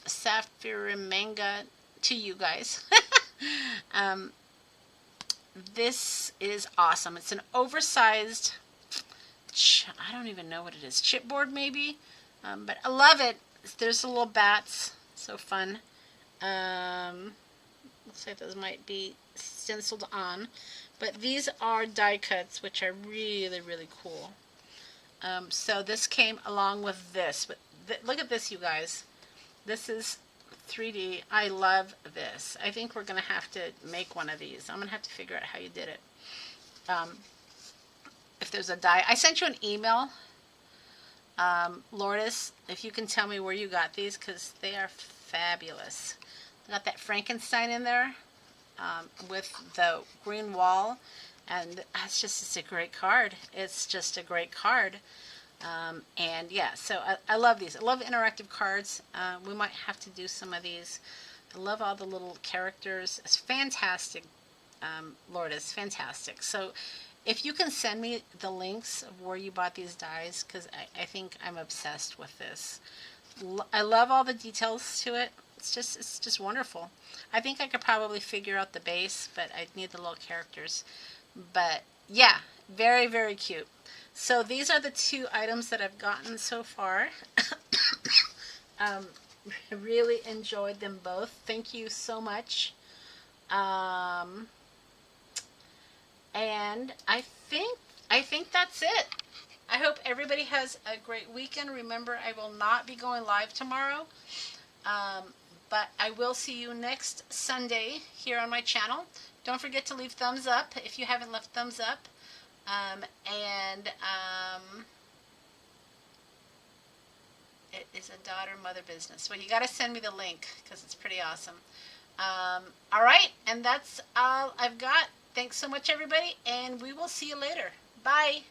Sapphire to you guys. This is awesome. It's an oversized, I don't even know what it is, chipboard maybe, but I love it. There's the little bats, so fun. Looks like those might be stenciled on, but these are die cuts, which are really, really cool. So this came along with this, but look at this, you guys. This is 3D. I love this. I think we're going to have to make one of these. I'm going to have to figure out how you did it. If there's a die. I sent you an email, Lourdes, if you can tell me where you got these, because they are fabulous. I got that Frankenstein in there, with the green wall, and it's a great card. It's just a great card. And yeah, so I love these. I love interactive cards. We might have to do some of these. I love all the little characters. It's fantastic, Lourdes, fantastic. So if you can send me the links of where you bought these dies, because I think I'm obsessed with this. I love all the details to it. It's just wonderful. I think I could probably figure out the base, but I'd need the little characters. But yeah, very, very cute. So these are the two items that I've gotten so far. Really enjoyed them both. Thank you so much. And I think that's it. I hope everybody has a great weekend. Remember, I will not be going live tomorrow. But I will see you next Sunday here on my channel. Don't forget to leave thumbs up if you haven't left thumbs up. It is a daughter-mother business. Well, you got to send me the link because it's pretty awesome. All right, and that's all I've got. Thanks so much, everybody, and we will see you later. Bye.